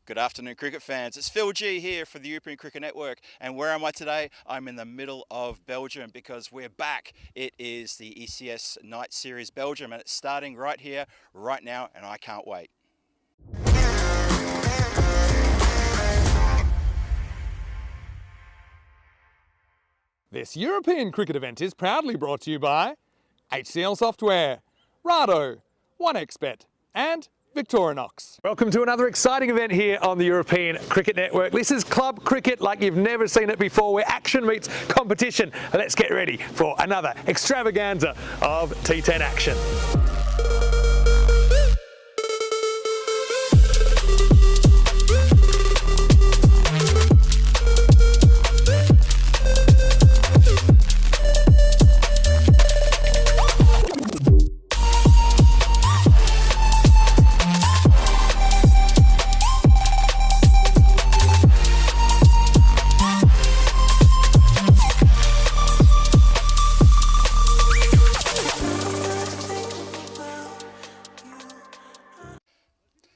Good afternoon, cricket fans. It's Phil G here for the European Cricket Network. And where am I today? I'm in the middle of Belgium because we're back. It is the ECS Night Series Belgium, and it's starting right here, right now, and I can't wait. This European cricket event is proudly brought to you by HCL Software, Rado, 1xBet, and Victorinox. Welcome to another exciting event here on the European Cricket Network. This is club cricket like you've never seen it before, where action meets competition. Let's get ready for another extravaganza of T10 action.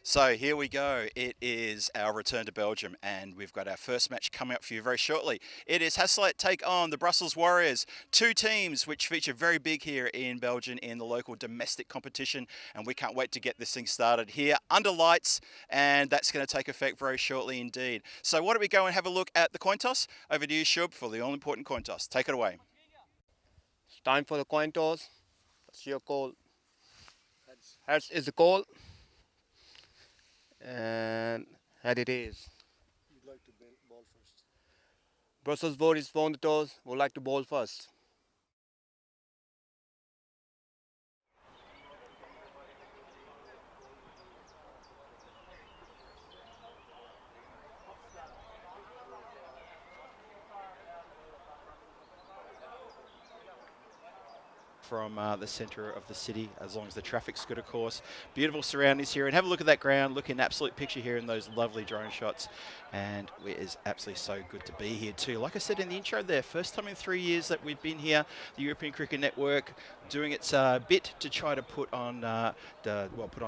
So here we go. It is our return to Belgium, and we've got our first match coming up for you very shortly. It is Hasselt take on the Brussels Warriors, two teams which feature very big here in Belgium in the local domestic competition, and we can't wait to get this thing started here under lights, and that's going to take effect very shortly indeed. So why don't we go and have a look at the coin toss? Over to you, Shub, for the all-important coin toss. Take it away. It's time for the coin toss. What's your call? Heads is the call. And head it is. You'd like to ball first. Brussels Warriors won the toss, would like to bowl first. From the centre of the city, as long as the traffic's good, of course. Beautiful surroundings here, and have a look at that ground. Look in absolute picture here in those lovely drone shots, and it is absolutely so good to be here too. Like I said in the intro there, first time in 3 years that we've been here, the European Cricket Network doing its bit to try to put on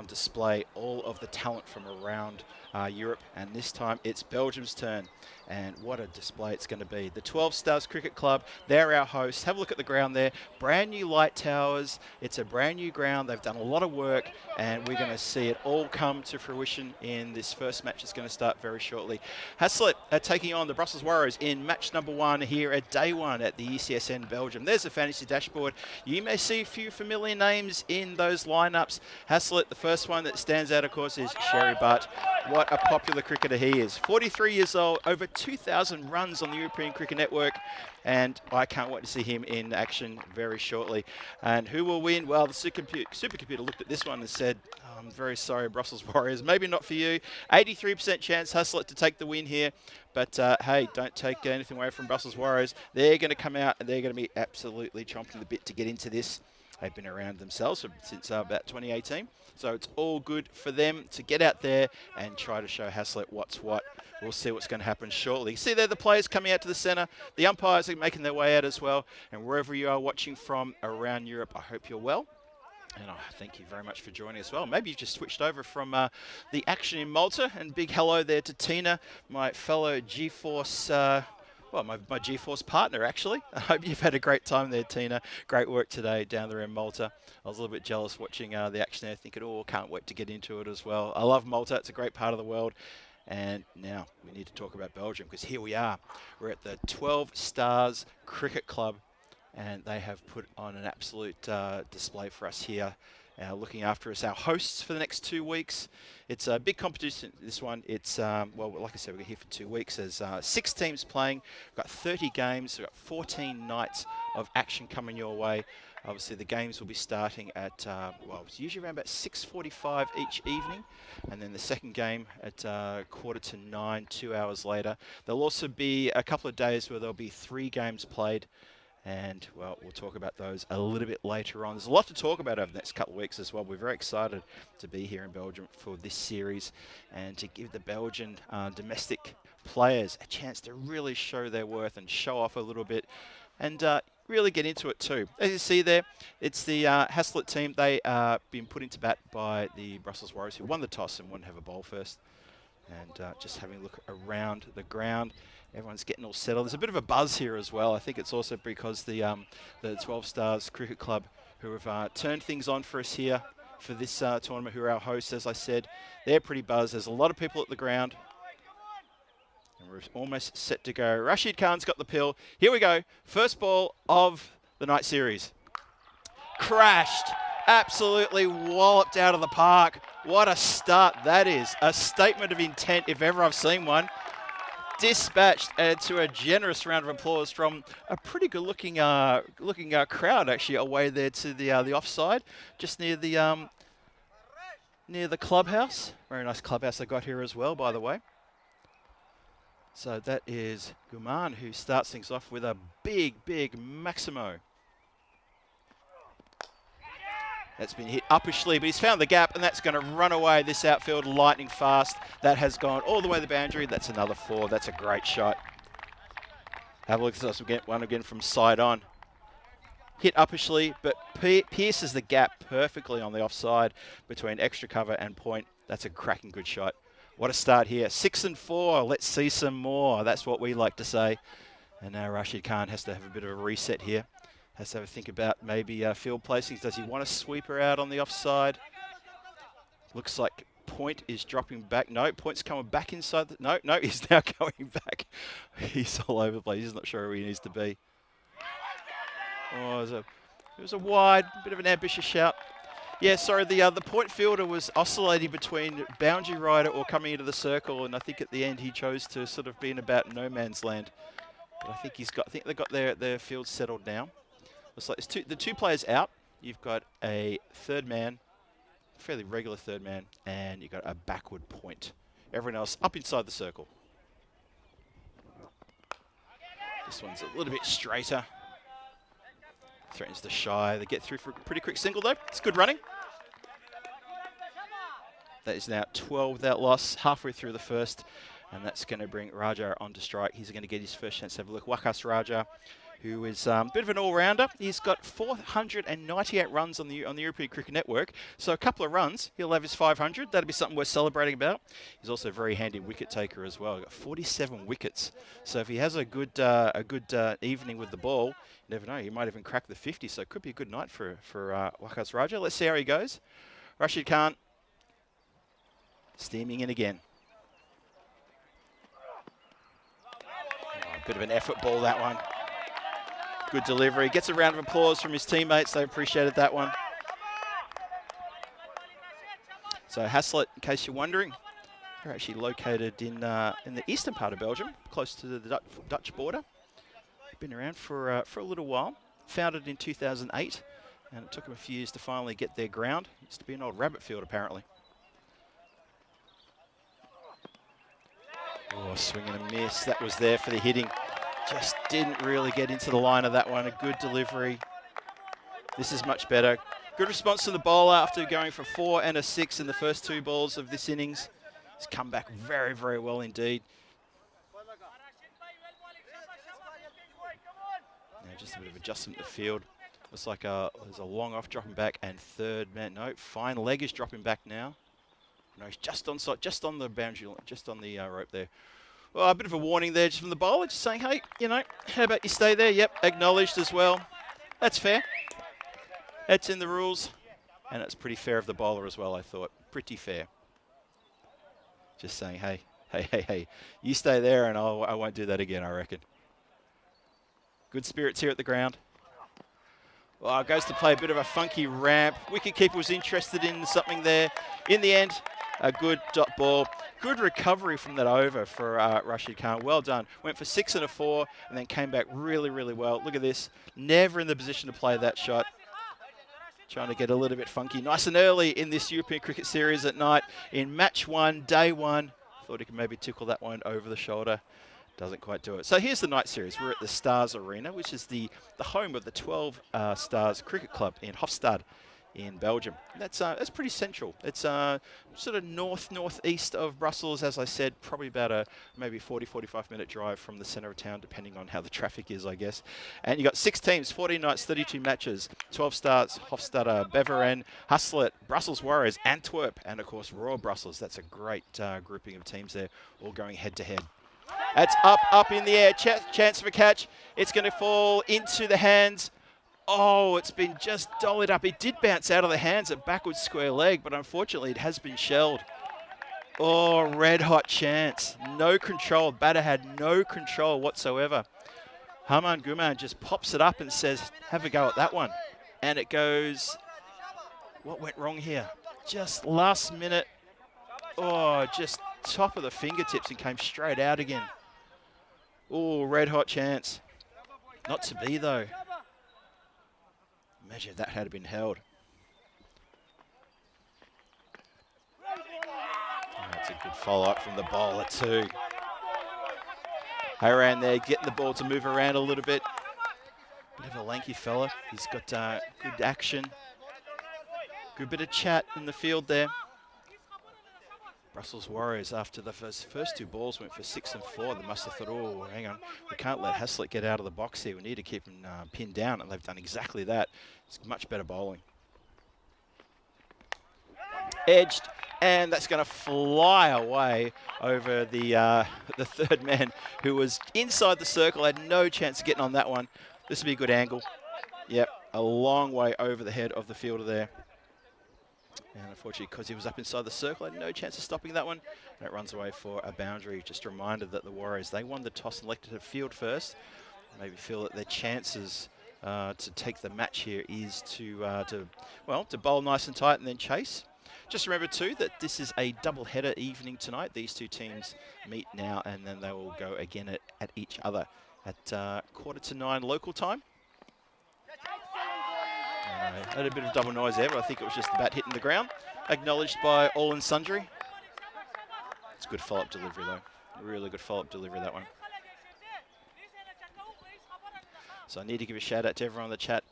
display all of the talent from around Europe, and this time it's Belgium's turn. And what a display it's going to be. The 12 Stars Cricket Club, they're our hosts. Have a look at the ground there. Brand new light towers. It's a brand new ground. They've done a lot of work, and we're going to see it all come to fruition in this first match that's going to start very shortly. Hasselt are taking on the Brussels Warriors in match number 1 here at day 1 at the ECSN Belgium. There's the fantasy dashboard. You may see a few familiar names in those lineups. Hasselt, the first one that stands out, of course, is Sherry Butt. What a popular cricketer he is. 43 years old, over 2,000 runs on the European Cricket Network, and I can't wait to see him in action very shortly. And who will win? Well, the supercomputer looked at this one and said, I'm very sorry, Brussels Warriors, maybe not for you. 83% chance Hasselt to take the win here, but hey, don't take anything away from Brussels Warriors. They're going to come out and they're going to be absolutely chomping the bit to get into this. They've been around themselves since about 2018. So it's all good for them to get out there and try to show Hasselt what's what. We'll see what's going to happen shortly. See there the players coming out to the centre. The umpires are making their way out as well. And wherever you are watching from around Europe, I hope you're well. And I thank you very much for joining us. Well, maybe you've just switched over from the action in Malta. And big hello there to Tina, my fellow GeForce my GeForce partner, actually. I hope you've had a great time there, Tina. Great work today down there in Malta. I was a little bit jealous watching the action there, thinking, oh, can't wait to get into it as well. I love Malta. It's a great part of the world. And now we need to talk about Belgium, because here we are. We're at the 12 Stars Cricket Club, and they have put on an absolute display for us here. Looking after us, our hosts for the next 2 weeks. It's a big competition, this one. It's, well, like I said, we're here for 2 weeks. There's 6 teams playing. We've got 30 games. We've got 14 nights of action coming your way. Obviously, the games will be starting at, well, it's usually around about 6:45 each evening. And then the second game at 8:45, 2 hours later. There'll also be a couple of days where there'll be 3 games played. And, well, we'll talk about those a little bit later on. There's a lot to talk about over the next couple of weeks as well. We're very excited to be here in Belgium for this series and to give the Belgian domestic players a chance to really show their worth and show off a little bit and really get into it too. As you see there, it's the Hasselt team. They are being put into bat by the Brussels Warriors, who won the toss and want to have a bowl first. And just having a look around the ground, everyone's getting all settled. There's a bit of a buzz here as well. I think it's also because the 12 Stars Cricket Club, who have turned things on for us here for this tournament, who are our hosts, as I said, they're pretty buzzed. There's a lot of people at the ground. And we're almost set to go. Rashid Khan's got the pill. Here we go. First ball of the night series. Crashed. Absolutely walloped out of the park. What a start that is. A statement of intent if ever I've seen one. Dispatched to a generous round of applause from a pretty good looking crowd actually away there to the offside, just near the clubhouse. Very nice clubhouse they got here as well, by the way. So that is Guman who starts things off with a big Maximo. That's been hit uppishly, but he's found the gap, and that's going to run away this outfield lightning fast. That has gone all the way to the boundary. That's another 4. That's a great shot. Have a look at this. We'll get one again from side on. Hit uppishly, but pierces the gap perfectly on the offside between extra cover and point. That's a cracking good shot. What a start here. 6 and 4. Let's see some more. That's what we like to say. And now Rashid Khan has to have a bit of a reset here. Has to have a think about maybe field placings. Does he want to sweep her out on the offside? Looks like Point is dropping back. No, Point's coming back inside. No, he's now going back. He's all over the place. He's not sure where he needs to be. Oh, it was a wide, bit of an ambitious shout. Yeah, sorry, the point fielder was oscillating between boundary rider or coming into the circle, and I think at the end he chose to sort of be in about no man's land. But I think they've got their field settled now. Looks like the two players out. You've got a third man, fairly regular third man, and you've got a backward point. Everyone else up inside the circle. This one's a little bit straighter. Threatens to shy. They get through for a pretty quick single though. It's good running. That is now 12 without loss, halfway through the first, and that's going to bring Raja onto strike. He's going to get his first chance to have a look. Wakas Raja, who is a bit of an all-rounder. He's got 498 runs on the European Cricket Network. So a couple of runs, he'll have his 500. That'll be something worth celebrating about. He's also a very handy wicket taker as well. He's got 47 wickets. So if he has a good evening with the ball, you never know, he might even crack the 50. So it could be a good night for Wakas Raja. Let's see how he goes. Rashid Khan steaming in again. Oh, a bit of an effort ball, that one. Good delivery. Gets a round of applause from his teammates. They appreciated that one. So Hasselt, in case you're wondering, they're actually located in the eastern part of Belgium, close to the Dutch border. Been around for a little while. Founded in 2008, and it took them a few years to finally get their ground. Used to be an old rabbit field, apparently. Oh, swing and a miss. That was there for the hitting. Just didn't really get into the line of that one. A good delivery. This is much better. Good response to the bowler after going for 4 and a 6 in the first 2 balls of this innings. He's come back very, very well indeed. Now just a bit of adjustment to the field. Looks like there's a long off dropping back, and third man. No, fine leg is dropping back now. No, he's just on side, just on the boundary line, just on the rope there. Well, a bit of a warning there just from the bowler, just saying, hey, you know, how about you stay there? Yep, acknowledged as well. That's fair. That's in the rules. And it's pretty fair of the bowler as well, I thought. Pretty fair. Just saying, hey, you stay there and I won't do that again, I reckon. Good spirits here at the ground. Well, goes to play a bit of a funky ramp. Wicketkeeper was interested in something there. In the end, a good dot ball. Good recovery from that over for Rashid Khan. Well done. Went for 6 and a 4 and then came back really, really well. Look at this. Never in the position to play that shot. Trying to get a little bit funky. Nice and early in this European Cricket Series at night. In match 1, day 1. Thought he could maybe tickle that one over the shoulder. Doesn't quite do it. So here's the night series. We're at the Stars Arena, which is the home of the 12 Stars Cricket Club in Hofstad in Belgium. That's pretty central. It's sort of northeast of Brussels, as I said, probably about a maybe 40-45 minute drive from the centre of town, depending on how the traffic is, I guess. And you got 6 teams, 14 nights, 32 matches, 12 starts, Hofstadter, Beveren, Hasselt, Brussels Warriors, Antwerp, and of course Royal Brussels. That's a great grouping of teams there, all going head to head. That's up in the air, chance for a catch. It's going to fall into the hands. Oh, it's been just dollied up. It did bounce out of the hands at backwards square leg, but unfortunately it has been shelled. Oh, red hot chance. No control. Batter had no control whatsoever. Haman Guman just pops it up and says, have a go at that one. And it goes, what went wrong here? Just last minute. Oh, just top of the fingertips and came straight out again. Oh, red hot chance. Not to be though. Imagine if that had been held. That's a good follow-up from the bowler too. Haran there getting the ball to move around a little bit. Bit of a lanky fella. He's got good action. Good bit of chat in the field there. Brussels Warriors, after the first 2 balls went for 6 and 4, they must have thought, oh, hang on, we can't let Hasselt get out of the box here. We need to keep him pinned down, and they've done exactly that. It's much better bowling. Edged, and that's going to fly away over the third man, who was inside the circle, had no chance of getting on that one. This would be a good angle. Yep, a long way over the head of the fielder there. And unfortunately, because he was up inside the circle, had no chance of stopping that one. And it runs away for a boundary. Just a reminder that the Warriors, they won the toss and elected to field first. Maybe feel that their chances to take the match here is to bowl nice and tight and then chase. Just remember too that this is a double-header evening tonight. These 2 teams meet now, and then they will go again at each other at 8:45 local time. Had a bit of double noise there, but I think it was just the bat hitting the ground. Acknowledged by all and sundry. It's a good follow-up delivery though. Really good follow-up delivery, that one. So I need to give a shout out to everyone in the chat.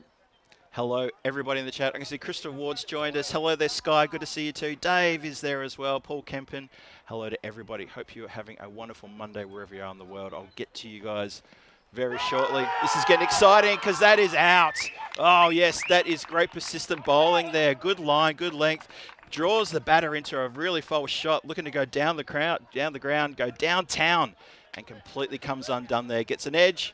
Hello, everybody in the chat. I can see Crystal Ward's joined us. Hello there, Sky. Good to see you too. Dave is there as well. Paul Kempen. Hello to everybody. Hope you are having a wonderful Monday wherever you are in the world. I'll get to you guys very shortly. This is getting exciting because that is out. Oh yes, that is great persistent bowling there. Good line, good length. Draws the batter into a really false shot, looking to go down the ground, go downtown, and completely comes undone there. Gets an edge.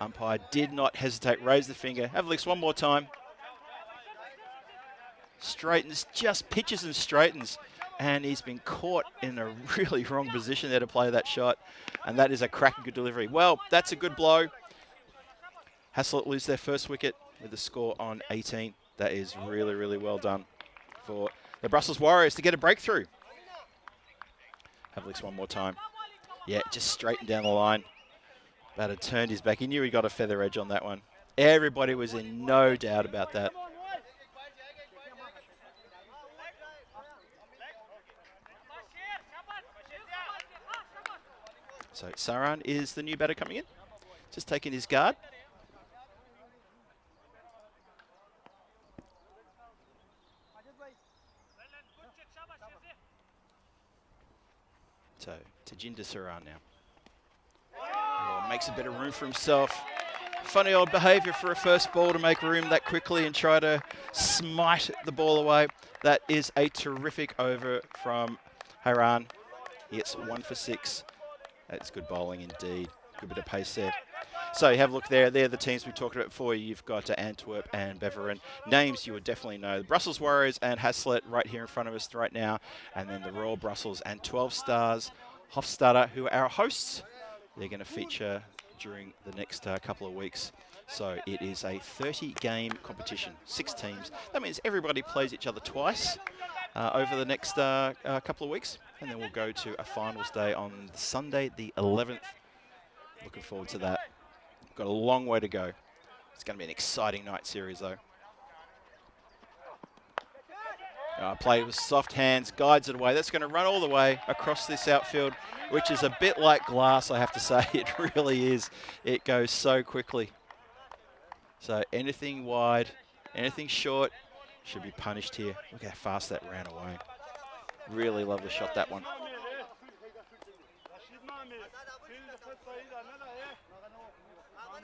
Umpire did not hesitate, raise the finger. Have a look one more time. Straightens, just pitches and straightens. And he's been caught in a really wrong position there to play that shot. And that is a cracking good delivery. Well, that's a good blow. Hasselt lose their first wicket with the score on 18. That is really, really well done for the Brussels Warriors to get a breakthrough. Have a look one more time. Yeah, just straightened down the line. Batter turned his back. He knew he got a feather edge on that one. Everybody was in no doubt about that. So Saran is the new batter coming in. Just taking his guard. So Tajinder Saran now. Oh, makes a bit of room for himself. Funny old behaviour for a first ball to make room that quickly and try to smite the ball away. That is a terrific over from Haran. He gets 1 for 6. That's good bowling indeed. Good bit of pace there. So you have a look there. They're the teams we talked about before. You've got Antwerp and Beveren. Names you would definitely know. The Brussels Warriors and Hasselt right here in front of us right now. And then the Royal Brussels and 12 Stars Hofstadter, who are our hosts. They're going to feature during the next couple of weeks. So it is a 30-game competition, 6 teams. That means everybody plays each other twice over the next couple of weeks. And then we'll go to a finals day on Sunday, the 11th. Looking forward to that. Got a long way to go. It's going to be an exciting night series, though. Play with soft hands, guides it away. That's going to run all the way across this outfield, which is a bit like glass, I have to say. It really is. It goes so quickly. So anything wide, anything short, should be punished here. Look how fast that ran away. Really lovely shot, that one.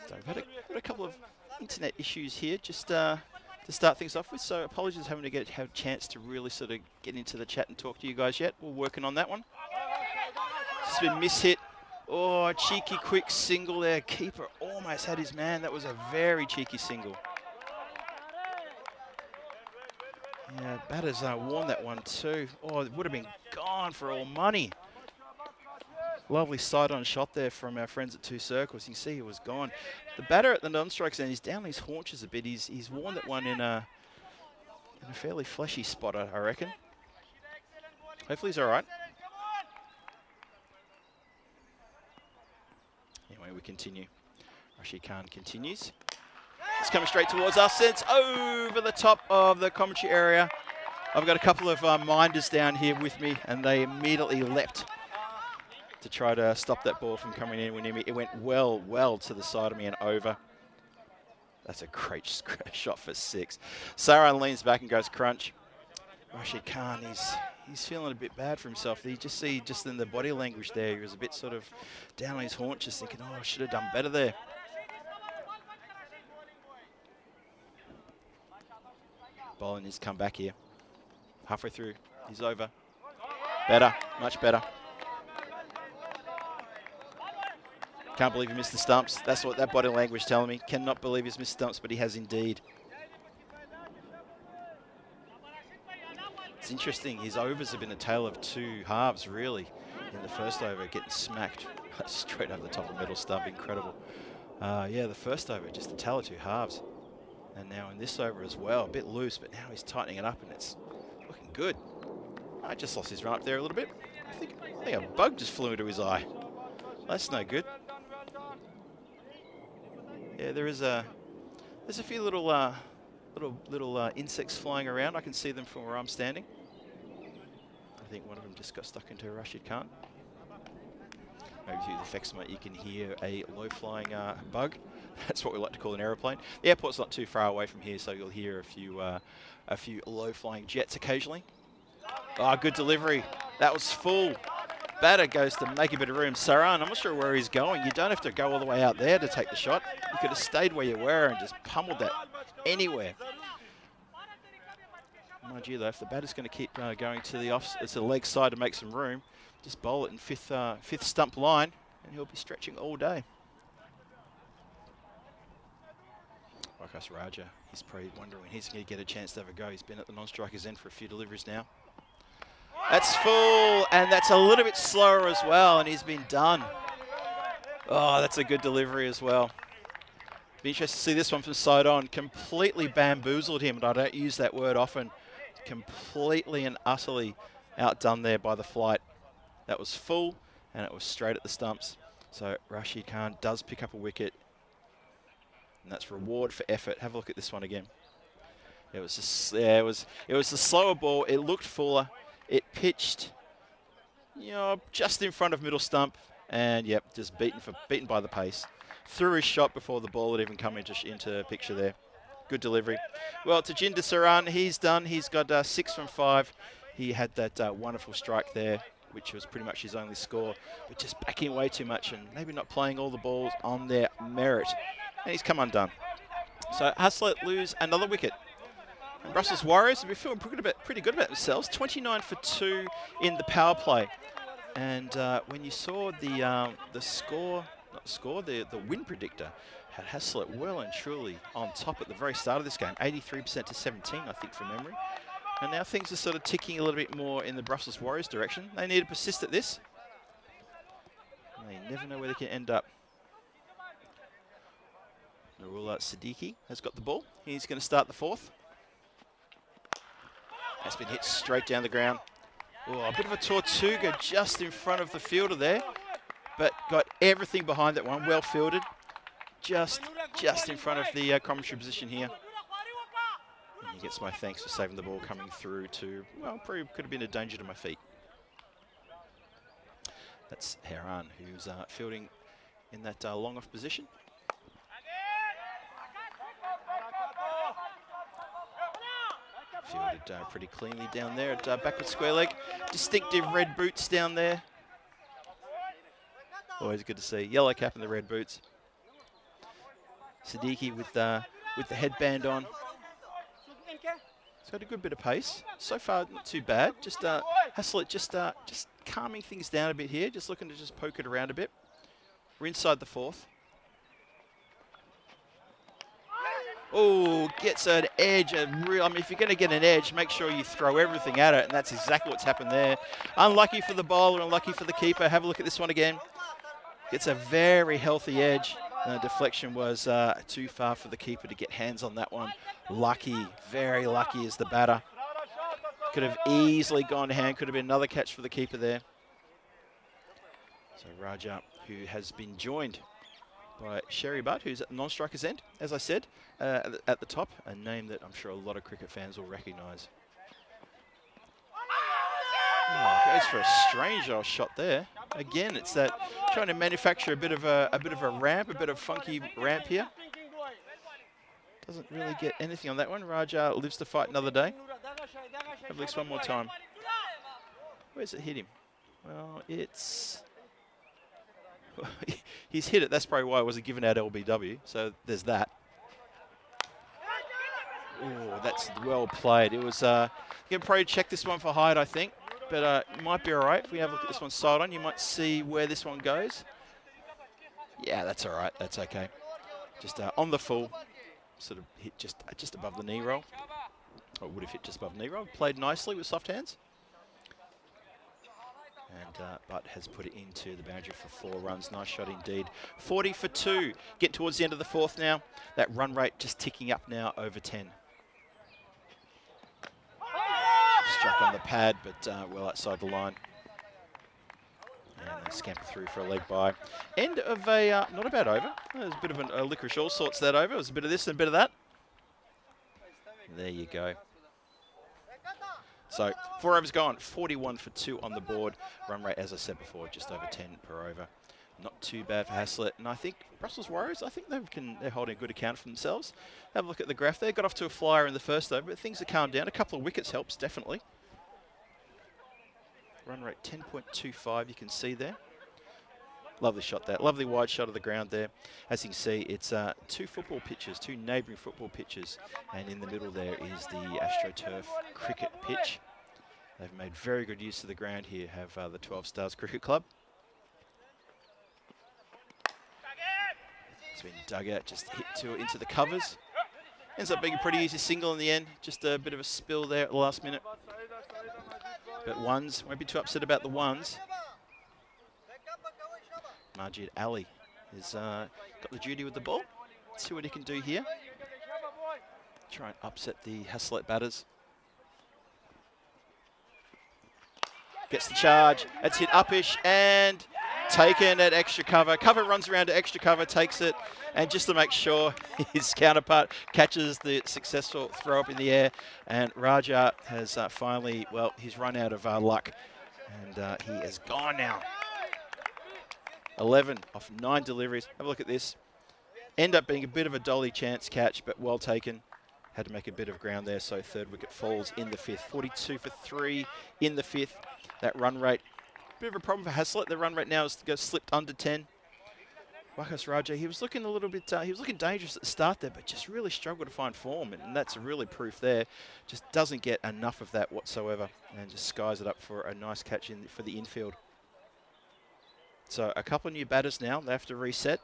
So we've had a couple of internet issues here just to start things off with, so apologies having to have a chance to really sort of get into the chat and talk to you guys yet. We're working on that one. It's been mishit. Oh, cheeky quick single there. Keeper almost had his man. That was a very cheeky single. Yeah, batter's won that one too. Oh, it would have been gone for all money. Lovely side-on shot there from our friends at Two Circles. You can see he was gone. The batter at the non-strike zone, he's down his haunches a bit. He's worn that one in a fairly fleshy spot, I reckon. Hopefully he's all right. Anyway, we continue. Rashid Khan continues. It's coming straight towards us. It's over the top of the commentary area. I've got a couple of minders down here with me, and they immediately leapt to try to stop that ball from coming in near me. It went well to the side of me and over. That's a great shot for 6. Saran leans back and goes crunch. Rashid Khan, he's feeling a bit bad for himself. You just see just in the body language there, he was a bit sort of down on his haunches thinking, oh, I should have done better there. Bowling needs to come back here. Halfway through, he's over. Better, much better. Can't believe he missed the stumps. That's what that body language telling me. Cannot believe he's missed stumps, but he has indeed. It's interesting, his overs have been a tale of 2 halves, really. In the first over, getting smacked straight over the top of the middle stump. Incredible. Yeah, the first over, just a tale of 2 halves. And now in this over as well, a bit loose, but now he's tightening it up and it's looking good. I just lost his run up there a little bit. I think a bug just flew into his eye. That's no good. Yeah, there's a few little insects flying around. I can see them from where I'm standing. I think one of them just got stuck into Rashid Khan. Maybe through the effects, mate, you can hear a low-flying bug. That's what we like to call an aeroplane. The airport's not too far away from here, so you'll hear a few low-flying jets occasionally. Oh, good delivery. That was full. Batter goes to make a bit of room. Saran, I'm not sure where he's going. You don't have to go all the way out there to take the shot. You could have stayed where you were and just pummeled that anywhere. Mind you, though, if the batter's going to keep going to the leg side to make some room, just bowl it in fifth stump line, and he'll be stretching all day. Wakas Raja, he's probably wondering when he's going to get a chance to have a go. He's been at the non-striker's end for a few deliveries now. That's full, and that's a little bit slower as well, and he's been done. Oh, that's a good delivery as well. Be interested to see this one from side on. Completely bamboozled him, and I don't use that word often. Completely and utterly outdone there by the flight. That was full, and it was straight at the stumps. So Rashid Khan does pick up a wicket, and that's reward for effort. Have a look at this one again. It was just, yeah, it was a slower ball. It looked fuller. It pitched, you know, just in front of middle stump, and yep, just beaten by the pace. Threw his shot before the ball had even come into picture there. Good delivery. Well, Tajinder Saran, he's done. He's got 6 from 5. He had that wonderful strike there, which was pretty much his only score, but just backing way too much and maybe not playing all the balls on their merit. And he's come undone. So Haslett lose another wicket. And Brussels Warriors have been feeling pretty good about themselves. 29 for 2 in the power play. And when you saw the win predictor, had Haslett well and truly on top at the very start of this game. 83% to 17, I think, from memory. And now things are sort of ticking a little bit more in the Brussels Warriors direction. They need to persist at this. And they never know where they can end up. Nurullah Siddiqui has got the ball. He's going to start the 4th. That's been hit straight down the ground. Oh, a bit of a Tortuga just in front of the fielder there, but got everything behind that one. Well fielded, just in front of the commentary position here. And he gets my thanks for saving the ball coming through to, well, probably could have been a danger to my feet. That's Heran, who's fielding in that long off position. fielded pretty cleanly down there at backward square leg. Distinctive red boots down there. Always good to see. Yellow cap and the red boots. Siddiqui with the headband on. He's got a good bit of pace. So far, not too bad. Just Haslett just calming things down a bit here. Just looking to just poke it around a bit. We're inside the fourth. Oh, gets an edge. I mean, if you're going to get an edge, make sure you throw everything at it, and that's exactly what's happened there. Unlucky for the bowler, unlucky for the keeper. Have a look at this one again. Gets a very healthy edge. Deflection was too far for the keeper to get hands on that one. Lucky, very lucky is the batter. Could have easily gone to hand. Could have been another catch for the keeper there. So Raja, who has been joined by Sherry Butt, who's at the non-striker's end, as I said, at the top, a name that I'm sure a lot of cricket fans will recognise. Oh, goes for a strange old shot there. Again, it's that trying to manufacture a bit of a ramp, a bit of funky ramp here. Doesn't really get anything on that one. Raja lives to fight another day. Have a look one more time. Where's it hit him? Well, it's... He's hit it. That's probably why it wasn't given out LBW. So there's that. Oh, that's well played. It was... you can probably check this one for height, I think. But it might be all right. If we have a look at this one side on, you might see where this one goes. Yeah, that's all right. That's okay. Just on the full, sort of hit just above the knee roll. Or would have hit just above the knee roll. Played nicely with soft hands. And Butt has put it into the boundary for 4 runs. Nice shot indeed. 40 for 2. Get towards the end of the fourth now. That run rate just ticking up now over 10. Struck on the pad, but well outside the line. And they scamper through for a leg by. End of a, not a bad over. There's a bit of a licorice all sorts that over. It was a bit of this and a bit of that. There you go. So 4 overs gone, 41 for 2 on the board. Run rate, as I said before, just over 10 per over. Not too bad for Haslett. And I think Brussels Warriors, I think they're holding a good account for themselves. Have a look at the graph there. Got off to a flyer in the first over, but things have calmed down. A couple of wickets helps, definitely. Run rate 10.25, you can see there. Lovely shot there. Lovely wide shot of the ground there. As you can see, it's 2 football pitches, 2 neighbouring football pitches. And in the middle there is the AstroTurf cricket pitch. They've made very good use of the ground here, have the 12 Stars Cricket Club. It's been dug out, just hit into the covers. Ends up being a pretty easy single in the end. Just a bit of a spill there at the last minute. But ones, won't be too upset about the ones. Majid Ali has got the duty with the ball. Let's see what he can do here. Try and upset the Haslett batters. Gets the charge. That's hit uppish and taken at extra cover. Cover runs around to extra cover, takes it, and just to make sure his counterpart catches the successful throw up in the air. And Raja has finally, well, he's run out of luck, and he is gone now. 11 off 9 deliveries. Have a look at this. End up being a bit of a dolly chance catch, but well taken. Had to make a bit of ground there, so 3rd wicket falls in the 5th. 42 for 3 in the 5th. That run rate, bit of a problem for Haslett. The run rate now has slipped under 10. Wakas Raja, he was looking a little bit, he was looking dangerous at the start there, but just really struggled to find form, and that's really proof there. Just doesn't get enough of that whatsoever, and just skies it up for a nice catch for the infield. So a couple of new batters now. They have to reset.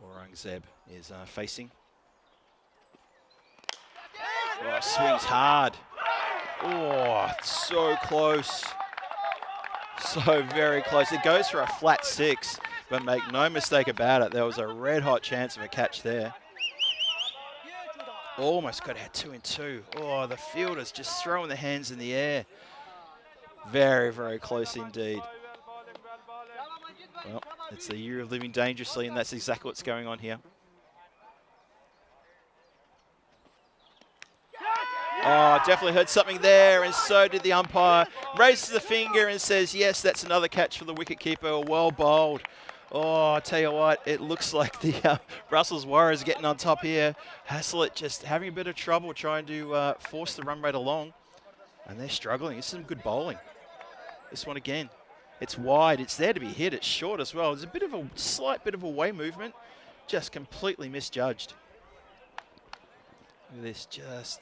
Aurangzeb is facing. Oh, swings hard. Oh, so close. So very close. It goes for a flat 6, but make no mistake about it, there was a red-hot chance of a catch there. Almost got out 2 and 2. Oh, the fielders just throwing their hands in the air. Very, very close indeed. Well, it's the year of living dangerously, and that's exactly what's going on here. Oh, definitely heard something there, and so did the umpire. Raises the finger and says, yes, that's another catch for the wicketkeeper. Well bowled. Oh, I tell you what, it looks like the Brussels Warriors getting on top here. Haslett just having a bit of trouble trying to force the run rate along, and they're struggling. This is some good bowling. This one again. It's wide. It's there to be hit. It's short as well. There's a bit of a slight bit of away movement, just completely misjudged. Look at this, just,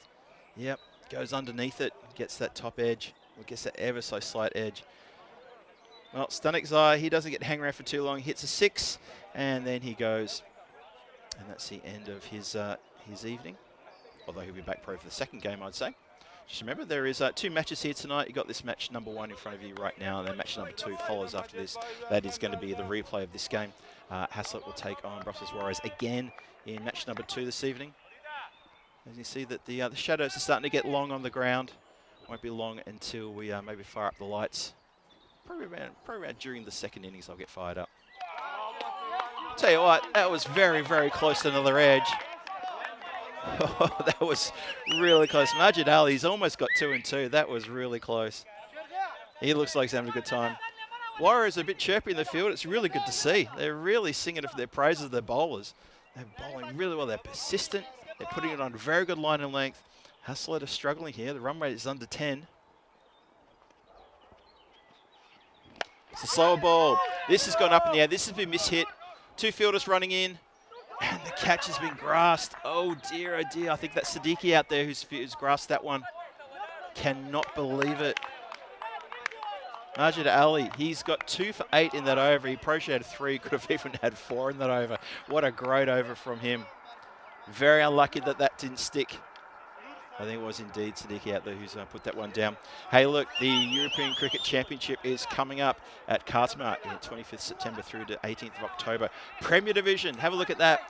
yep, goes underneath it, gets that top edge, or gets that ever so slight edge. Well, Stanek Zai, he doesn't get hang around for too long. Hits a 6, and then he goes. And that's the end of his evening. Although he'll be back pro for the second game, I'd say. Just remember, there is 2 matches here tonight. You've got this match number 1 in front of you right now, and then match number 2 follows after this. That is going to be the replay of this game. Haslett will take on Brussels Warriors again in match number 2 this evening. As you see that the shadows are starting to get long on the ground. Won't be long until we maybe fire up the lights. Probably around during the second innings I'll get fired up. Tell you what, that was very, very close to another edge. Oh, that was really close. Majid Ali's almost got 2 and 2. That was really close. He looks like he's having a good time. Warriors are a bit chirpy in the field. It's really good to see. They're really singing it for their praises of their bowlers. They're bowling really well. They're persistent. They're putting it on a very good line and length. Haslett is struggling here. The run rate is under 10. It's a slower ball. This has gone up in the air. This has been mishit. 2 fielders running in. And the catch has been grasped. Oh dear, oh dear. I think that's Siddiqui out there who's grasped that one. Cannot believe it. Majid Ali, he's got 2 for 8 in that over. He approached 3, could have even had 4 in that over. What a great over from him. Very unlucky that that didn't stick. I think it was indeed Siddiqui out there who's put that one down. Hey, look, the European Cricket Championship is coming up at Cartmart in 25th September through to 18th of October. Premier Division, have a look at that.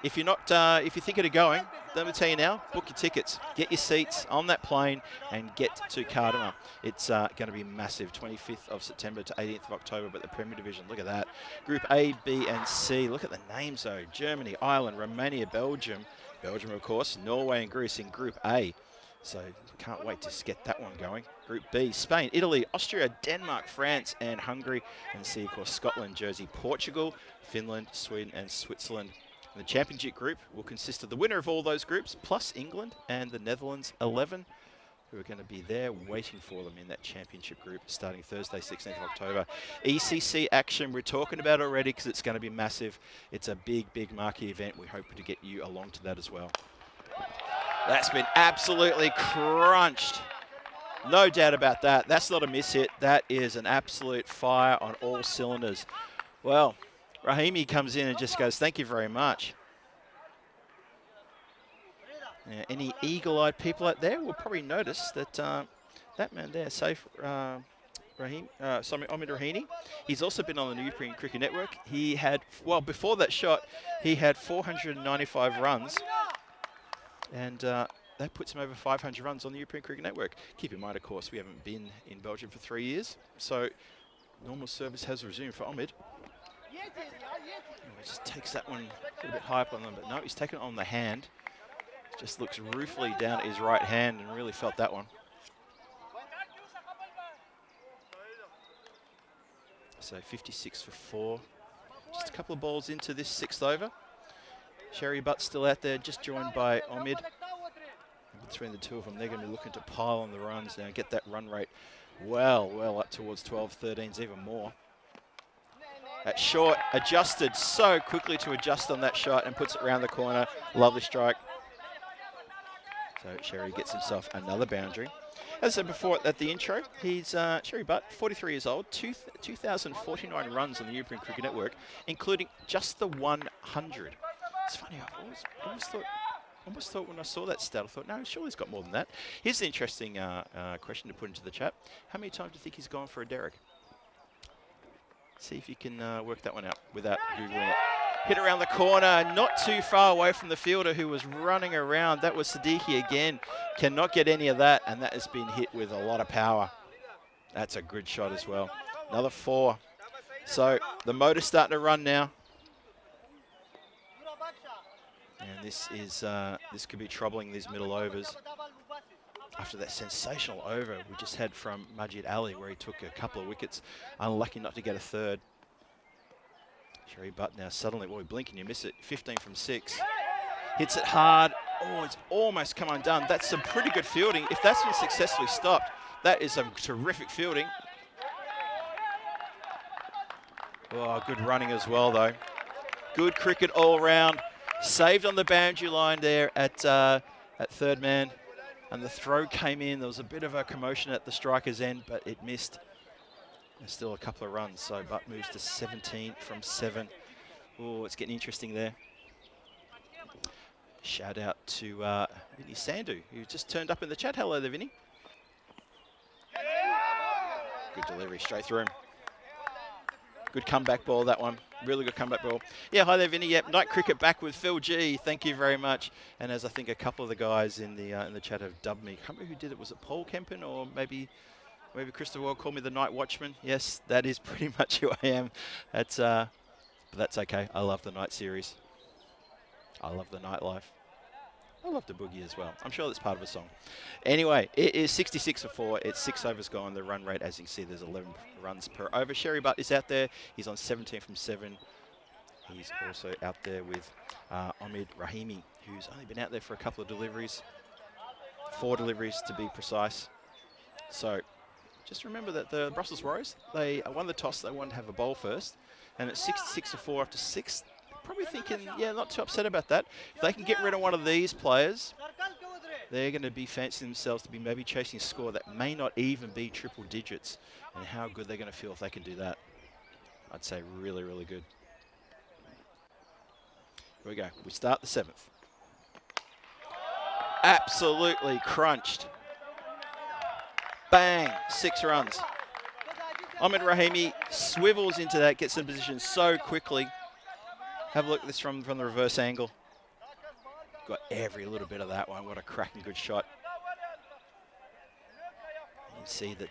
If you're not, if you're thinking of going, let me tell you now, book your tickets, get your seats on that plane, and get to Cardamom. It's going to be massive, 25th of September to 18th of October, but the Premier Division, look at that. Group A, B, and C, look at the names though. Germany, Ireland, Romania, Belgium, of course, Norway and Greece in Group A. So can't wait to get that one going. Group B, Spain, Italy, Austria, Denmark, France, and Hungary. And C, of course, Scotland, Jersey, Portugal, Finland, Sweden, and Switzerland. And the championship group will consist of the winner of all those groups, plus England and the Netherlands 11, who are going to be there waiting for them in that championship group starting Thursday, 16th of October. ECC action, we're talking about already because it's going to be massive. It's a big, big marquee event. We hope to get you along to that as well. That's been absolutely crunched. No doubt about that. That's not a miss hit. That is an absolute fire on all cylinders. Well, Rahimi comes in and just goes, thank you very much. Now, any eagle-eyed people out there will probably notice that that man there, Saif Omid Rahimi, he's also been on the European Cricket Network. He had, well, before that shot, he had 495 runs, and that puts him over 500 runs on the European Cricket Network. Keep in mind, of course, we haven't been in Belgium for 3 years, so normal service has resumed for Omid. He just takes that one a little bit high up on them, but no, he's taken it on the hand. Just looks ruefully down at his right hand and really felt that one. So 56 for 4. Just a couple of balls into this 6th over. Sherry Butt's still out there, just joined by Omid. And between the two of them, they're going to be looking to pile on the runs now and get that run rate well up towards 12, 13s, even more. That short adjusted so quickly to adjust on that shot and puts it around the corner. Lovely strike. So Sherry gets himself another boundary. As I said before at the intro, he's Sherry Butt, 43 years old, 2,049 runs on the European Cricket Network, including just the 100. It's funny, I almost thought when I saw that stat, I thought, no, surely he's got more than that. Here's the interesting question to put into the chat. How many times do you think he's gone for a derrick? See if you can work that one out without Googling it. Hit around the corner, not too far away from the fielder who was running around. That was Siddiqui again. Cannot get any of that, and that has been hit with a lot of power. That's a good shot as well. Another 4. So the motor's starting to run now. And this is this could be troubling these middle overs. After that sensational over we just had from Majid Ali, where he took a couple of wickets, unlucky not to get a 3rd. Sherry Butt now suddenly, boy, blink and you miss it. 15 from 6. Hits it hard. Oh, it's almost come undone. That's some pretty good fielding. If that's been successfully stopped, that is some terrific fielding. Oh, good running as well, though. Good cricket all round. Saved on the boundary line there at third man. And the throw came in. There was a bit of a commotion at the striker's end, but it missed. There's still a couple of runs, so Butt moves to 17 from 7. Oh, it's getting interesting there. Shout out to Vinny Sandu, who just turned up in the chat. Hello there, Vinny. Good delivery, straight through him. Good comeback ball, that one. Really good comeback ball. Yeah, hi there, Vinny. Yep, night cricket back with Phil G. Thank you very much. And as I think a couple of the guys in the chat have dubbed me. I can't remember who did it. Was it Paul Kempen or maybe Christopher Wall called me the night watchman? Yes, that is pretty much who I am. That's but that's okay. I love the night series. I love the nightlife. I love the boogie as well. I'm sure that's part of a song. Anyway, it is 66 for 4. It's 6 overs gone. The run rate, as you can see, there's 11 runs per over. Sherry Butt is out there. He's on 17 from 7. He's also out there with Omid Rahimi, who's only been out there for a couple of deliveries. 4 deliveries to be precise. So just remember that the Brussels Warriors, they won the toss. They wanted to have a bowl first. And it's 66 for 4 after 6. Probably thinking, yeah, not too upset about that. If they can get rid of one of these players, they're going to be fancying themselves to be maybe chasing a score that may not even be triple digits. And how good they're going to feel if they can do that. I'd say really, really good. Here we go. We start the 7th. Absolutely crunched. Bang, 6 runs. Ahmed Rahimi swivels into that, gets in position so quickly. Have a look at this from the reverse angle. Got every little bit of that one. What a cracking good shot. You can see that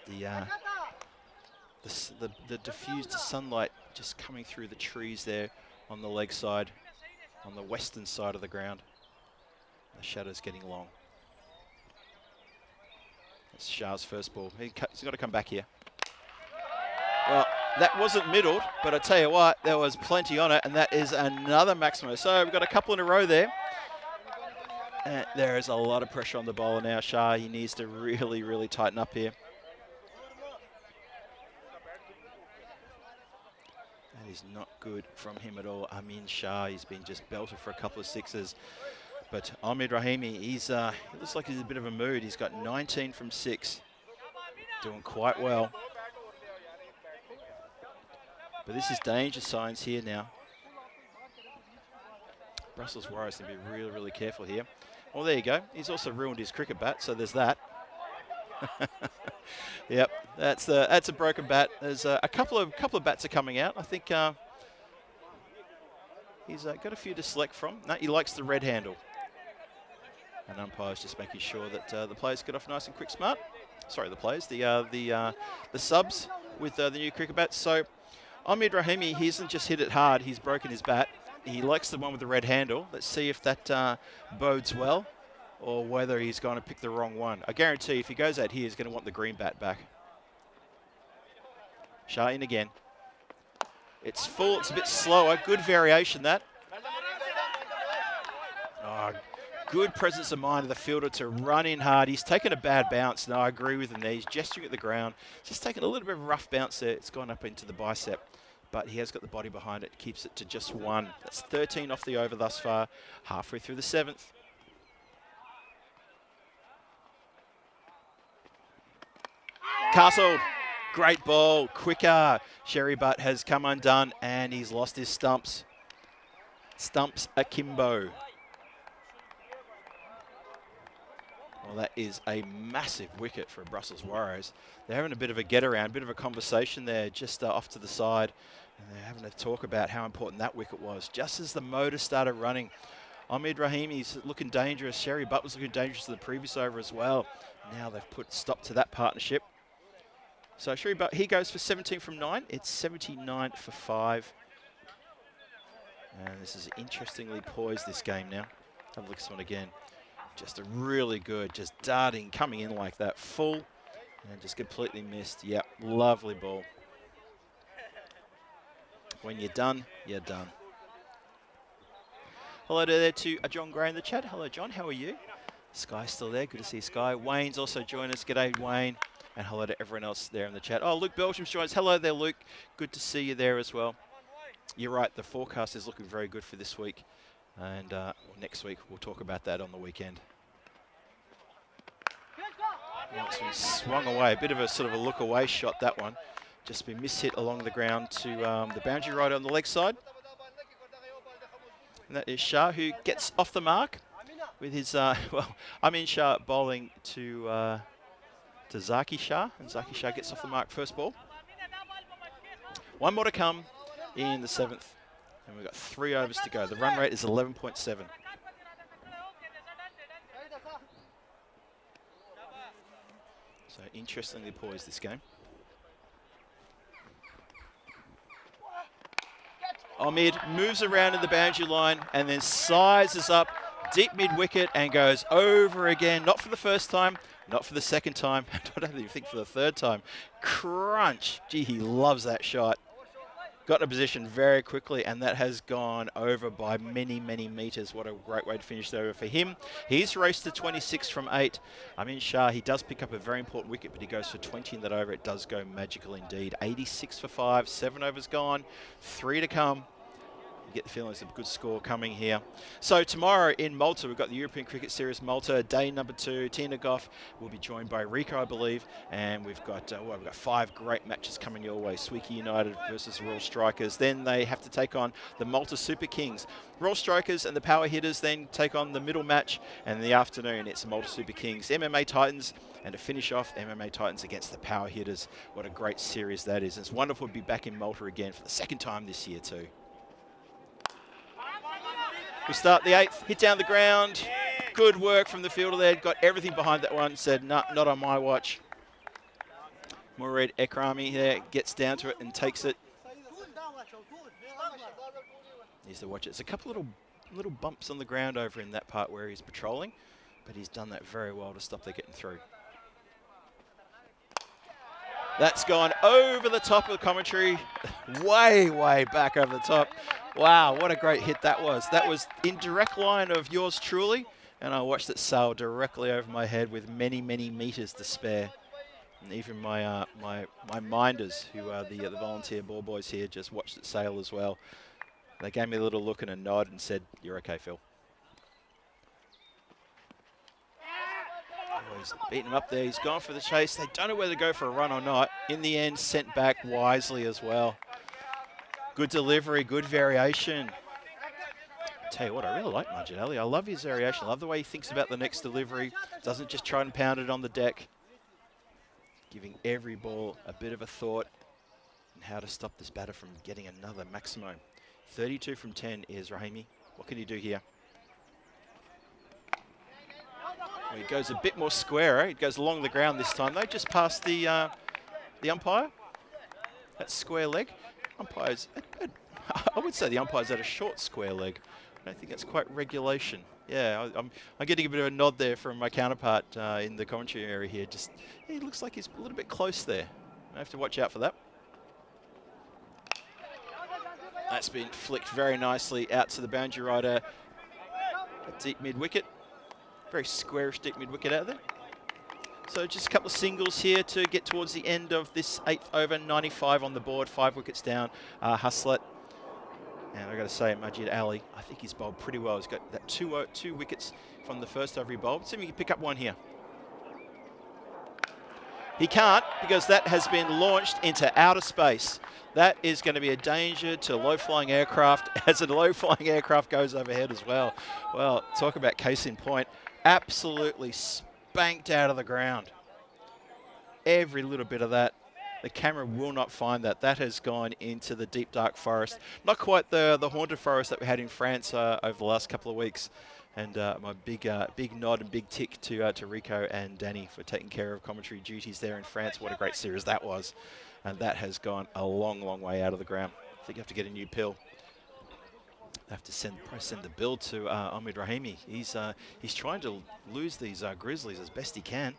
the diffused sunlight just coming through the trees there on the leg side, on the western side of the ground. The shadow's getting long. That's Shah's first ball. He's got to come back here. Well, that wasn't middled, but I tell you what, there was plenty on it, and that is another maximo. So we've got a couple in a row there. And there is a lot of pressure on the bowler now, Shah. He needs to really, really tighten up here. That is not good from him at all. Amin Shah, he's been just belted for a couple of 6s. But Ahmed Rahimi, he looks like he's in a bit of a mood. He's got 19 from 6. Doing quite well. But this is danger signs here now. Brussels Warriors need to be really, really careful here. Well, there you go. He's also ruined his cricket bat, so there's that. Yep, that's a broken bat. There's a couple of bats are coming out. I think he's got a few to select from. No, he likes the red handle. And umpire's just making sure that the players get off nice and quick, smart. Sorry, the players, the subs with the new cricket bats. So Ahmed Rahimi, he hasn't just hit it hard, he's broken his bat. He likes the one with the red handle. Let's see if that bodes well or whether he's going to pick the wrong one. I guarantee if he goes out here, he's going to want the green bat back. Shah in again. It's full, it's a bit slower. Good variation, that. Oh, good presence of mind of the fielder to run in hard. He's taken a bad bounce. No, I agree with him there. He's gesturing at the ground. Just taking a little bit of a rough bounce there. It's gone up into the bicep, but he has got the body behind it. Keeps it to just 1. That's 13 off the over thus far. Halfway through the 7th. Castle, great ball, quicker. Sherry Butt has come undone and he's lost his stumps. Stumps akimbo. Well, that is a massive wicket for Brussels Warriors. They're having a bit of a get around, a bit of a conversation there just off to the side. And they're having to talk about how important that wicket was. Just as the motor started running, Ahmed Rahimi's looking dangerous. Sherry Butt was looking dangerous in the previous over as well. Now they've put stop to that partnership. So Sherry Butt, he goes for 17 from 9. It's 79 for 5. And this is interestingly poised, this game now. Have a look at this one again. Just a really good, just darting, coming in like that, full, and just completely missed. Yep, lovely ball. When you're done, You're done. Hello there to John Gray in the chat. Hello, John. How are you? Sky's still there. Good to see Sky. Wayne's also joined us. G'day, Wayne. And hello to everyone else there in the chat. Oh, Luke Belgium's joined us. Hello there, Luke. Good to see you there as well. You're right. The forecast is looking very good for this week. And next week, we'll talk about that on the weekend. Now it's been swung away. A bit of a sort of a look away shot, that one. Just been mishit along the ground to the boundary right on the leg side. And that is Shah, who gets off the mark with his, well, Amin Shah bowling to Zaki Shah. And Zaki Shah gets off the mark first ball. One more to come in the 7th. And we've got 3 overs to go. The run rate is 11.7. So interestingly poised, this game. Omid moves around in the boundary line and then sizes up deep mid-wicket and goes over again. Not for the first time, not for the second time. I don't even think for the third time. Crunch. Gee, he loves that shot. Got in a position very quickly, and that has gone over by many, many metres. What a great way to finish the over for him. He's raced to 26 from 8. Amin Shah, he does pick up a very important wicket, but he goes for 20 in that over. It does go magical indeed. 86 for 5, 7 overs gone, 3 to come. You get the feeling it's a good score coming here. So tomorrow in Malta, we've got the European Cricket Series Malta, day number 2. Tina Goff will be joined by Rico, I believe. And we've got 5 great matches coming your way. Swiki United versus Royal Strikers. Then they have to take on the Malta Super Kings. Royal Strikers and the Power Hitters then take on the middle match. And in the afternoon, it's the Malta Super Kings, MMA Titans. And to finish off, MMA Titans against the Power Hitters. What a great series that is. And it's wonderful to be back in Malta again for the second time this year too. We start the 8th, hit down the ground. Good work from the fielder there. Got everything behind that one. Said, nah, not on my watch. Mourid Ekrami there gets down to it and takes it. Needs to watch it. There's a couple little bumps on the ground over in that part where he's patrolling, but he's done that very well to stop them getting through. That's gone over the top of the commentary, way, way back over the top. Wow, what a great hit that was. That was in direct line of yours truly, and I watched it sail directly over my head with many, many meters to spare. And even my my minders, who are the volunteer ball boys here, just watched it sail as well. They gave me a little look and a nod and said, "You're okay, Phil." Oh, he's beaten him up there. He's gone for the chase. They don't know whether to go for a run or not. In the end, sent back wisely as well. Good delivery, good variation. Tell you what, I really like Majid Ali. I love his variation. I love the way he thinks about the next delivery. Doesn't just try and pound it on the deck. Giving every ball a bit of a thought on how to stop this batter from getting another maximo. 32 from 10 is Rahimi. What can he do here? Well, he goes a bit more square. He goes along the ground this time, though, just past the umpire. That's square leg. Umpires, I would say the umpire's at a short square leg. I don't think that's quite regulation. Yeah, I'm getting a bit of a nod there from my counterpart in the commentary area here. Just, he looks like he's a little bit close there. I have to watch out for that. That's been flicked very nicely out to the boundary rider. A deep mid-wicket. Very squarish deep mid-wicket out there. So just a couple of singles here to get towards the end of this 8th over. 95 on the board, 5 wickets down. Haslet. And I've got to say, Majid Ali, I think he's bowled pretty well. He's got that two wickets from the first over he bowled. See if he can pick up one here. He can't, because that has been launched into outer space. That is going to be a danger to low-flying aircraft, as a low-flying aircraft goes overhead as well. Well, talk about case in point. Absolutely spanked out of the ground. Every little bit of that. The camera will not find that. That has gone into the deep, dark forest. Not quite the haunted forest that we had in France over the last couple of weeks. And my big nod and big tick to Rico and Danny for taking care of commentary duties there in France. What a great series that was. And that has gone a long, long way out of the ground. I think you have to get a new pill. I have to probably send the bill to Ahmed Rahimi. He's trying to lose these Grizzlies as best he can.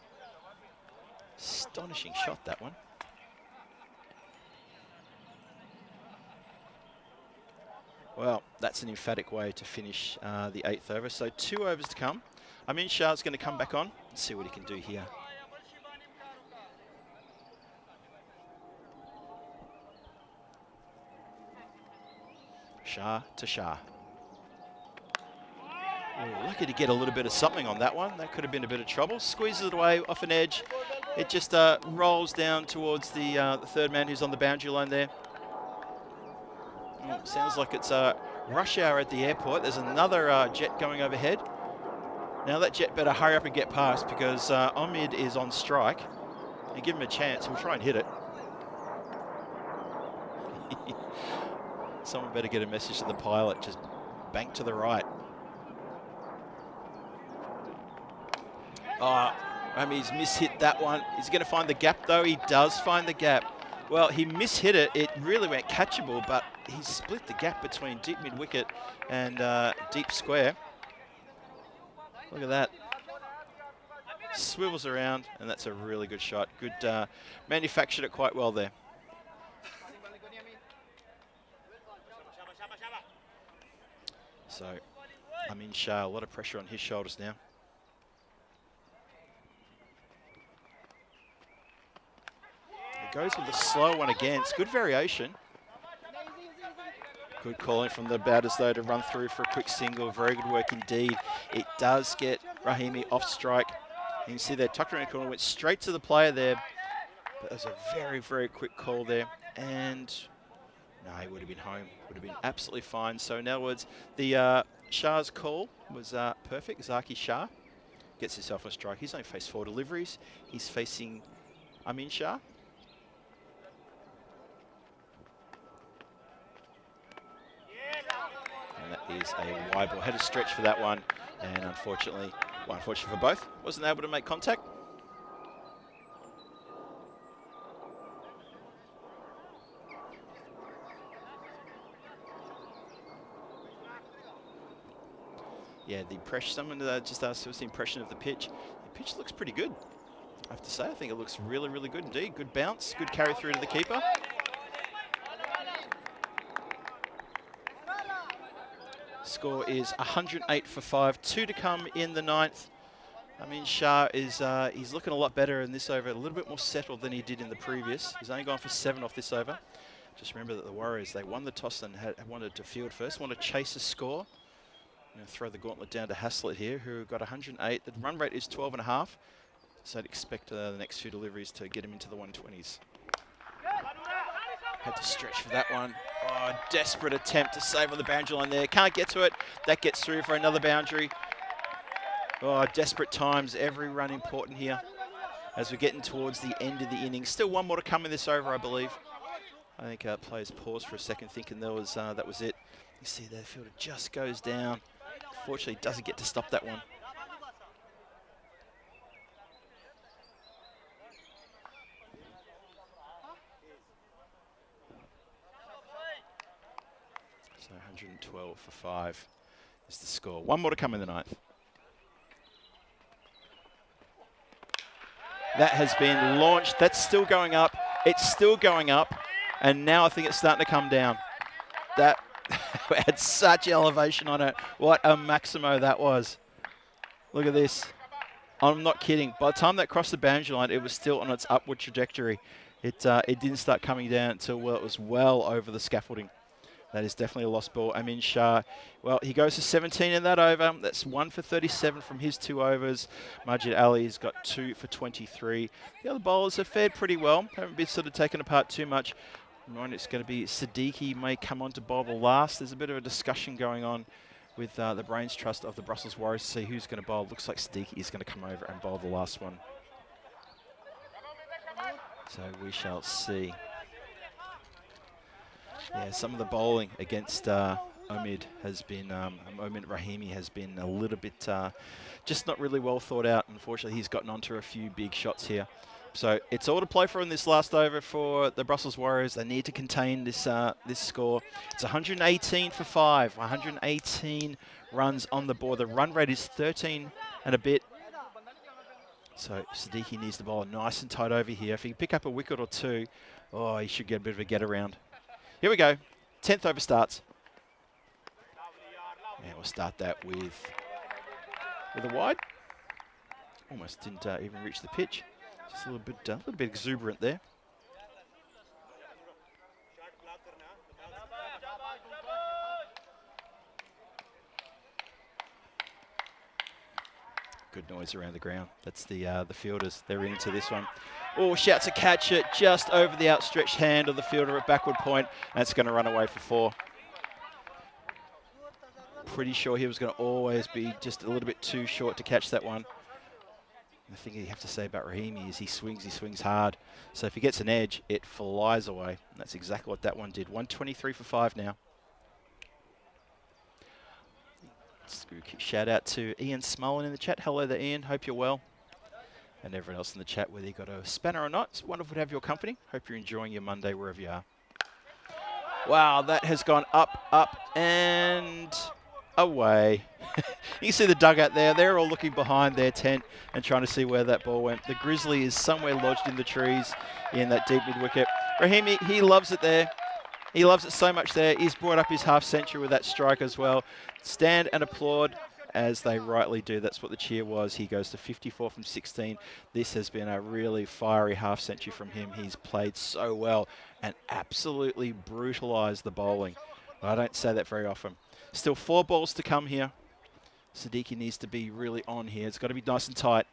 Astonishing shot, that one. Well, that's an emphatic way to finish the 8th over. So 2 overs to come. Amin Shah's going to come back on and see what he can do here. Shah to Shah. Oh, lucky to get a little bit of something on that one. That could have been a bit of trouble. Squeezes it away off an edge. It just rolls down towards the third man who's on the boundary line there. Oh, sounds like it's rush hour at the airport. There's another jet going overhead. Now that jet better hurry up and get past because Omid is on strike. And give him a chance. He'll try and hit it. Someone better get a message to the pilot. Just bank to the right. Oh, he's mishit that one. He's going to find the gap, though. He does find the gap. Well, he mishit it. It really went catchable, but he split the gap between deep mid-wicket and deep square. Look at that. Swivels around, and that's a really good shot. Good, manufactured it quite well there. So, Amin Shah, a lot of pressure on his shoulders now. He goes with the slow one again. It's good variation. Good calling from the batters, though, to run through for a quick single. Very good work indeed. It does get Rahimi off strike. You can see there, tucked around the corner, went straight to the player there. But that was a very, very quick call there. And no, he would have been home. Would have been absolutely fine. So in other words, the Shah's call was perfect. Zaki Shah gets himself on strike. He's only faced 4 deliveries. He's facing Amin Shah. And that is a wide ball. Had a stretch for that one. And unfortunately, well, unfortunately for both, wasn't able to make contact. Yeah, the pressure, someone just asked us the impression of the pitch. The pitch looks pretty good, I have to say. I think it looks really, really good indeed. Good bounce, good carry through to the keeper. Score is 108 for 5, 2 to come in the 9th. Amin Shah is he's looking a lot better in this over, a little bit more settled than he did in the previous. He's only gone for 7 off this over. Just remember that the Warriors, they won the toss and wanted to field first, want to chase a score. I'm going to throw the gauntlet down to Haslett here, who got 108. The run rate is 12.5, so I'd expect the next few deliveries to get him into the 120s. Had to stretch for that one. Oh, desperate attempt to save on the boundary line there. Can't get to it. That gets through for another boundary. Oh, desperate times. Every run important here as we're getting towards the end of the innings. Still one more to come in this over, I believe. I think players paused for a second thinking that was it. You see the fielder just goes down. Fortunately, doesn't get to stop that one. So 112 for 5 is the score. One more to come in the 9th. That has been launched. That's still going up. It's still going up. And now I think it's starting to come down. That had such elevation on it. What a Maximo that was. Look at this. I'm not kidding. By the time that crossed the boundary line, it was still on its upward trajectory. It didn't start coming down until it was well over the scaffolding. That is definitely a lost ball. Amin Shah, well, he goes to 17 in that over. That's 1 for 37 from his 2 overs. Majid Ali's got 2 for 23. The other bowlers have fared pretty well. Haven't been sort of taken apart too much. Remind it's going to be Siddiqui may come on to bowl the last. There's a bit of a discussion going on with the Brains Trust of the Brussels Warriors to see who's going to bowl. Looks like Siddiqui is going to come over and bowl the last one. So we shall see. Yeah, some of the bowling against Omid has been, Omid Rahimi has been a little bit just not really well thought out. Unfortunately, he's gotten onto a few big shots here. So it's all to play for in this last over for the Brussels Warriors. They need to contain this this score. It's 118 for 5, 118 runs on the board. The run rate is 13 and a bit. So Siddiqui needs the ball nice and tight over here. If he can pick up a wicket or 2, oh, he should get a bit of a get around. Here we go. 10th over starts. And we'll start that with a wide. Almost didn't even reach the pitch. Just a little bit exuberant there. Good noise around the ground. That's the fielders. They're into this one. Oh, shouts a catch it just over the outstretched hand of the fielder at backward point, and it's going to run away for 4. Pretty sure he was going to always be just a little bit too short to catch that one. The thing you have to say about Rahimi is he swings hard. So if he gets an edge, it flies away. And that's exactly what that one did. 123 for 5 now. Shout out to Ian Smullen in the chat. Hello there, Ian. Hope you're well. And everyone else in the chat, whether you got a spanner or not, it's wonderful to have your company. Hope you're enjoying your Monday wherever you are. Wow, that has gone up, and away. You can see the dugout there. They're all looking behind their tent and trying to see where that ball went. The Grizzly is somewhere lodged in the trees in that deep mid-wicket. Rahimi, he loves it there. He loves it so much there. He's brought up his half-century with that strike as well. Stand and applaud, as they rightly do. That's what the cheer was. He goes to 54 from 16. This has been a really fiery half-century from him. He's played so well and absolutely brutalised the bowling. I don't say that very often. Still 4 balls to come here. Siddiqui needs to be really on here. It's got to be nice and tight.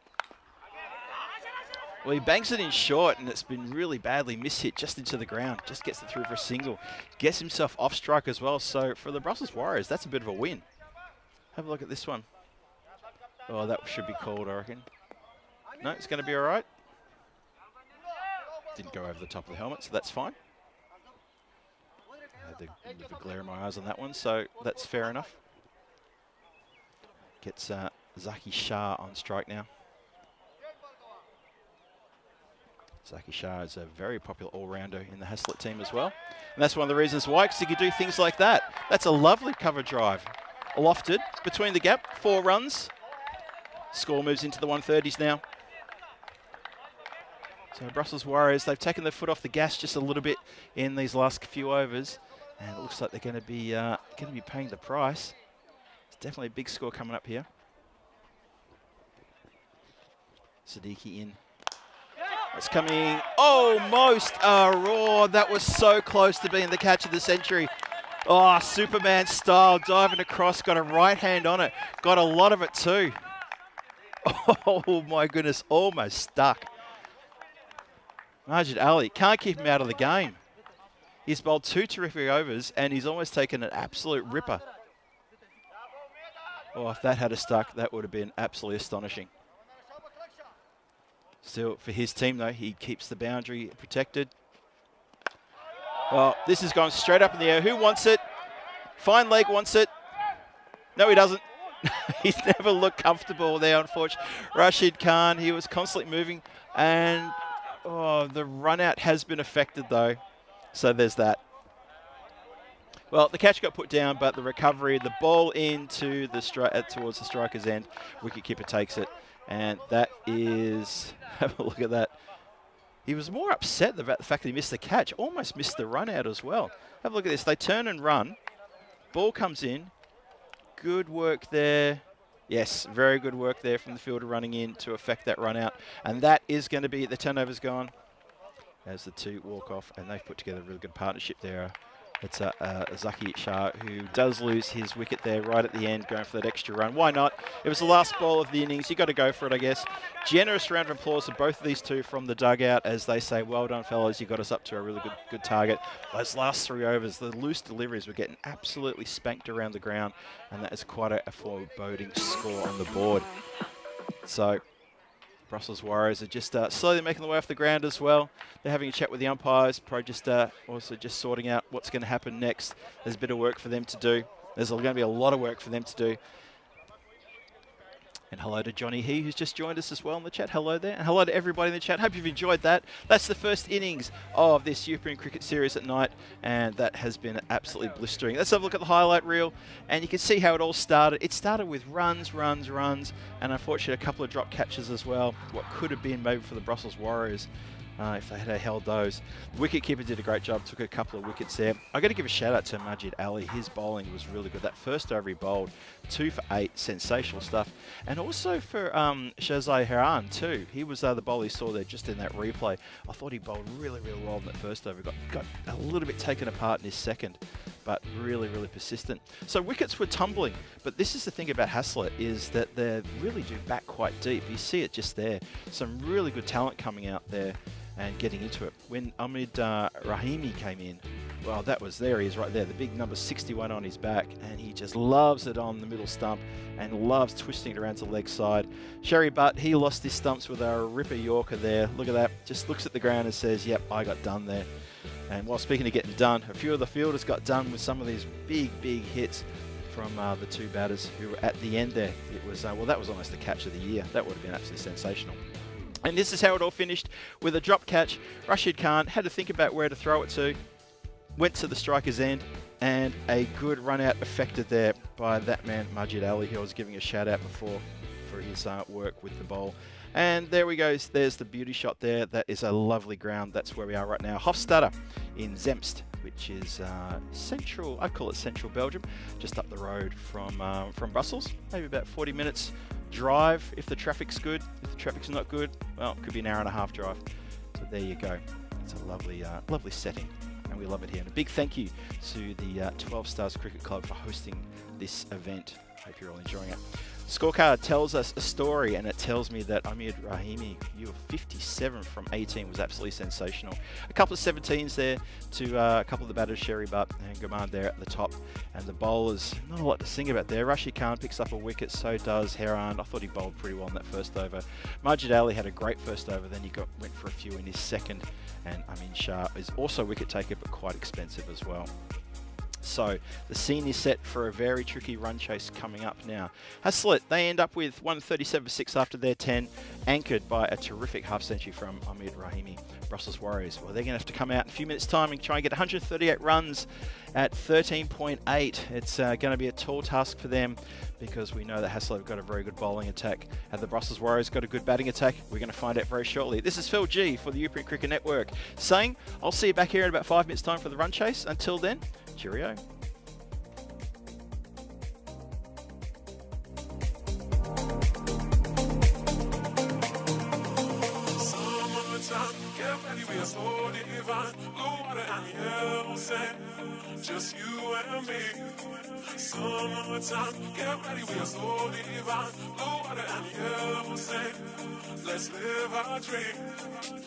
Well, he bangs it in short, and it's been really badly mishit just into the ground. Just gets it through for a single. Gets himself off strike as well. So for the Brussels Warriors, that's a bit of a win. Have a look at this one. Oh, that should be called, I reckon. No, it's going to be all right. Didn't go over the top of the helmet, so that's fine. I had the glare in my eyes on that one, so that's fair enough. Gets Zaki Shah on strike now. Zaki Shah is a very popular all-rounder in the Haslett team as well. And that's one of the reasons why, because he can do things like that. That's a lovely cover drive. Lofted between the gap, 4 runs. Score moves into the 130s now. So Brussels Warriors, they've taken their foot off the gas just a little bit in these last few overs. And it looks like they're going to be paying the price. It's definitely a big score coming up here. Siddiqui in. It's coming almost a roar. That was so close to being the catch of the century. Oh, Superman style, diving across, got a right hand on it. Got a lot of it too. Oh my goodness, almost stuck. Majid Ali, can't keep him out of the game. He's bowled 2 terrific overs and he's almost taken an absolute ripper. Oh, if that had stuck, that would have been absolutely astonishing. Still, for his team though, he keeps the boundary protected. Well, this has gone straight up in the air. Who wants it? Fine Leg wants it. No, he doesn't. He's never looked comfortable there, unfortunately. Rashid Khan, he was constantly moving. And the run out has been affected though. So there's that. Well, the catch got put down, but the recovery, the ball into the towards the striker's end, wicketkeeper takes it. And that is, have a look at that. He was more upset about the fact that he missed the catch, almost missed the run out as well. Have a look at this. They turn and run. Ball comes in. Good work there. Yes, very good work there from the fielder running in to affect that run out. And that is going to be, the turnover's gone as the 2 walk off. And they've put together a really good partnership there. It's Zaki Shah, who does lose his wicket there right at the end, going for that extra run. Why not? It was the last ball of the innings. You've got to go for it, I guess. Generous round of applause to both of these 2 from the dugout as they say, well done, fellas. You got us up to a really good target. Those last 3 overs, the loose deliveries were getting absolutely spanked around the ground, and that is quite a foreboding score on the board. So Brussels Warriors are just slowly making their way off the ground as well. They're having a chat with the umpires, probably just also just sorting out what's going to happen next. There's a bit of work for them to do. There's going to be a lot of work for them to do. And hello to Johnny He, who's just joined us as well in the chat. Hello there. And hello to everybody in the chat. Hope you've enjoyed that. That's the first innings of this European Cricket Series at night, and that has been absolutely blistering. Let's have a look at the highlight reel, and you can see how it all started. It started with runs, and unfortunately a couple of drop catches as well. What could have been maybe for the Brussels Warriors. if they had held those. Wicketkeeper did a great job, took a couple of wickets there. I got to give a shout out to Majid Ali. His bowling was really good. That first over he bowled 2 for 8, sensational stuff. And also for Shazai Haran too. He was the bowler you saw there just in that replay. I thought he bowled really, really well in that first over. Got a little bit taken apart in his second, but really, really persistent. So wickets were tumbling, but this is the thing about Haslett is that they really do back quite deep. You see it just there. Some really good talent coming out there and getting into it. When Ahmed Rahimi came in, well, there he is right there, the big number 61 on his back, and he just loves it on the middle stump and loves twisting it around to the leg side. Sherry Butt, he lost his stumps with a ripper Yorker there. Look at that, just looks at the ground and says, yep, I got done there. And while speaking of getting done, a few of the fielders got done with some of these big, big hits from the two batters who were at the end there. It was, well, that was almost the catch of the year. That would have been absolutely sensational. And this is how it all finished with a drop catch. Rashid Khan had to think about where to throw it to, went to the striker's end, and a good run out effected there by that man, Majid Ali, who I was giving a shout out before for his work with the bowl. And there we go, there's the beauty shot there. That is a lovely ground. That's where we are right now. Hofstadter in Zemst, which is central, I call it central Belgium, just up the road from Brussels. Maybe about 40 minutes drive if the traffic's good. If the traffic's not good, well, it could be an hour and a half drive. So there you go. It's a lovely, lovely setting, and we love it here. And a big thank you to the 12 Stars Cricket Club for hosting this event. Hope you're all enjoying it. Scorecard tells us a story, and it tells me that Amir Rahimi, you were 57 from 18, was absolutely sensational. A couple of 17s there to a couple of the batters, Sherry Butt and Gurman there at the top. And the bowlers, not a lot to sing about there. Rashid Khan picks up a wicket, so does Heron. I thought he bowled pretty well in that first over. Majid Ali had a great first over, then he went for a few in his second. And Amin Shah is also a wicket taker, but quite expensive as well. So the scene is set for a very tricky run chase coming up now. Haslett, they end up with 137 for 6 after their 10, anchored by a terrific half century from Ahmed Rahimi. Brussels Warriors, well, they're going to have to come out in a few minutes' time and try and get 138 runs at 13.8. It's going to be a tall task for them, because we know that Haslett have got a very good bowling attack. Have the Brussels Warriors got a good batting attack? We're going to find out very shortly. This is Phil G for the European Cricket Network saying I'll see you back here in about 5 minutes' time for the run chase. Until then, cheerio. Just you and me. Summertime, get ready, we are so divine. Blue water and the ocean. Let's live our dream.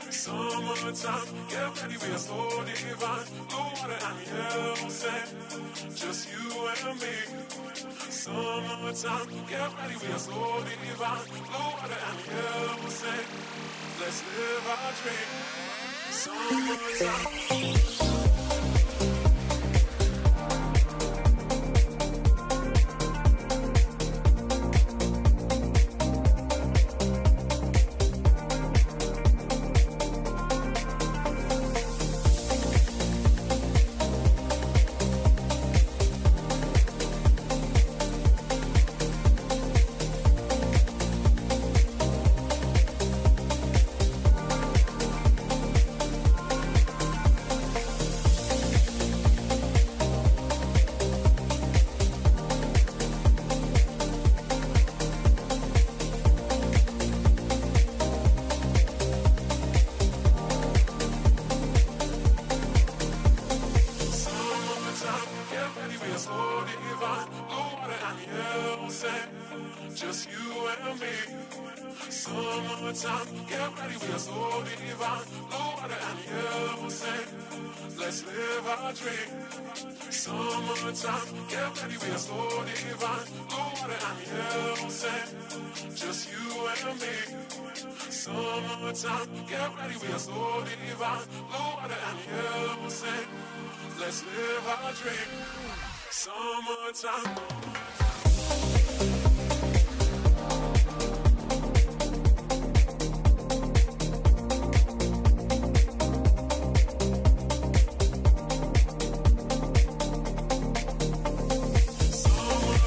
Summertime, get ready, we are so divine. Blue water and the ocean. Just you and me. Summertime, get ready, we are so divine. Blue water and the ocean. Let's live our dream. Summertime. Just you and me. Summertime, get ready, we are so divine. Blue water and the ocean. Let's live our dream. Summertime, get ready, we are so divine. Blue water and the ocean. Just you and me. Summertime, get ready, we are so divine. Blue water and the ocean. Let's live our dream. Summertime. Summer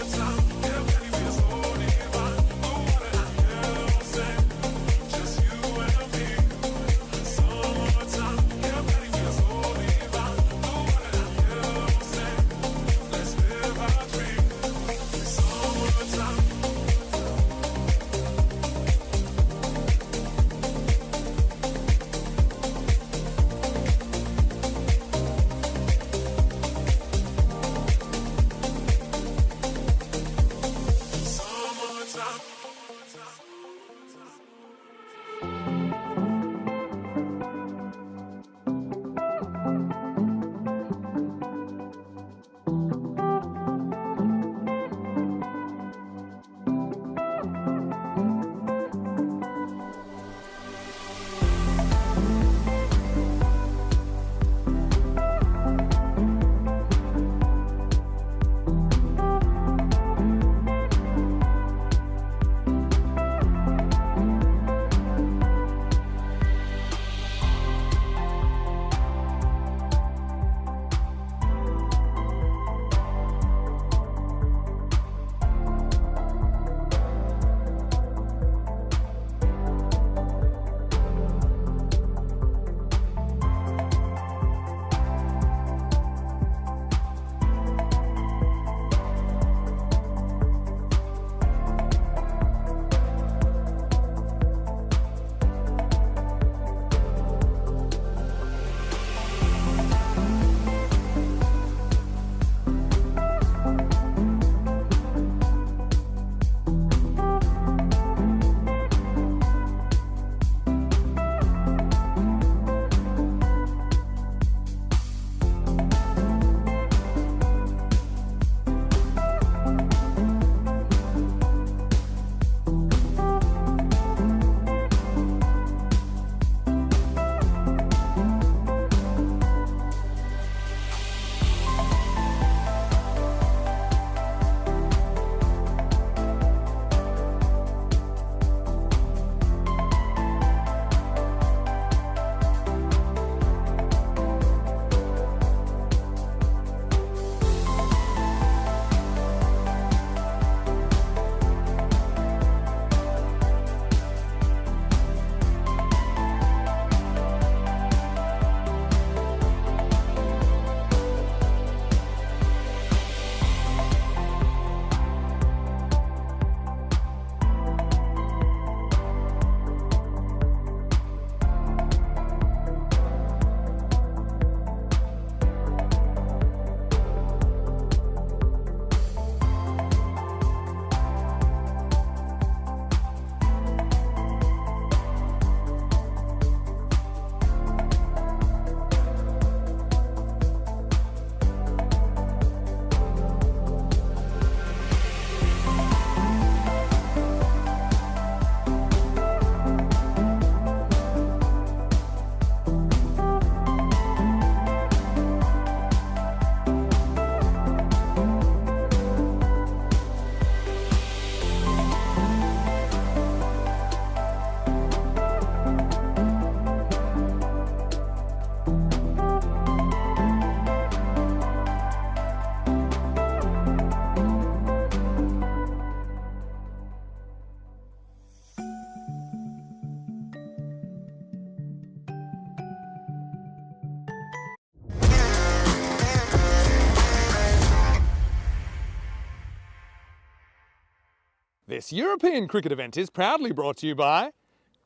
This European cricket event is proudly brought to you by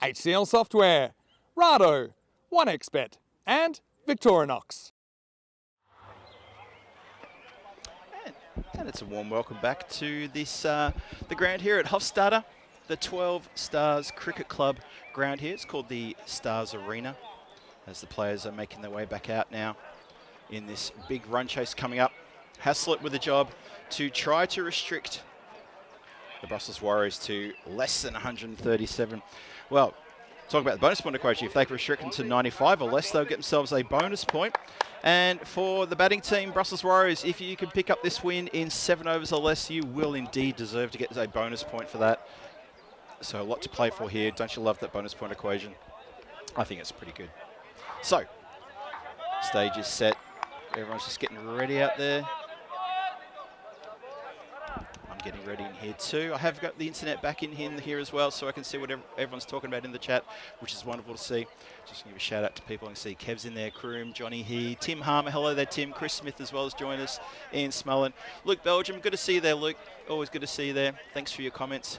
HCL Software, Rado, 1xBet and Victorinox. And it's a warm welcome back to this the ground here at Hofstadter, the 12 Stars Cricket Club ground here. It's called the Stars Arena, as the players are making their way back out now in this big run chase coming up. Haslett with a job to try to restrict the Brussels Warriors to less than 137. Well, talk about the bonus point equation. If they can restrict them to 95 or less, they'll get themselves a bonus point. And for the batting team, Brussels Warriors, if you can pick up this win in 7 overs or less, you will indeed deserve to get a bonus point for that. So a lot to play for here. Don't you love that bonus point equation? I think it's pretty good. So, stage is set. Everyone's just getting ready out there. I'm getting ready in here too. I have got the internet back in here as well, so I can see what everyone's talking about in the chat, which is wonderful to see. Just give a shout out to people. I can see Kev's in there, Kroom, Johnny He, Tim Harmer. Hello there, Tim. Chris Smith as well has joined us. Ian Smullen. Luke Belgium, good to see you there, Luke. Always good to see you there. Thanks for your comments.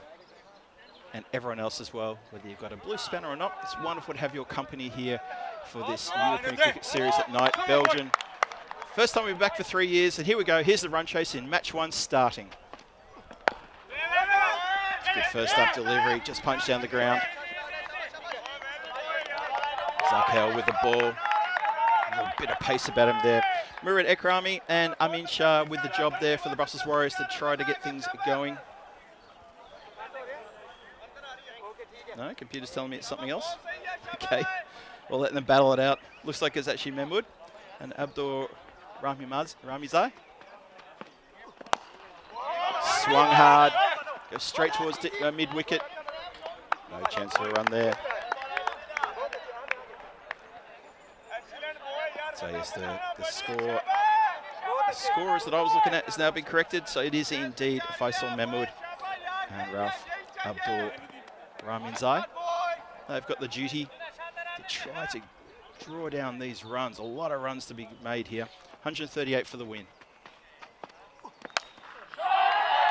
And everyone else as well, whether you've got a blue spanner or not. It's wonderful to have your company here for this European Cricket Series at night. Belgium. First time we've been back for 3 years, and here we go. Here's the run chase in match 1 starting. Good first up delivery, just punched down the ground. Zakhel with the ball. A little bit of pace about him there. Murad Ekrami and Amin Shah with the job there for the Brussels Warriors to try to get things going. No, computer's telling me it's something else. Okay, we'll let them battle it out. Looks like it's actually Mahmoud and Abdul Ramizai. Swung hard, goes straight towards mid-wicket. No chance for a run there. So yes, the scores that I was looking at has now been corrected. So it is indeed Faisal Mahmoud and Ralph Abdul Raminzai. They've got the duty to try to draw down these runs. A lot of runs to be made here. 138 for the win.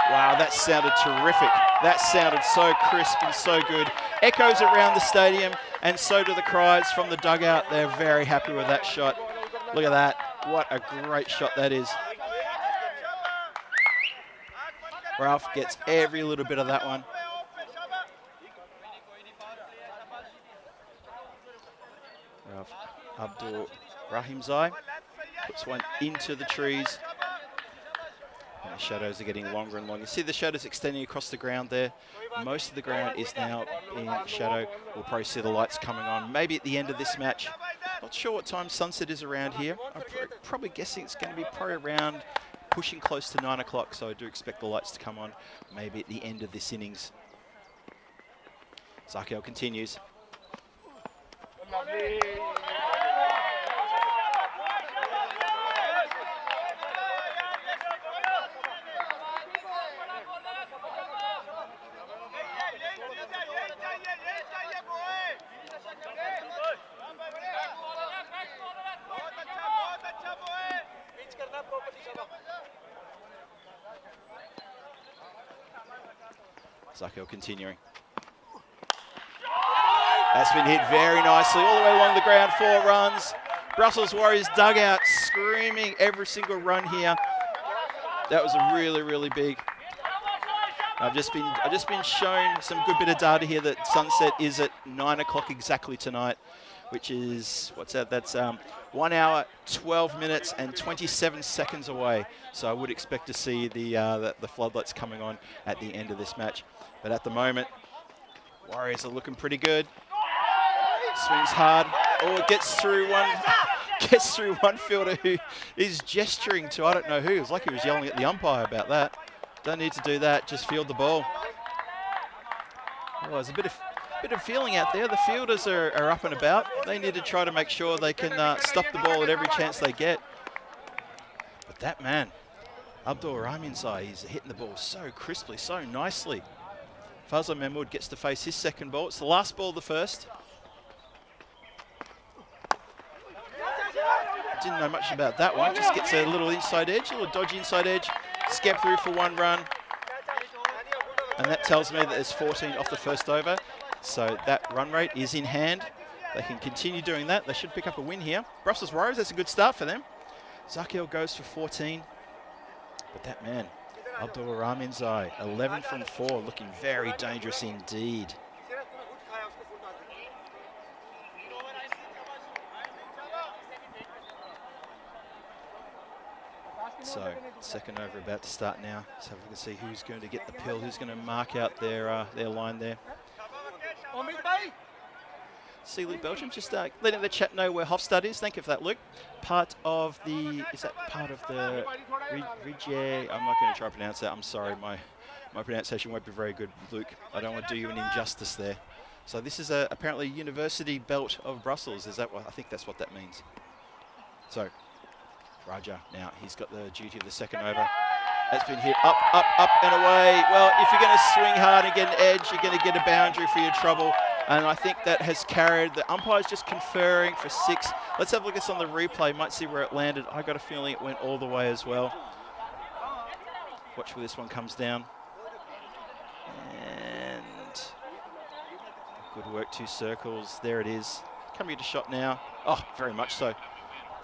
Wow, that sounded terrific. That sounded so crisp and so good. Echoes around the stadium, and so do the cries from the dugout. They're very happy with that shot. Look at that. What a great shot that is. Ralph gets every little bit of that one. Ralph Abdul Rahimzai puts one into the trees. And the shadows are getting longer and longer. You see the shadows extending across the ground there. Most of the ground is now in shadow. We'll probably see the lights coming on maybe at the end of this match. Not sure what time sunset is around here. I'm probably guessing it's going to be probably around pushing close to 9 o'clock. So I do expect the lights to come on maybe at the end of this innings. Zakhel continues. Zakhel continuing. That's been hit very nicely all the way along the ground. 4 runs. Brussels Warriors dugout screaming every single run here. That was a really, really big. I've just been shown some good bit of data here that sunset is at 9 o'clock exactly tonight, which is, what's that? That's 1 hour, 12 minutes and 27 seconds away. So I would expect to see the floodlights coming on at the end of this match. But at the moment, Warriors are looking pretty good. Swings hard. Oh, it gets through one fielder who is gesturing to I don't know who. It's like he was yelling at the umpire about that. Don't need to do that. Just field the ball. Oh, there's a bit of feeling out there. The fielders are up and about. They need to try to make sure they can stop the ball at every chance they get. But that man, Abdul Rahimzai, he's hitting the ball so crisply, so nicely. Fazal Mahmoud gets to face his second ball. It's the last ball of the first. Didn't know much about that one. Just gets a little inside edge, a little dodgy inside edge. Skip through for 1 run. And that tells me that there's 14 off the first over. So that run rate is in hand. They can continue doing that. They should pick up a win here. Brussels Warriors, that's a good start for them. Zakiel goes for 14. But that man, Abdul Raminzai, 11 from 4, looking very dangerous indeed. So, second over about to start now. So we can see who's going to get the pill, who's going to mark out their line there. See Luke Belgium just letting the chat know where Hofstad is. Thank you for that, Luke. Part of the, is that part of the Ridge? I'm not going to try to pronounce that. I'm sorry, my pronunciation won't be very good, Luke. I don't want to do you an injustice there. So this is apparently University Belt of Brussels. Is that what? I think that's what that means. So Raja now, he's got the duty of the second over. That's been hit up, up, up and away. Well, if you're going to swing hard and get an edge, you're going to get a boundary for your trouble. And I think that has carried. The umpire's just conferring for 6. Let's have a look at this on the replay. Might see where it landed. I got a feeling it went all the way as well. Watch where this one comes down. And good work, 2 circles. There it is. Coming to shot now. Oh, very much so.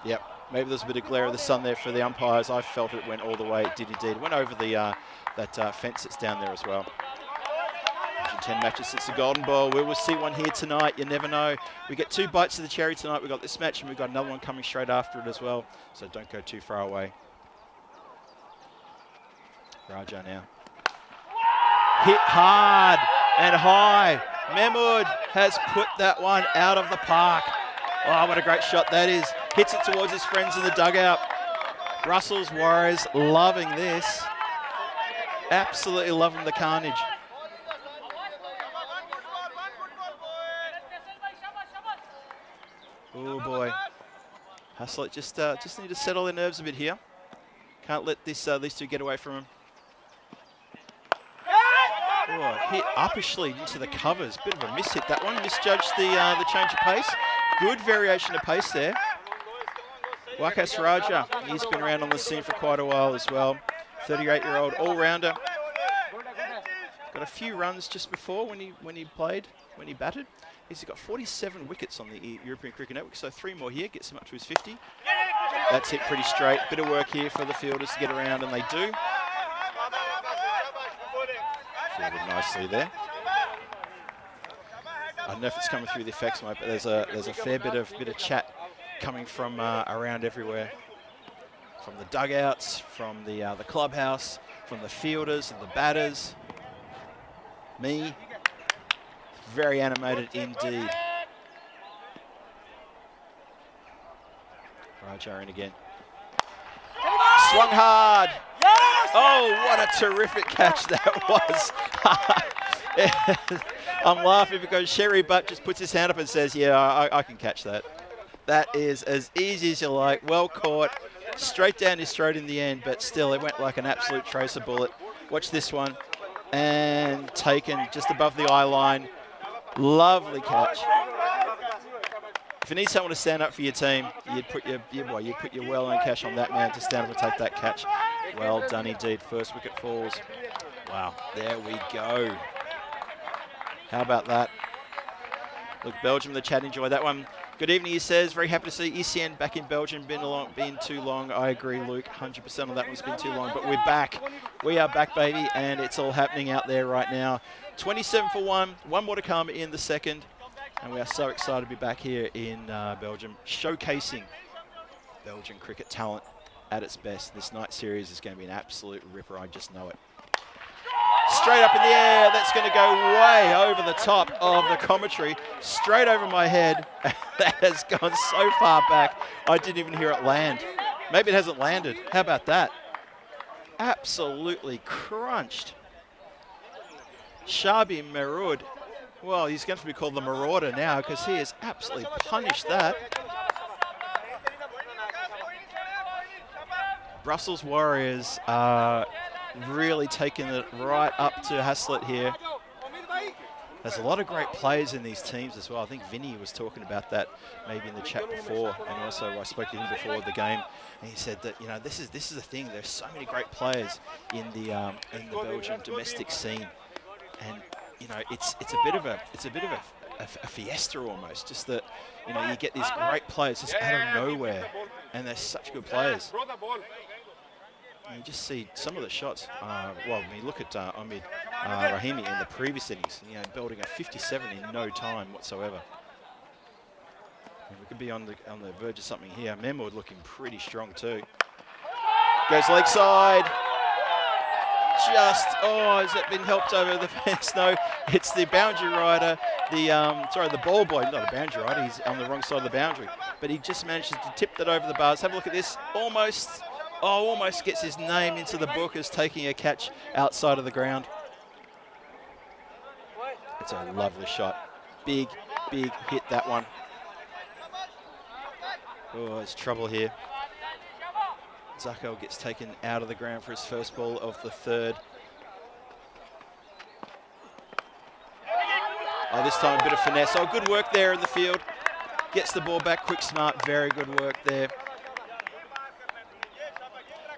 Yep. Maybe there's a bit of glare of the sun there for the umpires. I felt it went all the way. It did indeed. It went over the that fence that's down there as well. 10 matches since the Golden Ball. We will see one here tonight. You never know. We get 2 bites of the cherry tonight. We've got this match and we've got another one coming straight after it as well. So don't go too far away. Raja now. Hit hard and high. Mahmood has put that one out of the park. Oh, what a great shot that is. Hits it towards his friends in the dugout. Brussels Warriors loving this. Absolutely loving the carnage. Oh boy. Haslett just need to settle their nerves a bit here. Can't let this these two get away from him. Oh, hit uppishly into the covers. Bit of a miss hit that one. Misjudged the change of pace. Good variation of pace there. Wakas Raja, he's been around on the scene for quite a while as well. 38-year-old all-rounder. Got a few runs just before when he batted. He's got 47 wickets on the European Cricket Network, so 3 more here, gets him up to his 50. That's it pretty straight. Bit of work here for the fielders to get around, and they do. Fielded nicely there. I don't know if it's coming through the effects mode, but there's a fair bit of chat coming from around everywhere, from the dugouts, from the clubhouse, from the fielders and the batters. Me, very animated indeed. Raja in again. Swung hard. Oh, what a terrific catch that was. I'm laughing because Sherry Butt just puts his hand up and says, yeah, I can catch that. That is as easy as you like. Well caught. Straight down his throat in the end, but still it went like an absolute tracer bullet. Watch this one. And taken just above the eye line. Lovely catch. If you need someone to stand up for your team, you'd put your well-earned cash on that man to stand up and take that catch. Well done indeed. First wicket falls. Wow, there we go. How about that? Look, Belgium, the chat enjoyed that one. Good evening, he says. Very happy to see ECN back in Belgium. Been too long. I agree, Luke. 100% on that one's been too long. But we're back. We are back, baby, and it's all happening out there right now. 27 for 1. 1 more to come in the second. And we are so excited to be back here in Belgium, showcasing Belgian cricket talent at its best. This night series is going to be an absolute ripper. I just know it. Straight up in the air. That's going to go way over the top of the commentary. Straight over my head. That has gone so far back, I didn't even hear it land. Maybe it hasn't landed. How about that? Absolutely crunched. Shabi Merud. Well, he's going to be called the Marauder now because he has absolutely punished that. Brussels Warriors are really taking it right up to Haslett here. There's a lot of great players in these teams as well. I think Vinny was talking about that maybe in the chat before, and also I spoke to him before the game, and he said that, you know, this is the thing. There's so many great players in the Belgian domestic scene. and you know it's a bit of a fiesta almost. Just that you know you get these great players just out of nowhere, and they're such good players. And you just see some of the shots. Well, I mean, look at Ahmed Rahimi in the previous innings. You know, building a 57 in no time whatsoever. And we could be on the verge of something here. Mahmood looking pretty strong too. Goes leg side. Just, has that been helped over the fence? No, it's the boundary rider, the ball boy, not a boundary rider, he's on the wrong side of the boundary. But he just manages to tip that over the bars. Have a look at this, almost gets his name into the book as taking a catch outside of the ground. It's a lovely shot. Big hit, that one. Oh, there's trouble here. Zacco gets taken out of the ground for his first ball of the third. Oh, this time a bit of finesse. Oh, good work there in the field. Gets the ball back, quick, smart, very good work there.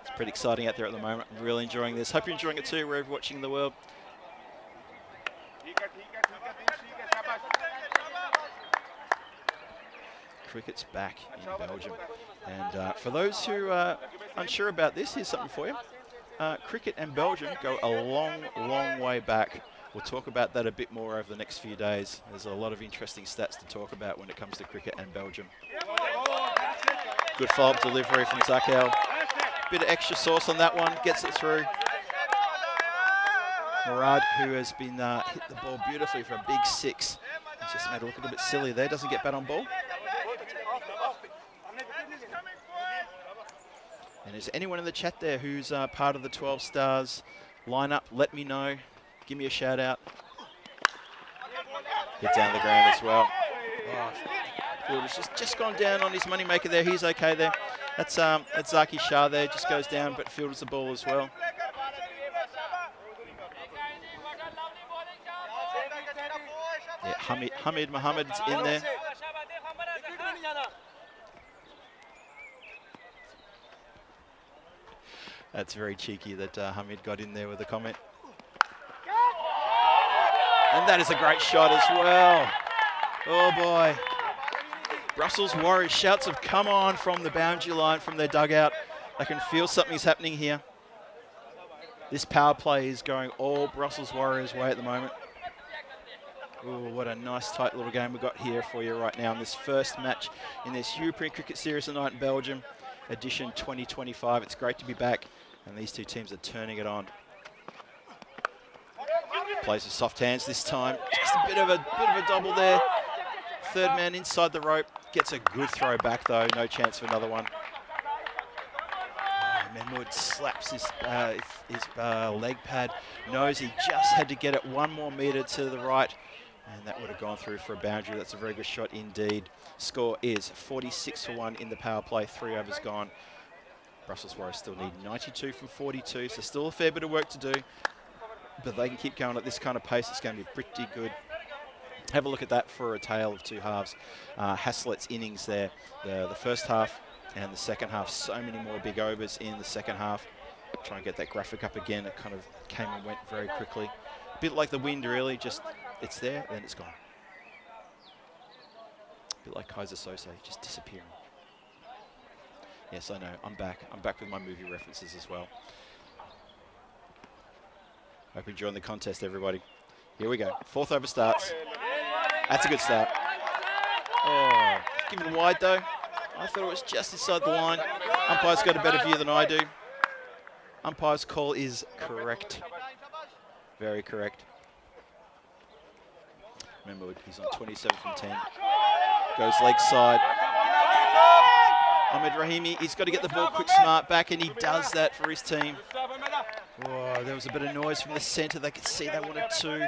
It's pretty exciting out there at the moment. I'm really enjoying this. Hope you're enjoying it too, wherever you're watching in the world. Cricket's back in Belgium. And for those who are unsure about this, here's something for you. Cricket and Belgium go a long way back. We'll talk about that a bit more over the next few days. There's a lot of interesting stats to talk about when it comes to cricket and Belgium. Good follow-up delivery from Zakel. Bit of extra sauce on that one, gets it through. Murad, who has been hit the ball beautifully for a big 6. He's just made it look a little bit silly there, doesn't get bat on ball. And is anyone in the chat there who's part of the 12 Stars lineup? Let me know. Give me a shout out. Hit down the ground as well. Oh, fielder's just gone down on his moneymaker there. He's okay there. That's Zaki Shah there. Just goes down, but fielders the ball as well. Yeah, Hamid Mohammed's in there. That's very cheeky that Hamid got in there with a comment. And that is a great shot as well. Oh boy. Brussels Warriors shouts have come on from the boundary line, from their dugout. They can feel something's happening here. This power play is going all Brussels Warriors' way at the moment. Oh, what a nice tight little game we've got here for you right now in this first match in this European Cricket Series tonight in Belgium, edition 2025. It's great to be back, and these two teams are turning it on. Plays with soft hands this time. Just a bit of a double there. Third man inside the rope. Gets a good throw back though. No chance for another one. Oh, Mahmood slaps his leg pad. Knows he just had to get it one more metre to the right. And that would have gone through for a boundary. That's a very good shot indeed. Score is 46-1 in the power play. 3 overs gone. Brussels Warriors still need 92 from 42. So still a fair bit of work to do. But they can keep going at this kind of pace. It's going to be pretty good. Have a look at that for a tale of two halves. Haslett's innings there, the first half and the second half. So many more big overs in the second half. Try and get that graphic up again. It kind of came and went very quickly. A bit like the wind, really. Just it's there, then it's gone. A bit like Kaiser Sose, just disappearing. Yes, I know. I'm back. I'm back with my movie references as well. Hope you're enjoying the contest, everybody. Here we go. 4th over starts. That's a good start. Oh, given wide though. I thought it was just inside the line. Umpire's got a better view than I do. Umpire's call is correct. Very correct. Remember, he's on 27 from 10. Goes leg side. Ahmed Rahimi, he's got to get the ball quick, smart back, and he does that for his team. Oh, there was a bit of noise from the centre. They could see they wanted 2.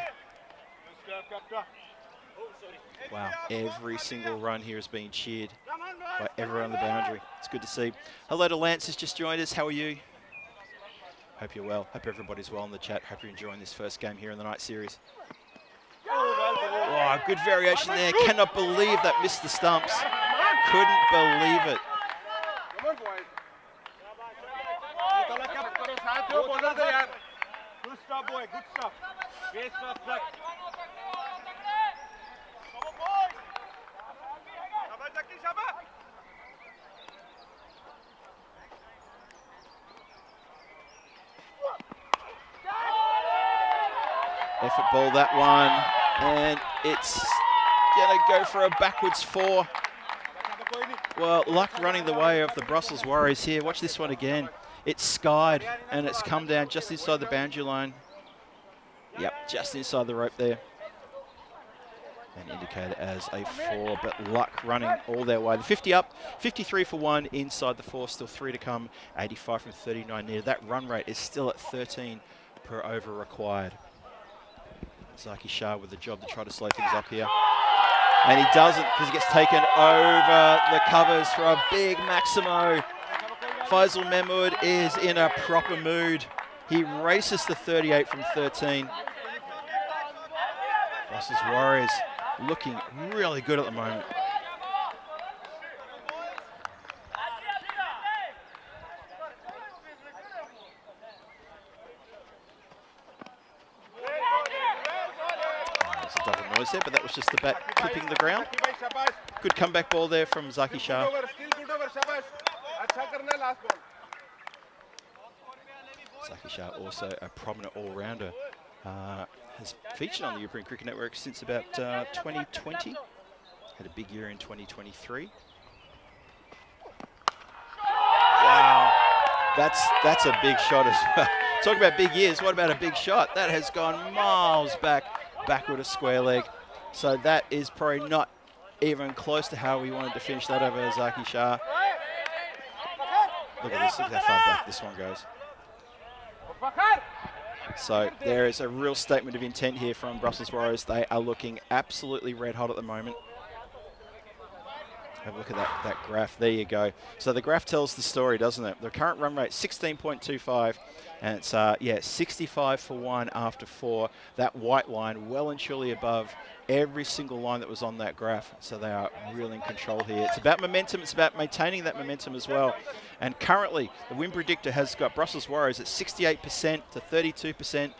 Wow, every single run here is being cheered by everyone on the boundary. It's good to see. Hello to Lance who's just joined us. How are you? Hope you're well. Hope everybody's well in the chat. Hope you're enjoying this first game here in the night series. Oh, good variation there. Cannot believe that missed the stumps. Couldn't believe it. stop, boy. Good stuff. Great stuff, flag. Effort ball, that one. And it's going to go for a backwards 4. Well, luck running the way of the Brussels Warriors here. Watch this one again. It's skied, and it's come down just inside the boundary line. Yep, just inside the rope there. And indicated as a 4, but luck running all their way. The 50 up, 53 for 1 inside the 4, still 3 to come, 85 from 39 near. That run rate is still at 13 per over required. Zaki Shah with the job to try to slow things up here. And he doesn't, because he gets taken over the covers for a big Maximo. Faisal Mahmood is in a proper mood. He races the 38 from 13. Brussels Warriors looking really good at the moment. There's a double noise there, but that was just the bat clipping the ground. Good comeback ball there from Zaki Shah. Zaki Shah, also a prominent all-rounder, has featured on the European Cricket Network since about 2020. Had a big year in 2023. Wow, that's a big shot as well. Talk about big years, what about a big shot? That has gone miles backward a square leg. So that is probably not even close to how we wanted to finish that over Zaki Shah. Look at this, look how far back this one goes. So there is a real statement of intent here from Brussels Warriors. They are looking absolutely red hot at the moment. Have a look at that graph. There you go. So the graph tells the story, doesn't it? The current run rate, 16.25, and it's, yeah, 65 for 1 after 4. That white line well and truly above every single line that was on that graph. So they are really in control here. It's about momentum. It's about maintaining that momentum as well. And currently, the win predictor has got Brussels Warriors at 68% to 32%.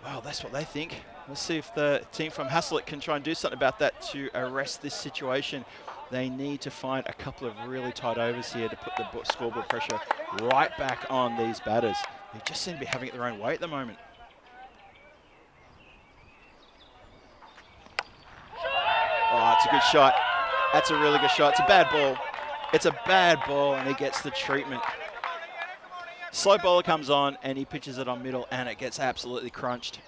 Well, that's what they think. Let's see if the team from Hasselt can try and do something about that to arrest this situation. They need to find a couple of really tight overs here to put the scoreboard pressure right back on these batters. They just seem to be having it their own way at the moment. Oh, that's a good shot. That's a really good shot. It's a bad ball. It's a bad ball, and he gets the treatment. Slow bowler comes on, and he pitches it on middle, and it gets absolutely crunched.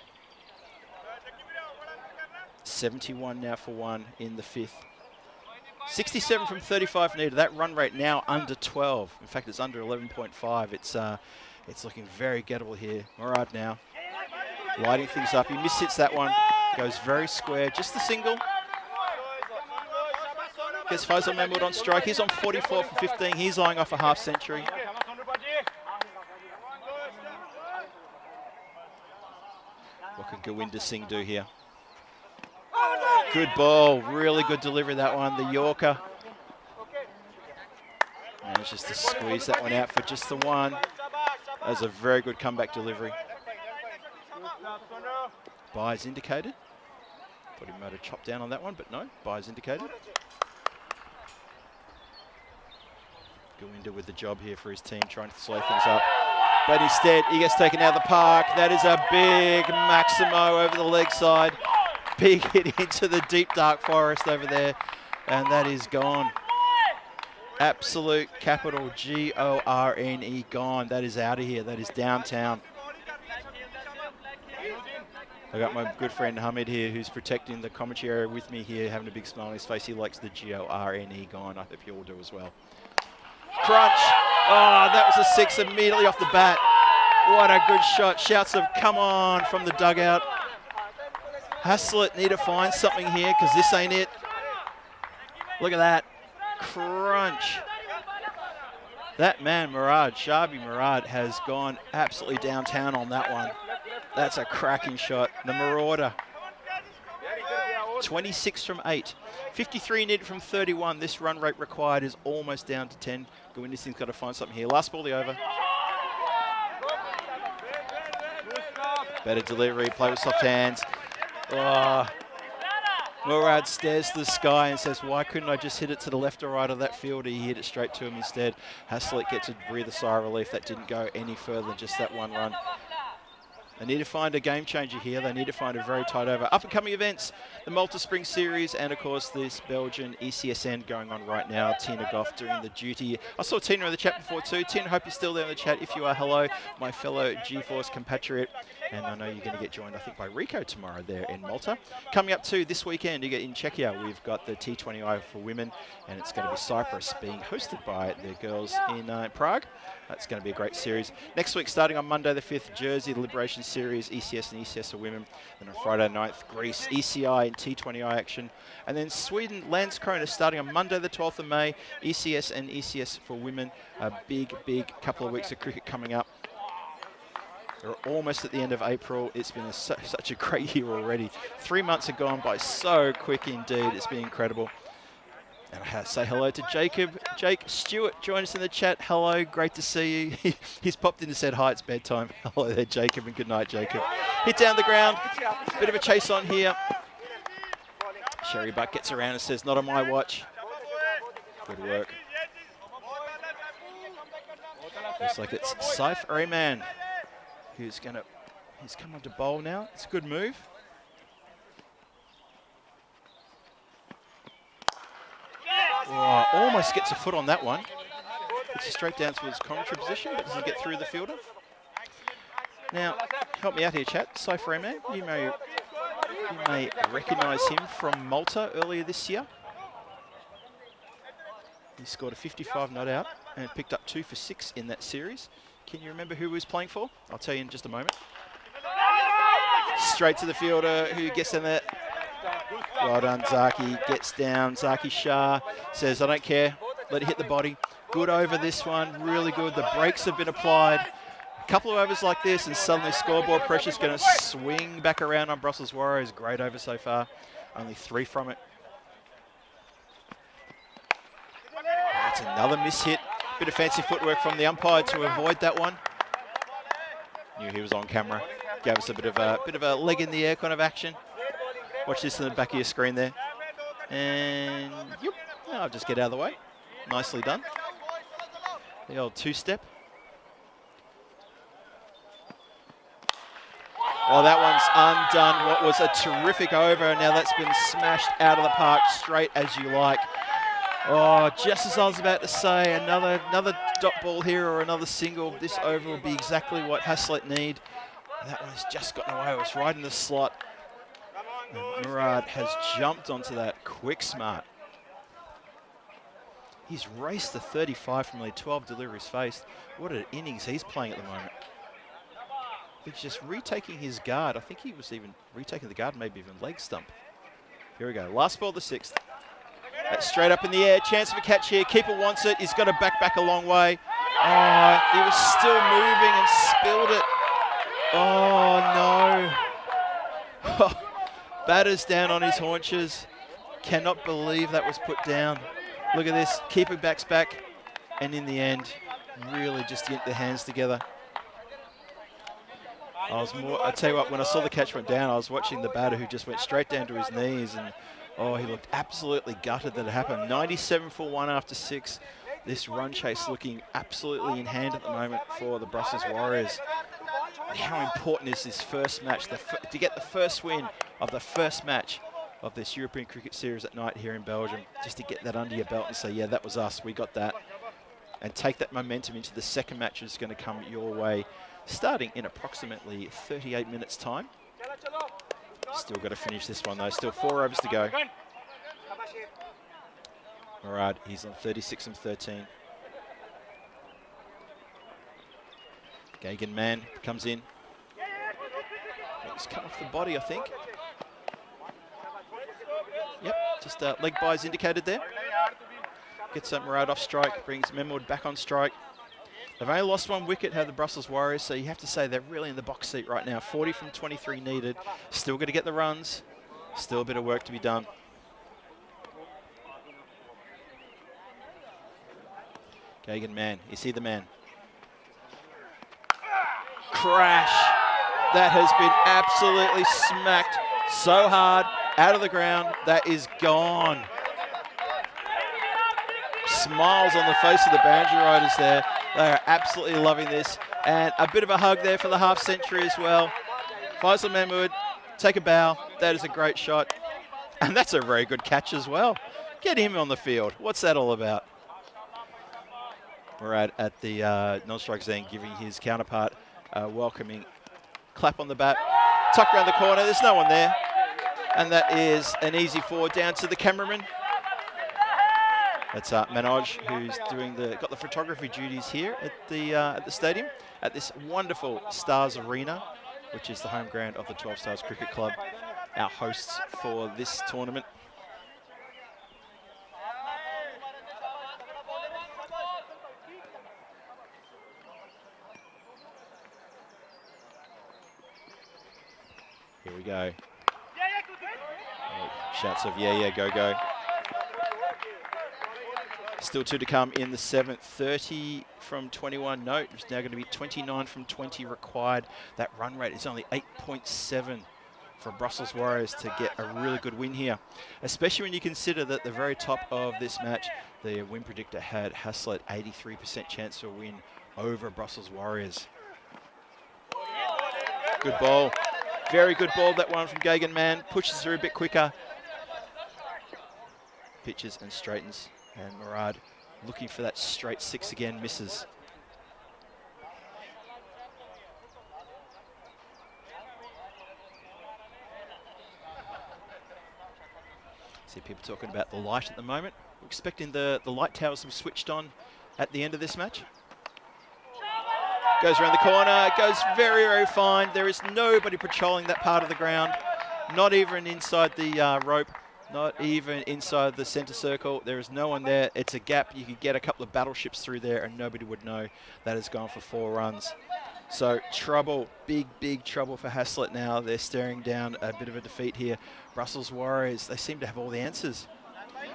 71 now for 1 in the 5th. 67 from 35 needed. That run rate now under 12. In fact, it's under 11.5. It's looking very gettable here. Murad now lighting things up. He mishits that one. Goes very square. Just the single. Gets Faisal Mahmood on strike. He's on 44 for 15. He's lying off a half century. What can Gowinder Singh do here? Good ball, really good delivery that one, the Yorker. Manages to squeeze that one out for just the 1. That was a very good comeback delivery. Byes indicated. Thought he might have chopped down on that one, but no, byes indicated. Gowinder with the job here for his team, trying to slow things up. But instead, he gets taken out of the park. That is a big Maximo over the leg side. Big hit into the deep dark forest over there, and that is gone. Absolute capital G-O-R-N-E, gone. That is out of here. That is downtown. I got my good friend Hamid here, who's protecting the commentary area with me here, having a big smile on his face. He likes the G-O-R-N-E, gone. I hope you all do as well. Crunch. Oh, that was a 6 immediately off the bat. What a good shot. Shouts of come on from the dugout. Hasselt need to find something here because this ain't it. Look at that. Crunch. That man, Murad, Shabi Murad, has gone absolutely downtown on that one. That's a cracking shot. The Marauder. 26 from 8. 53 needed from 31. This run rate required is almost down to 10. Gowinder Singh's got to find something here. Last ball, the over. Better delivery, play with soft hands. Oh. Murad stares to the sky and says, why couldn't I just hit it to the left or right of that fielder? He hit it straight to him instead. Haslett gets a breathe a sigh of relief. That didn't go any further than just that one run. They need to find a game changer here. They need to find a very tight over. Up and coming events, the Malta Spring Series, and of course this Belgian ECSN going on right now. Tina Goff doing the duty. I saw Tina in the chat before too. Tina, hope you're still there in the chat. If you are, hello, my fellow GeForce compatriot. And I know you're going to get joined, I think, by Rico tomorrow there in Malta. Coming up too this weekend, you get in Czechia, we've got the T20I for women, and it's going to be Cyprus being hosted by the girls in Prague. That's going to be a great series. Next week, starting on Monday the 5th, Jersey, the Liberation Series, ECS and ECS for women. Then on Friday the 9th, Greece, ECI and T20I action. And then Sweden, Landskrona, starting on Monday the 12th of May, ECS and ECS for women. A big, big couple of weeks of cricket coming up. We're almost at the end of April. It's been such a great year already. 3 months have gone by so quick indeed. It's been incredible. And I have to say hello to Jacob. Jake Stewart, join us in the chat. Hello, great to see you. He's popped in and said, hi, it's bedtime. Hello there, Jacob, and good night, Jacob. Hit down the ground. Bit of a chase on here. Sherry Butt gets around and says, not on my watch. Good work. Looks like it's Saif Rehman who's come on to bowl now. It's a good move. Oh, almost gets a foot on that one. It's straight down to his commentary position, but does he get through the fielder? Now, help me out here, chat. Saif Rehman, you may recognise him from Malta earlier this year. He scored a 55 not out and picked up 2 for 6 in that series. Can you remember who he was playing for? I'll tell you in just a moment. Straight to the fielder who gets in there. Well done, Zaki. Gets down. Zaki Shah says, I don't care. Let it hit the body. Good over this one. Really good. The brakes have been applied. A couple of overs like this and suddenly scoreboard pressure is going to swing back around on Brussels Warriors. Great over so far. Only 3 from it. That's another miss-hit. Bit of fancy footwork from the umpire to avoid that one. Knew he was on camera. Gave us a bit of a leg in the air kind of action. Watch this in the back of your screen there. And yep, I'll just get out of the way. Nicely done. The old 2-step. Well, that one's undone. What was a terrific over. Now that's been smashed out of the park straight as you like. Oh, just as I was about to say, another dot ball here or another single. This over will be exactly what Haslett need. That one's just gotten away. It was right in the slot. And Murad has jumped onto that quick smart. He's raced the 35 from only 12 deliveries faced. What an innings he's playing at the moment. He's just retaking his guard. I think he was even retaking the guard, maybe even leg stump. Here we go. Last ball, the 6th. That's straight up in the air. Chance of a catch here. Keeper wants it. He's got to back a long way. Oh, he was still moving and spilled it. Oh, no. Batter's down on his haunches. Cannot believe that was put down. Look at this. Keeper backs back. And in the end, really just get the hands together. I tell you what, when I saw the catch went down, I was watching the batter who just went straight down to his knees. And oh, he looked absolutely gutted that it happened. 97 for 1 after 6. This run chase looking absolutely in hand at the moment for the Brussels Warriors. How important is this first match to get the first win of the first match of this European Cricket Series at night here in Belgium, just to get that under your belt and say, yeah, that was us, we got that. And take that momentum into the second match that's going to come your way, starting in approximately 38 minutes time. Still got to finish this one though, still 4 overs to go. Murad, he's on 36 and 13. Gagan Mann comes in. He's cut off the body, I think. Yep, just leg byes indicated there. Gets Murad off strike, brings Mahmood back on strike. They've only lost 1 wicket, have the Brussels Warriors, so you have to say they're really in the box seat right now. 40 from 23 needed. Still got to get the runs. Still a bit of work to be done. Gagan Mann, is he the man? Crash. That has been absolutely smacked so hard out of the ground. That is gone. Smiles on the face of the boundary riders there. They are absolutely loving this. And a bit of a hug there for the half century as well. Faisal Mahmood, take a bow. That is a great shot. And that's a very good catch as well. Get him on the field. What's that all about? Murad at the non-strike stand giving his counterpart a welcoming clap on the bat. Tucked around the corner. There's no one there. And that is an easy forward down to the cameraman. That's Manoj, who's got the photography duties here at the stadium, at this wonderful Stars Arena, which is the home ground of the 12 Stars Cricket Club, our hosts for this tournament. Here we go. Shouts of yeah, go, go. Still 2 to come in the 7th. 30 from 21. No, it's now going to be 29 from 20 required. That run rate is only 8.7 for Brussels Warriors to get a really good win here, especially when you consider that the very top of this match, the win predictor had Haslett 83% chance to win over Brussels Warriors. Good ball. Very good ball, that one from Gagan Mann. Pushes through a bit quicker. Pitches and straightens. And Murad looking for that straight 6 again, misses. See people talking about the light at the moment. We're expecting the light towers to be switched on at the end of this match. Goes around the corner, goes very, very fine. There is nobody patrolling that part of the ground, not even inside the rope. Not even inside the centre circle. There is no one there. It's a gap. You could get a couple of battleships through there and nobody would know. That has gone for 4 runs. So trouble, big, big trouble for Haslett now. They're staring down a bit of a defeat here. Brussels Warriors, they seem to have all the answers.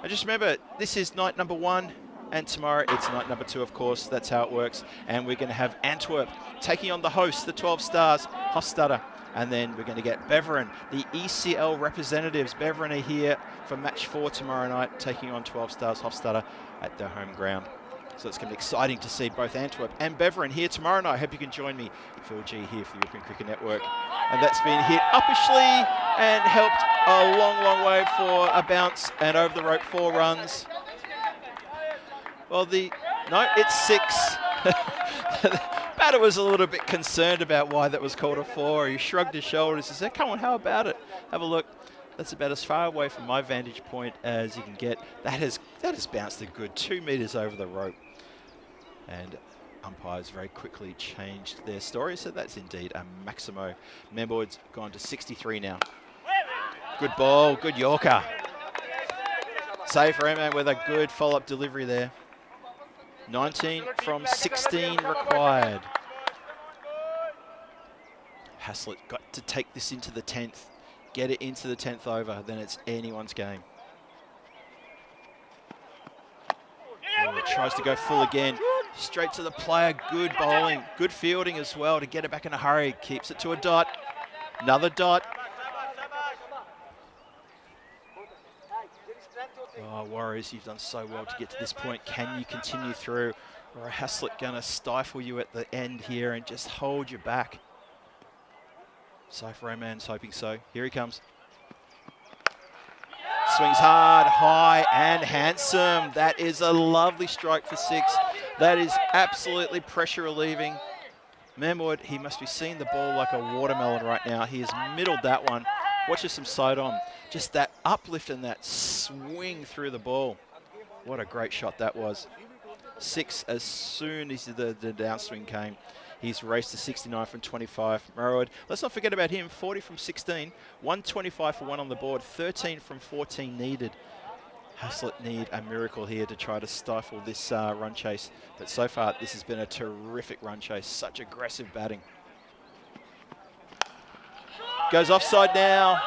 And just remember, this is night number 1 and tomorrow it's night number 2, of course. That's how it works. And we're going to have Antwerp taking on the host, the 12 Stars, Hofstadter. And then we're going to get Beveren, the ECL representatives. Beveren are here for match 4 tomorrow night, taking on 12 Stars Hofstadter at their home ground. So it's going to be exciting to see both Antwerp and Beveren here tomorrow night. I hope you can join me. Phil G here for the European Cricket Network. And that's been hit uppishly and helped a long, long way for a bounce and over the rope 4 runs. Well, no, it's 6. Batter was a little bit concerned about why that was called a 4. He shrugged his shoulders and said, come on, how about it? Have a look. That's about as far away from my vantage point as you can get. That has bounced a good 2 metres over the rope. And umpires very quickly changed their story, so that's indeed a Maximo. Memboard's gone to 63 now. Good ball, good Yorker. Save for Eman with a good follow-up delivery there. 19 from 16 required. Haslett got to take this into the 10th. Get it into the 10th over, then it's anyone's game. Oh, tries to go full again. Straight to the player, good bowling, good fielding as well to get it back in a hurry. Keeps it to a dot. Another dot. Oh, Warriors, you've done so well to get to this point. Can you continue through? Or are Haslett going to stifle you at the end here and just hold you back? Cypher Oman's hoping so. Here he comes. Swings hard, high and handsome. That is a lovely strike for 6. That is absolutely pressure relieving. Memwood, he must be seeing the ball like a watermelon right now. He has middled that one. Watches some side on. Just that uplift and that swing through the ball. What a great shot that was. 6 as soon as the downswing came. He's raced to 69 from 25. Meroward, let's not forget about him. 40 from 16. 125 for 1 on the board. 13 from 14 needed. Haslett need a miracle here to try to stifle this run chase. But so far, this has been a terrific run chase. Such aggressive batting. Goes offside now.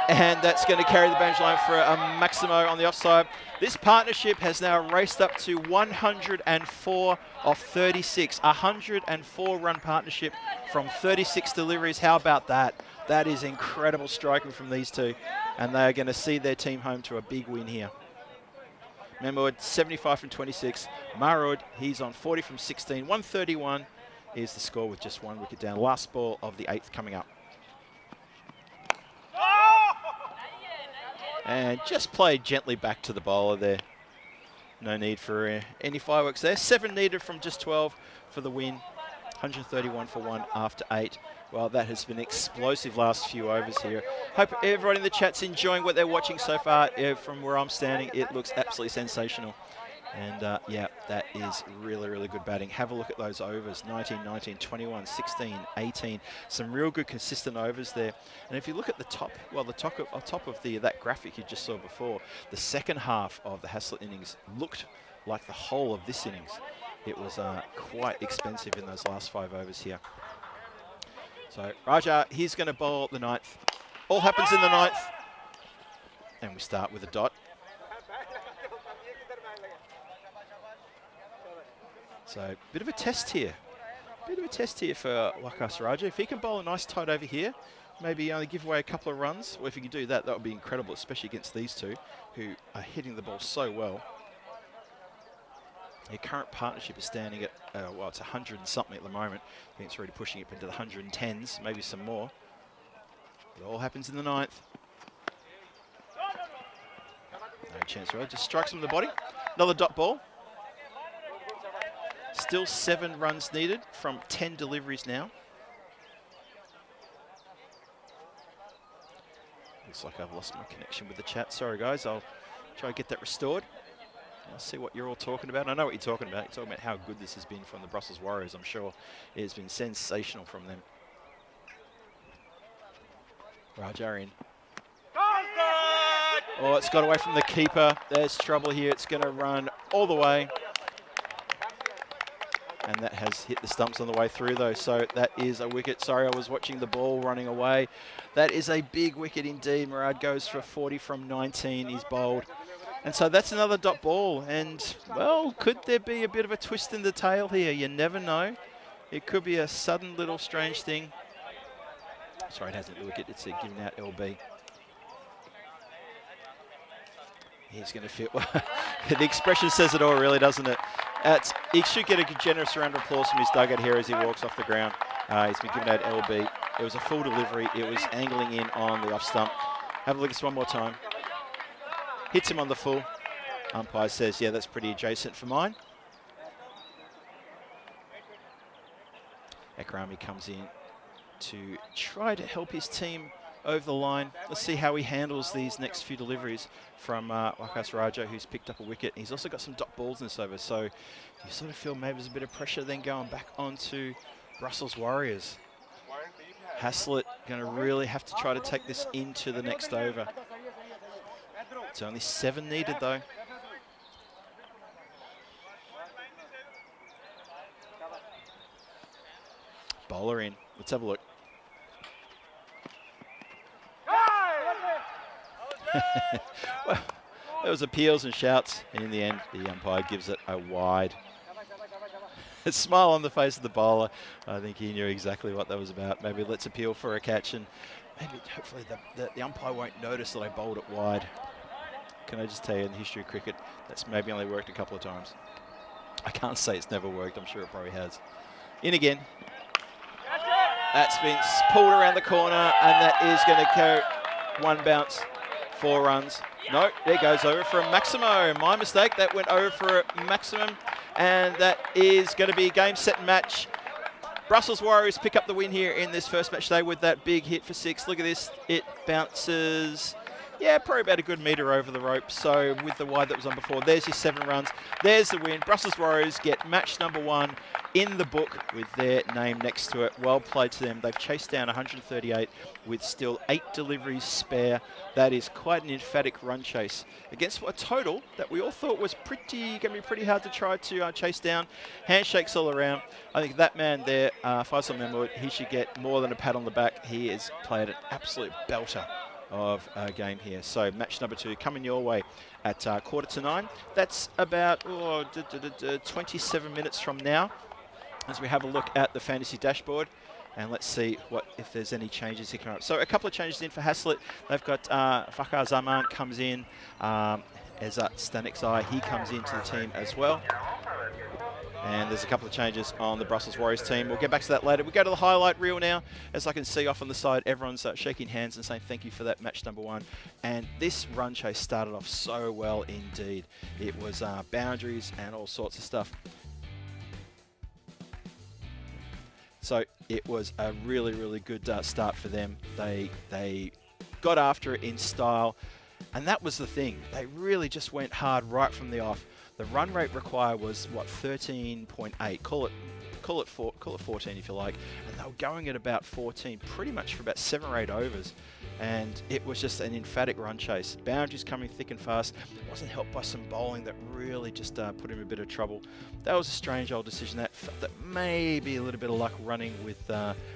And that's going to carry the boundary line for a Maximo on the offside. This partnership has now raced up to 104 of 36. 104 run partnership from 36 deliveries. How about that? That is incredible striking from these two. And they are going to see their team home to a big win here. Memwood 75 from 26. Marud, he's on 40 from 16. 131 is the score with just one wicket down. Last ball of the 8th coming up. And just played gently back to the bowler there. No need for any fireworks there. 7 needed from just 12 for the win. 131 for 1 after 8. Well, that has been explosive last few overs here. Hope everyone in the chat's enjoying what they're watching so far. From where I'm standing, it looks absolutely sensational. And yeah, that is really, really good batting. Have a look at those overs. 19, 19, 21, 16, 18. Some real good consistent overs there. And if you look at the top, well, the top of that graphic you just saw before, the second half of the Haslett innings looked like the whole of this innings. It was quite expensive in those last 5 overs here. So Raja, he's going to bowl the 9th. All happens in the 9th. And we start with a dot. So, bit of a test here. Bit of a test here for Waqas Raja. If he can bowl a nice tight over here, maybe only give away a couple of runs. Well, if he can do that, that would be incredible, especially against these two, who are hitting the ball so well. Their current partnership is standing at, well, it's 100 and something at the moment. I think it's already pushing it into the 110s, maybe some more. It all happens in the 9th. No chance, right? Just strikes him in the body. Another dot ball. Still 7 runs needed from 10 deliveries now. Looks like I've lost my connection with the chat. Sorry, guys. I'll try to get that restored. I'll see what you're all talking about. I know what you're talking about. You're talking about how good this has been from the Brussels Warriors. I'm sure it has been sensational from them. Raja in. Oh, it's got away from the keeper. There's trouble here. It's going to run all the way. And that has hit the stumps on the way through, though. So that is a wicket. Sorry, I was watching the ball running away. That is a big wicket indeed. Murad goes for 40 from 19. He's bowled. And so that's another dot ball. And, well, could there be a bit of a twist in the tail here? You never know. It could be a sudden little strange thing. Sorry, it hasn't hit the wicket. It's giving out LB. He's going to fit. The expression says it all, really, doesn't it? He should get a generous round of applause from his dugout here as he walks off the ground. He's been given out LB. It was a full delivery. It was angling in on the off stump. Have a look at this one more time. Hits him on the full. Umpire says, yeah, that's pretty adjacent for mine. Akrami comes in to try to help his team over the line. Let's see how he handles these next few deliveries from Waqas Raja, who's picked up a wicket. He's also got some dot balls in this over, so you sort of feel maybe there's a bit of pressure then going back onto Brussels Warriors. Haslett going to really have to try to take this into the next over. It's only 7 needed, though. Bowler in. Let's have a look. Well, there was appeals and shouts, and in the end, the umpire gives it a wide. A smile on the face of the bowler. I think he knew exactly what that was about. Maybe let's appeal for a catch, and maybe hopefully the umpire won't notice that I bowled it wide. Can I just tell you, in the history of cricket, that's maybe only worked a couple of times. I can't say it's never worked. I'm sure it probably has. In again. That's been pulled around the corner, and that is going to go 1 bounce. 4 runs. No, there goes over for a Maximo. My mistake. That went over for a maximum. And that is going to be game, set, and match. Brussels Warriors pick up the win here in this first match today with that big hit for 6. Look at this. It bounces, yeah, probably about a good metre over the rope. So with the wide that was on before, there's your 7 runs. There's the win. Brussels Warriors get match number 1 in the book with their name next to it. Well played to them. They've chased down 138 with still 8 deliveries spare. That is quite an emphatic run chase against a total that we all thought was going to be pretty hard to try to chase down. Handshakes all around. I think that man there, Faisal Mahmood, he should get more than a pat on the back. He has played an absolute belter of a game here. So match number 2 coming your way at 8:45. That's about 27 minutes from now, as we have a look at the fantasy dashboard. And let's see if there's any changes here coming up. So a couple of changes in for Haslett. They've got Fakar Zaman comes in, as Stanikzai, he comes into the team as well. And there's a couple of changes on the Brussels Warriors team. We'll get back to that later. We go to the highlight reel now. As I can see off on the side, everyone's shaking hands and saying thank you for that match number 1. And this run chase started off so well indeed. It was boundaries and all sorts of stuff. So it was a really, really good start for them. They got after it in style. And that was the thing. They really just went hard right from the off. The run rate required was, what, 13.8. Call it 14 if you like. And they were going at about 14 pretty much for about 7 or 8 overs. And it was just an emphatic run chase. Boundaries coming thick and fast. It wasn't helped by some bowling that really just put him in a bit of trouble. That was a strange old decision. That felt that maybe a little bit of luck running with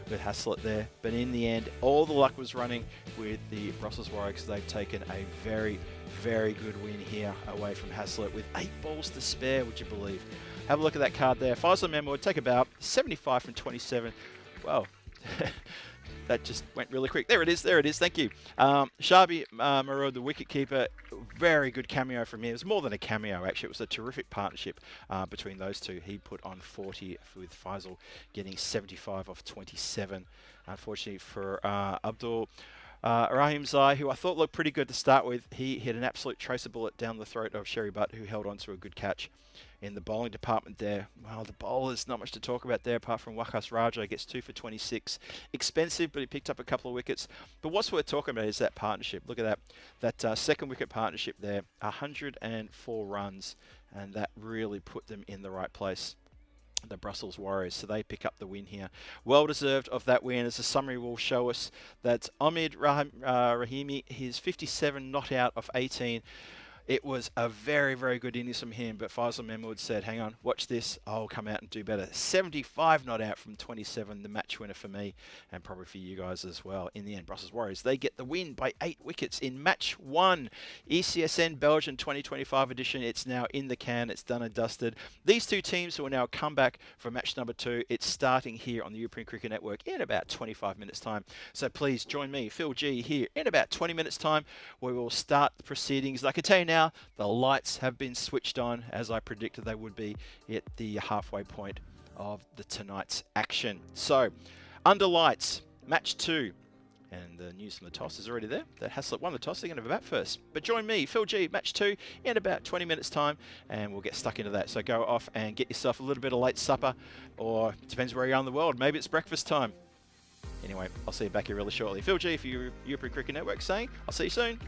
Haslett there. But in the end, all the luck was running with the Brussels Warriors. They've taken a very, very good win here away from Haslett with 8 balls to spare, would you believe? Have a look at that card there. Faisal Mahmood take about 75 from 27. Well, that just went really quick. There it is, thank you. Shabi Marud, the wicketkeeper, very good cameo from him. It was more than a cameo, actually. It was a terrific partnership between those two. He put on 40 with Faisal getting 75 off 27. Unfortunately for Abdul Rahim Zai, who I thought looked pretty good to start with, he hit an absolute tracer bullet down the throat of Sherry Butt, who held on to a good catch. In the bowling department there, well, the bowlers, not much to talk about there apart from Wakas Raja gets 2 for 26. Expensive, but he picked up a couple of wickets. But what's worth talking about is that partnership. Look at that second wicket partnership there, 104 runs, and that really put them in the right place. The Brussels Warriors, so they pick up the win here. Well deserved of that win, as the summary will show us that Omid Rahimi, his 57 not out of 18. It was a very, very good innings from him, but Faisal Mahmood said, hang on, watch this, I'll come out and do better. 75 not out from 27, the match winner for me, and probably for you guys as well. In the end, Brussels Warriors, they get the win by 8 wickets in match 1. ECSN Belgium 2025 edition, it's now in the can, it's done and dusted. These two teams will now come back for match number 2. It's starting here on the European Cricket Network in about 25 minutes time. So please join me, Phil G, here in about 20 minutes time. We will start the proceedings. I can tell you now, the lights have been switched on, as I predicted they would be, at the halfway point of tonight's action. So, under lights, match 2. And the news from the toss is already there. That Haslett won the toss. They're going to bat first. But join me, Phil G, match 2 in about 20 minutes time, and we'll get stuck into that. So go off and get yourself a little bit of late supper, or it depends where you are in the world. Maybe it's breakfast time. Anyway, I'll see you back here really shortly. Phil G for European Cricket Network saying, I'll see you soon.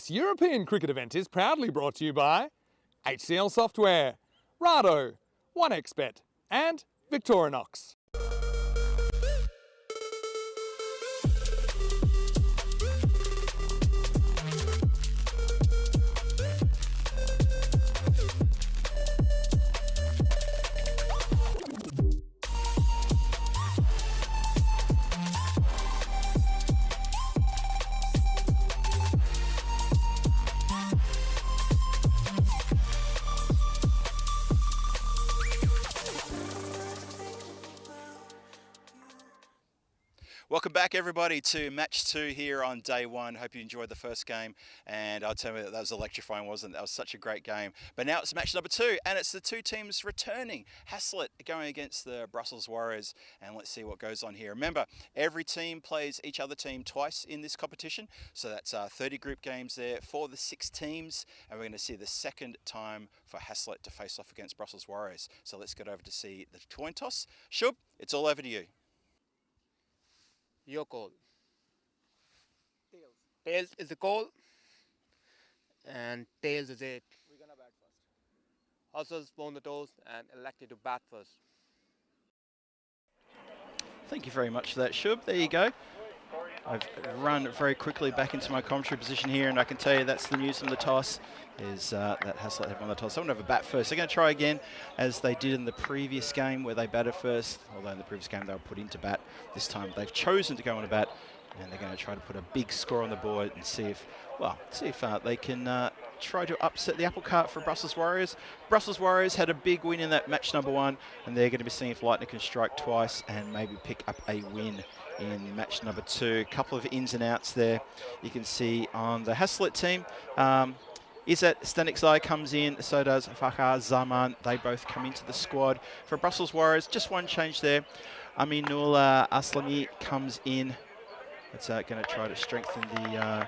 This European cricket event is proudly brought to you by HCL Software, Rado, 1xBet and Victorinox. Welcome back, everybody, to match 2 here on day 1. Hope you enjoyed the first game, and I'll tell you that was electrifying, wasn't it? That was such a great game. But now it's match number 2, and it's the 2 teams returning. Haslett going against the Brussels Warriors, and let's see what goes on here. Remember, every team plays each other team twice in this competition, so that's 30 group games there for the 6 teams, and we're going to see the second time for Haslett to face off against Brussels Warriors. So let's get over to see the coin toss. Shub, it's all over to you. Your call. Tails. Tails is the call. And tails is it. We're gonna bat first. Horses won the toss and elected to bat first. Thank you very much for that, Shub. There you go. I've run very quickly back into my commentary position here, and I can tell you that's the news from the toss, is that Haslett have won the toss. Someone have a bat first. They're going to try again, as they did in the previous game where they batted first, although in the previous game they were put into bat. This time they've chosen to go on a bat, and they're going to try to put a big score on the board and see if they can try to upset the apple cart for Brussels Warriors. Brussels Warriors had a big win in that match number 1, and they're going to be seeing if Lightning can strike twice and maybe pick up a win in match number 2. A couple of ins and outs there. You can see on the Haslett team, Izzat Stanikzai comes in, so does Fakhar Zaman. They both come into the squad. For Brussels Warriors, just one change there. Aminul Aslami comes in. It's going to try to strengthen the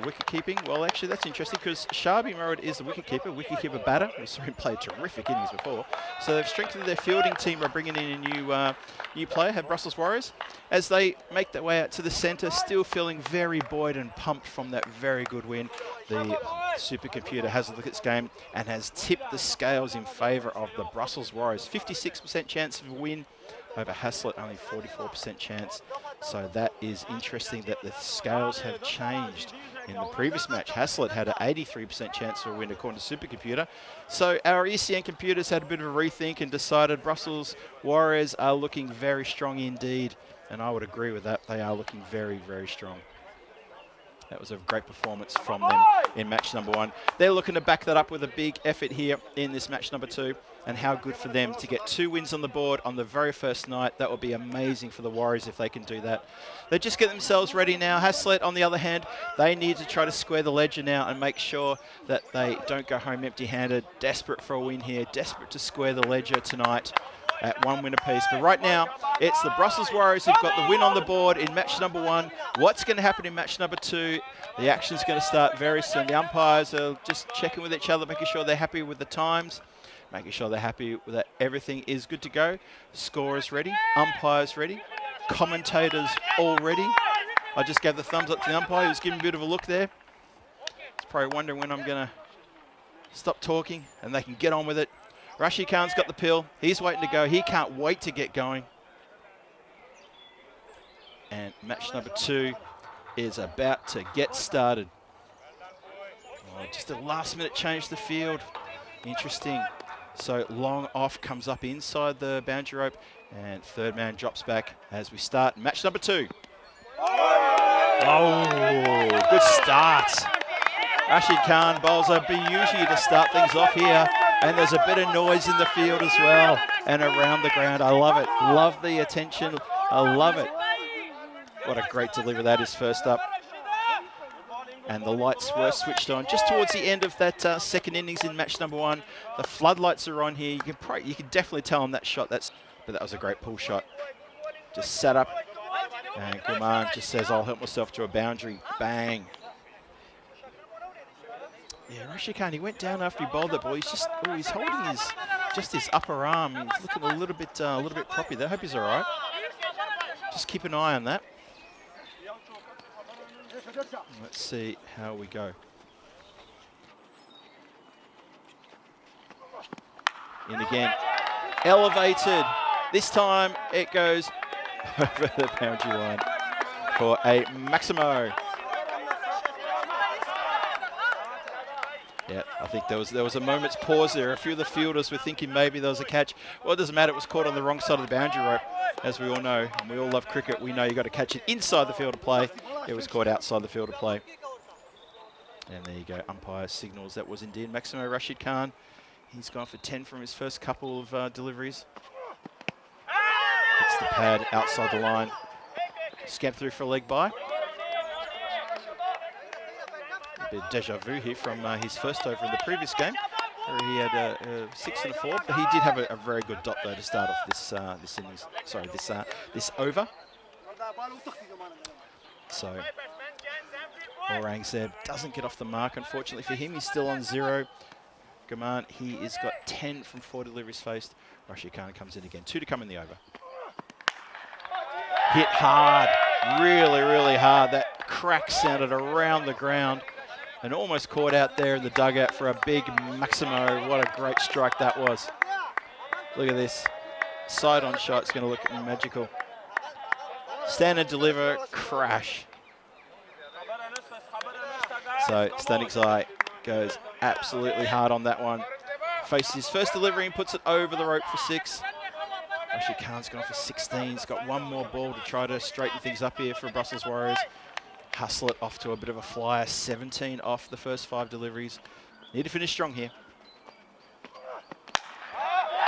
wicket keeping. Well, actually, that's interesting because Shabi Murad is the wicket keeper batter. We saw him play terrific innings before. So they've strengthened their fielding team by bringing in a new player, have Brussels Warriors, as they make their way out to the centre, still feeling very buoyed and pumped from that very good win. The supercomputer has a look at its game and has tipped the scales in favour of the Brussels Warriors. 56% chance of a win over Haslett, only 44% chance. So that is interesting that the scales have changed. In the previous match, Haslett had an 83% chance for a win according to Supercomputer. So our ECN computers had a bit of a rethink and decided Brussels Warriors are looking very strong indeed. And I would agree with that. They are looking very, very strong. That was a great performance from them in match number 1. They're looking to back that up with a big effort here in this match number 2. And how good for them to get 2 wins on the board on the very first night. That would be amazing for the Warriors if they can do that. They just get themselves ready now. Haslett, on the other hand, they need to try to square the ledger now and make sure that they don't go home empty-handed. Desperate for a win here. Desperate to square the ledger tonight at 1 win apiece. But right now, it's the Brussels Warriors who've got the win on the board in match number 1. What's going to happen in match number 2? The action's going to start very soon. The umpires are just checking with each other, making sure they're happy with the times, making sure they're happy that everything is good to go. Scorers ready, umpires ready, commentators all ready. I just gave the thumbs up to the umpire, who's giving a bit of a look there. He's probably wondering when I'm going to stop talking and they can get on with it. Rashid Khan's got the pill. He's waiting to go. He can't wait to get going. And match number 2 is about to get started. Oh, just a last-minute change to the field. Interesting. So Long off comes up inside the boundary rope, and third man drops back as we start match number 2. Oh, good start. Rashid Khan bowls a beauty to start things off here. And there's a bit of noise in the field as well and around the ground. I love it. Love the attention. I love it. What a great delivery that is first up. And the lights were switched on just towards the end of that second innings in match number 1. The floodlights are on here. You can definitely tell on that shot. But that was a great pull shot. Just set up. And Guman just says, I'll help myself to a boundary. Bang. Yeah, Rashid Khan, he went down after he bowled that ball. He's holding his upper arm. He's looking a little bit proppy there. I hope he's all right. Just keep an eye on that. Let's see how we go. In again. Elevated. This time it goes over the boundary line for a Maximo. Yeah, I think there was a moment's pause there. A few of the fielders were thinking maybe there was a catch. Well, it doesn't matter. It was caught on the wrong side of the boundary rope. As we all know, and we all love cricket, we know you've got to catch it inside the field of play. It was caught outside the field of play. And there you go. Umpire signals that was indeed Maximo Rashid Khan. He's gone for 10 from his first couple of deliveries. Hits the pad outside the line. Scamp through for a leg by. A bit of deja vu here from his first over in the previous game, where he had a 6 and a 4. But he did have a very good dot though to start off this innings. Sorry, this over. So Aurangzeb doesn't get off the mark. Unfortunately for him, he's still on 0. Gaman, he has got 10 from 4 deliveries faced. Rashid Khan comes in again. 2 to come in the over. Hit hard, really, really hard. That crack sounded around the ground and almost caught out there in the dugout for a big Maximo. What a great strike that was. Look at this. Side-on shot's going to look magical. Stand and deliver, crash. So Stanikzai goes absolutely hard on that one. Faces his first delivery and puts it over the rope for 6. Rashid Khan's gone for 16. He's got one more ball to try to straighten things up here for Brussels Warriors. Hustle it off to a bit of a flyer. 17 off the first 5 deliveries. Need to finish strong here.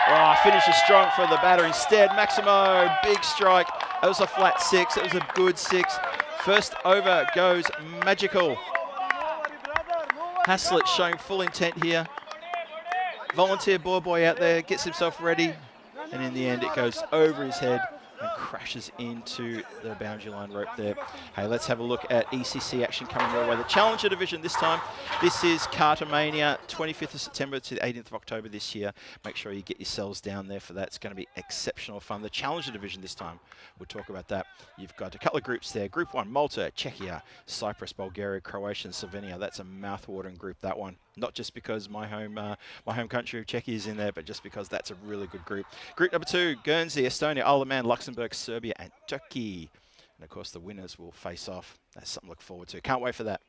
Oh, finishes strong for the batter instead. Maximo, big strike. That was a flat 6. It was a good 6. First over goes magical. Haslett showing full intent here. Volunteer boy out there, gets himself ready. And in the end, it goes over his head and crashes into the boundary line rope there. Hey, let's have a look at ECC action coming your way. The Challenger Division this time. This is Cartermania, 25th of September to the 18th of October this year. Make sure you get yourselves down there for that. It's going to be exceptional fun. The Challenger Division this time, we'll talk about that. You've got a couple of groups there. Group 1, Malta, Czechia, Cyprus, Bulgaria, Croatia, and Slovenia. That's a mouth-watering group, that one. Not just because my home country of Czechia is in there, but just because that's a really good group. Group number 2, Guernsey, Estonia, Isle of Man, Luxembourg, Serbia, and Turkey. And of course, the winners will face off. That's something to look forward to. Can't wait for that.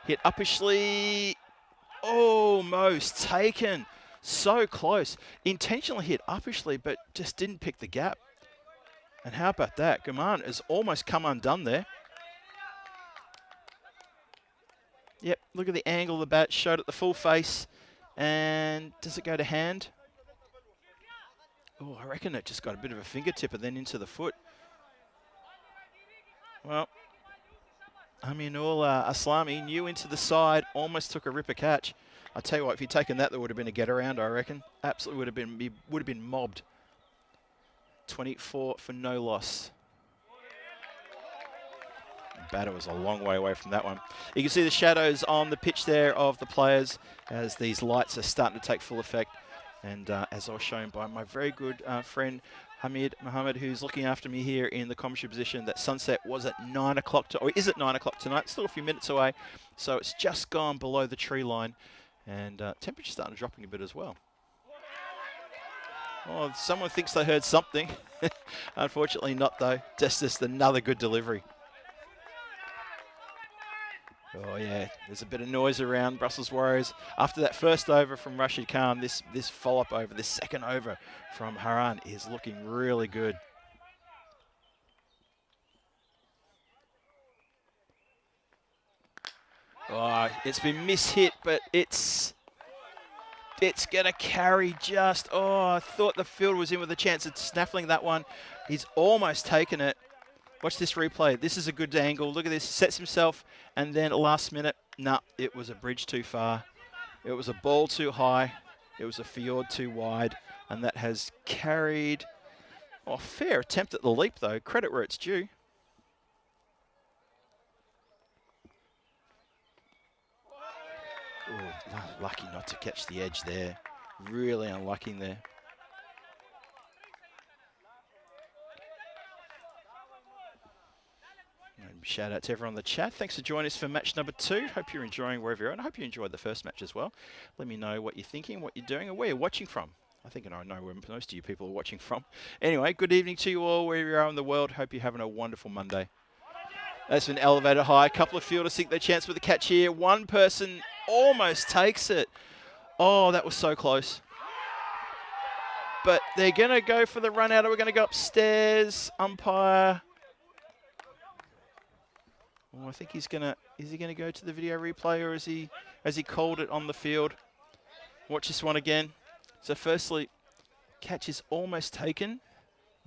Hit uppishly. Almost taken. So close. Intentionally hit uppishly, but just didn't pick the gap. And how about that? Gaman has almost come undone there. Yep, look at the angle of the bat, showed it the full face. And does it go to hand? Oh, I reckon it just got a bit of a fingertip and then into the foot. Well, Aminul Aslami knew into the side, almost took a ripper catch. I tell you what, if he'd taken that, there would have been a get around, I reckon. Absolutely would have been, he would have been mobbed. 24 for no loss. Batter was a long way away from that one. You can see the shadows on the pitch there of the players as these lights are starting to take full effect. And as I was shown by my very good friend Hamid Mohammed, who's looking after me here in the commentary position, that sunset was at 9 o'clock, or is at 9 o'clock tonight, still a few minutes away. So it's just gone below the tree line, and temperature's starting to dropping a bit as well. Oh, someone thinks they heard something. Unfortunately not though, just another good delivery. Oh yeah, there's a bit of noise around Brussels Warriors. After that first over from Rashid Khan, this follow-up over, this second over from Haran is looking really good. Oh, it's been mishit, but it's going to carry just. Oh, I thought the field was in with a chance of snaffling that one. He's almost taken it. Watch this replay. This is a good angle. Look at this. Sets himself, and then last minute, nah, it was a bridge too far. It was a ball too high. It was a fjord too wide, and that has carried. Oh, fair attempt at the leap, though. Credit where it's due. Oh, lucky not to catch the edge there. Really unlucky there. Shout out to everyone in the chat. Thanks for joining us for match number 2. Hope you're enjoying wherever you're at. I hope you enjoyed the first match as well. Let me know what you're thinking, what you're doing, and where you're watching from. I think I know where most of you people are watching from. Anyway, good evening to you all, wherever you are in the world. Hope you're having a wonderful Monday. That's been elevated high. A couple of fielders think they chance with the catch here. One person almost takes it. Oh, that was so close. But they're going to go for the run out. We're going to go upstairs. Umpire. Oh, I think he's going to... Is he going to go to the video replay, or has he called it on the field? Watch this one again. So firstly, catch is almost taken.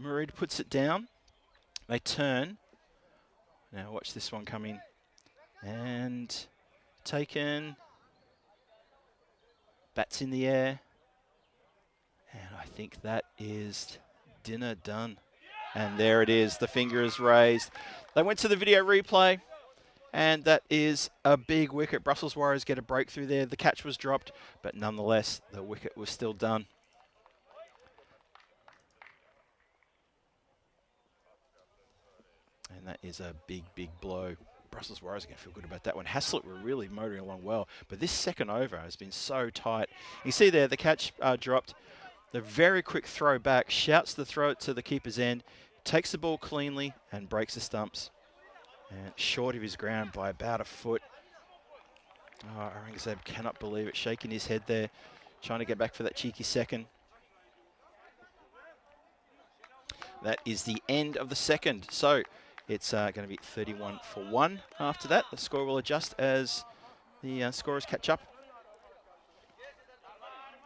Marid puts it down. They turn. Now watch this one come in. And taken. Bats in the air. And I think that is dinner done. And there it is. The finger is raised. They went to the video replay. And that is a big wicket. Brussels Warriors get a breakthrough there. The catch was dropped, but nonetheless, the wicket was still done. And that is a big, big blow. Brussels Warriors are going to feel good about that one. Haslett were really motoring along well, but this second over has been so tight. You see there, the catch dropped. The very quick throw back, shouts the throw it to the keeper's end, takes the ball cleanly and breaks the stumps. And short of his ground by about a foot. Oh, Aurangzeb cannot believe it, shaking his head there, trying to get back for that cheeky second. That is the end of the second. So it's going to be 31 for 1 after that. The score will adjust as the scorers catch up.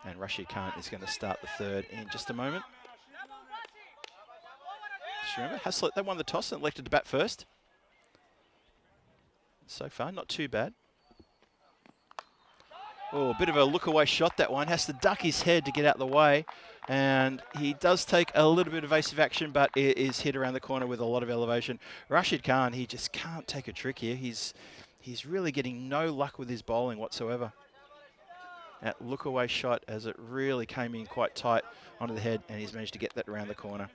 And Rashid Khan is going to start the third in just a moment. Just remember, Haslett, they won the toss and elected to bat first. So far, not too bad. Oh, a bit of a look-away shot, that one. Has to duck his head to get out the way. And he does take a little bit of evasive action, but it is hit around the corner with a lot of elevation. Rashid Khan, he just can't take a trick here. He's really getting no luck with his bowling whatsoever. That look-away shot as it really came in quite tight onto the head, and he's managed to get that around the corner.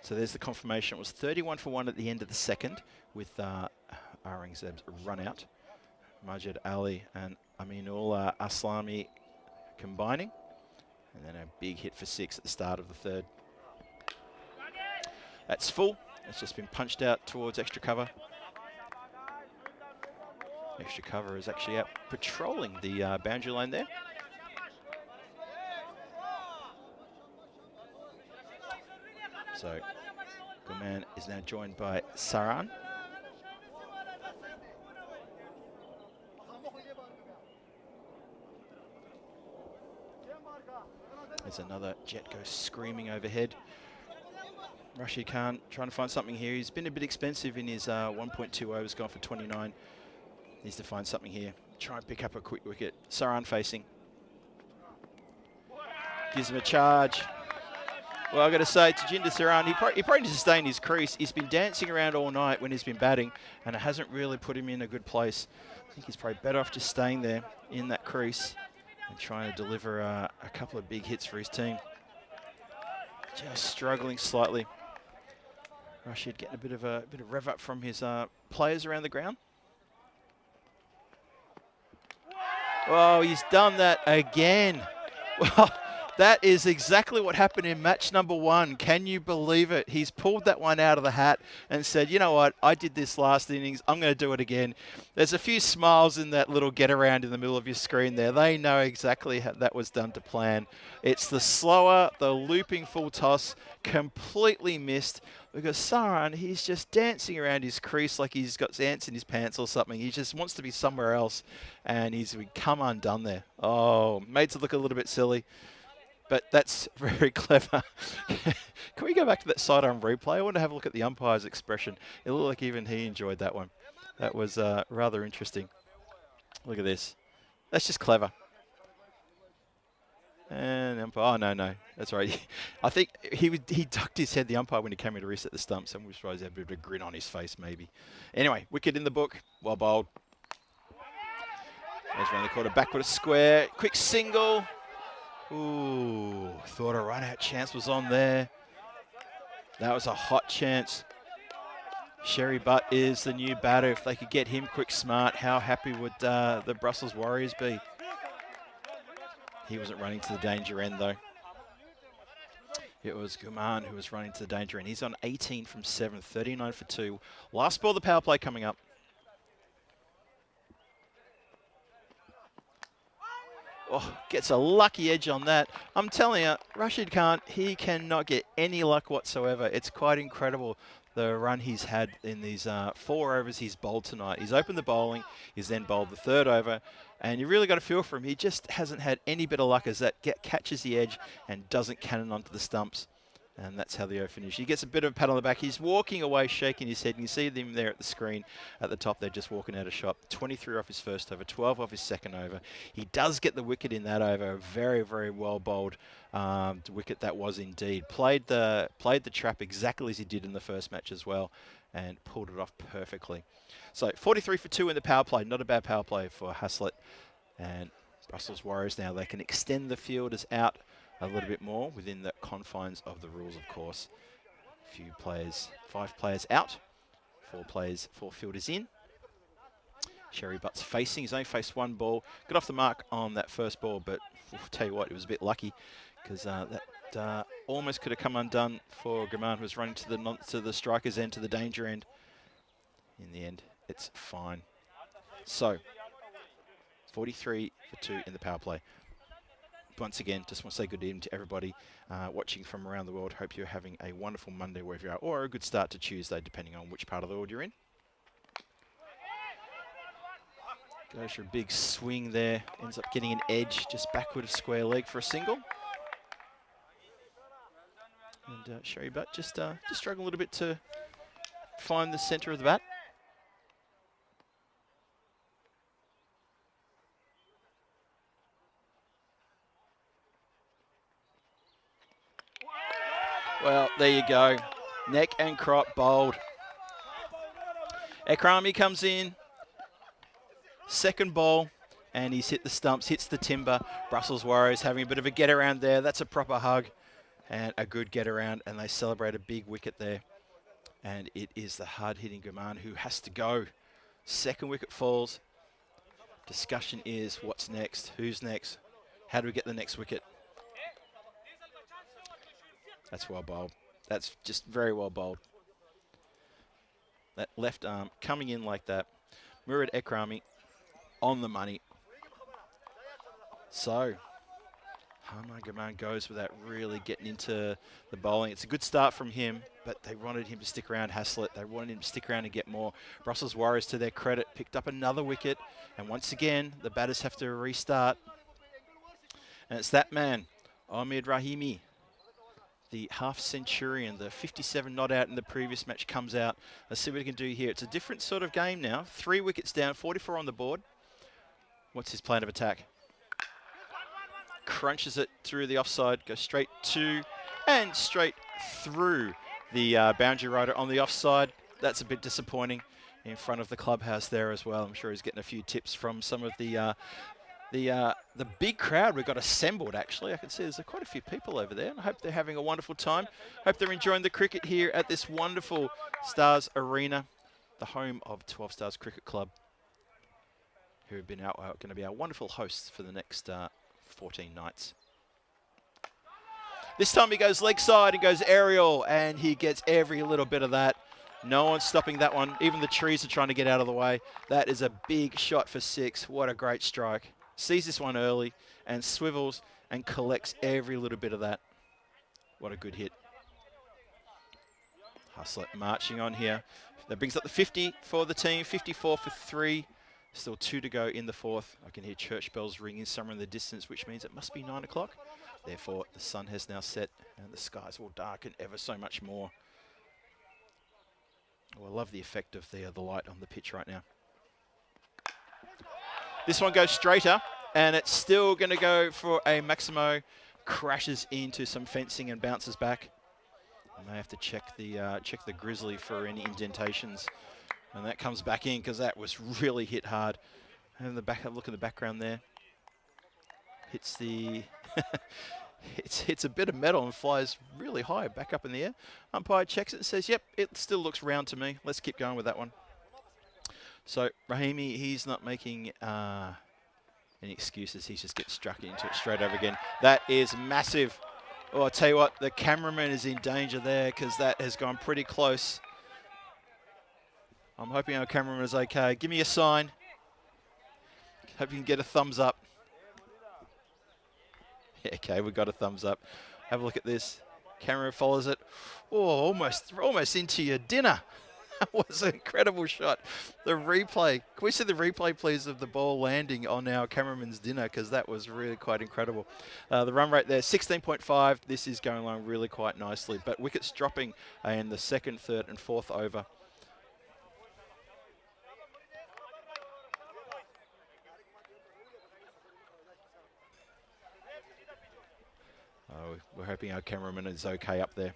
So there's the confirmation. It was 31 for 1 at the end of the second with Aurangzeb's run out. Majid Ali and Aminul Aslami combining. And then a big hit for 6 at the start of the third. That's full. It's just been punched out towards extra cover. Extra cover is actually out patrolling the boundary line there. So Guman is now joined by Saran. There's another jet goes screaming overhead. Rashid Khan trying to find something here. He's been a bit expensive in his 1.2 overs, gone for 29. Needs to find something here. Try and pick up a quick wicket. Saran facing. Gives him a charge. Well, I've got to say, Tajinder Saran, he probably needs to stay in his crease. He's been dancing around all night when he's been batting, and it hasn't really put him in a good place. I think he's probably better off just staying there in that crease and trying to deliver a couple of big hits for his team. Just struggling slightly. Rashid getting a bit of rev up from his players around the ground. Oh, he's done that again. Well, that is exactly what happened in match number 1. Can you believe it? He's pulled that one out of the hat and said, you know what, I did this last innings, I'm going to do it again. There's a few smiles in that little get around in the middle of your screen there. They know exactly how that was done to plan. It's the slower, the looping full toss, completely missed. Because Saran, he's just dancing around his crease like he's got ants in his pants or something. He just wants to be somewhere else, and he's become undone there. Oh, made it look a little bit silly. But that's very clever. Can we go back to that sidearm replay? I want to have a look at the umpire's expression. It looked like even he enjoyed that one. That was rather interesting. Look at this. That's just clever. And umpire, oh no, that's right. I think he ducked his head, the umpire, when he came in to reset the stumps, and we suppose he had a bit of a grin on his face, maybe. Anyway, wicket in the book, well bowled. Goes around the corner, backward a square, quick single. Ooh, thought a run-out chance was on there. That was a hot chance. Sherry Butt is the new batter. If they could get him quick smart, how happy would the Brussels Warriors be? He wasn't running to the danger end though. It was Guman who was running to the danger end. He's on 18 from 7, 39 for 2. Last ball, the power play coming up. Oh, gets a lucky edge on that. I'm telling you, Rashid Khan, he cannot get any luck whatsoever. It's quite incredible the run he's had in these 4 overs he's bowled tonight. He's opened the bowling, he's then bowled the 3rd over, and you really got to feel for him. He just hasn't had any bit of luck as that catches the edge and doesn't cannon onto the stumps. And that's how the over finished. He gets a bit of a pat on the back. He's walking away, shaking his head. And you see them there at the screen at the top. They're just walking out of shot. 23 off his first over, 12 off his second over. He does get the wicket in that over. Very, very well bowled wicket that was indeed. Played the trap exactly as he did in the first match as well, and pulled it off perfectly. So 43 for 2 in the power play. Not a bad power play for Haslett. And Brussels Warriors now, they can extend the fielders out a little bit more within the confines of the rules, of course. Few players, 5 players out, 4 fielders in. Sherry Butt's facing, he's only faced 1 ball. Got off the mark on that first ball, but I'll tell you what, it was a bit lucky because that almost could have come undone for Gaman, who was running to the striker's end, to the danger end. In the end, it's fine. So, 43 for 2 in the power play. Once again, just want to say good evening to everybody watching from around the world. Hope you're having a wonderful Monday wherever you are, or a good start to Tuesday, depending on which part of the world you're in. Goes for a big swing there. Ends up getting an edge, just backward of square leg for a single. And Sherry Butt just struggling a little bit to find the centre of the bat. Well, there you go. Neck and crop bowled. Ekrami comes in. Second ball. And he's hit the stumps, hits the timber. Brussels Warriors having a bit of a get around there. That's a proper hug. And a good get around. And they celebrate a big wicket there. And it is the hard-hitting Guman who has to go. Second wicket falls. Discussion is what's next? Who's next? How do we get the next wicket? That's well bowled. That's just very well bowled. That left arm coming in like that. Murad Ekrami on the money. So, Harman Gaman goes without really getting into the bowling. It's a good start from him, but they wanted him to stick around, Haslett. They wanted him to stick around and get more. Brussels Warriors, to their credit, picked up another wicket. And once again, the batters have to restart. And it's that man, Ahmed Rahimi. The half-centurion, the 57 not out in the previous match comes out. Let's see what he can do here. It's a different sort of game now. 3 wickets down, 44 on the board. What's his plan of attack? Crunches it through the offside, goes straight to and straight through the boundary rider on the offside. That's a bit disappointing in front of the clubhouse there as well. I'm sure he's getting a few tips from some of the big crowd we've got assembled, actually. I can see there's quite a few people over there. And I hope they're having a wonderful time. Hope they're enjoying the cricket here at this wonderful Stars Arena, the home of 12 Stars Cricket Club, who have been going to be our wonderful hosts for the next 14 nights. This time he goes leg side and goes aerial, and he gets every little bit of that. No one's stopping that one. Even the trees are trying to get out of the way. That is a big shot for 6. What a great strike. Sees this one early and swivels and collects every little bit of that. What a good hit. Haslett marching on here. That brings up the 50 for the team, 54 for 3. Still 2 to go in the 4th. I can hear church bells ringing somewhere in the distance, which means it must be 9 o'clock. Therefore, the sun has now set and the skies will darken ever so much more. Oh, I love the effect of the light on the pitch right now. This one goes straighter, and it's still going to go for a Maximo. Crashes into some fencing and bounces back. I may have to check the Grizzly for any indentations. And that comes back in because that was really hit hard. And the back, look at the background there. Hits the It hits a bit of metal and flies really high back up in the air. Umpire checks it and says, yep, it still looks round to me. Let's keep going with that one. So Rahimi, he's not making any excuses. He just gets struck into it straight over again. That is massive. Oh, I'll tell you what, the cameraman is in danger there because that has gone pretty close. I'm hoping our cameraman is okay. Give me a sign. Hope you can get a thumbs up. Yeah, okay, we got a thumbs up. Have a look at this. Camera follows it. Oh, almost into your dinner. That was an incredible shot. The replay. Can we see the replay, please, of the ball landing on our cameraman's dinner? Because that was really quite incredible. The run rate there, 16.5. This is going along really quite nicely. But wickets dropping in the second, third, and fourth over. Oh, we're hoping our cameraman is okay up there.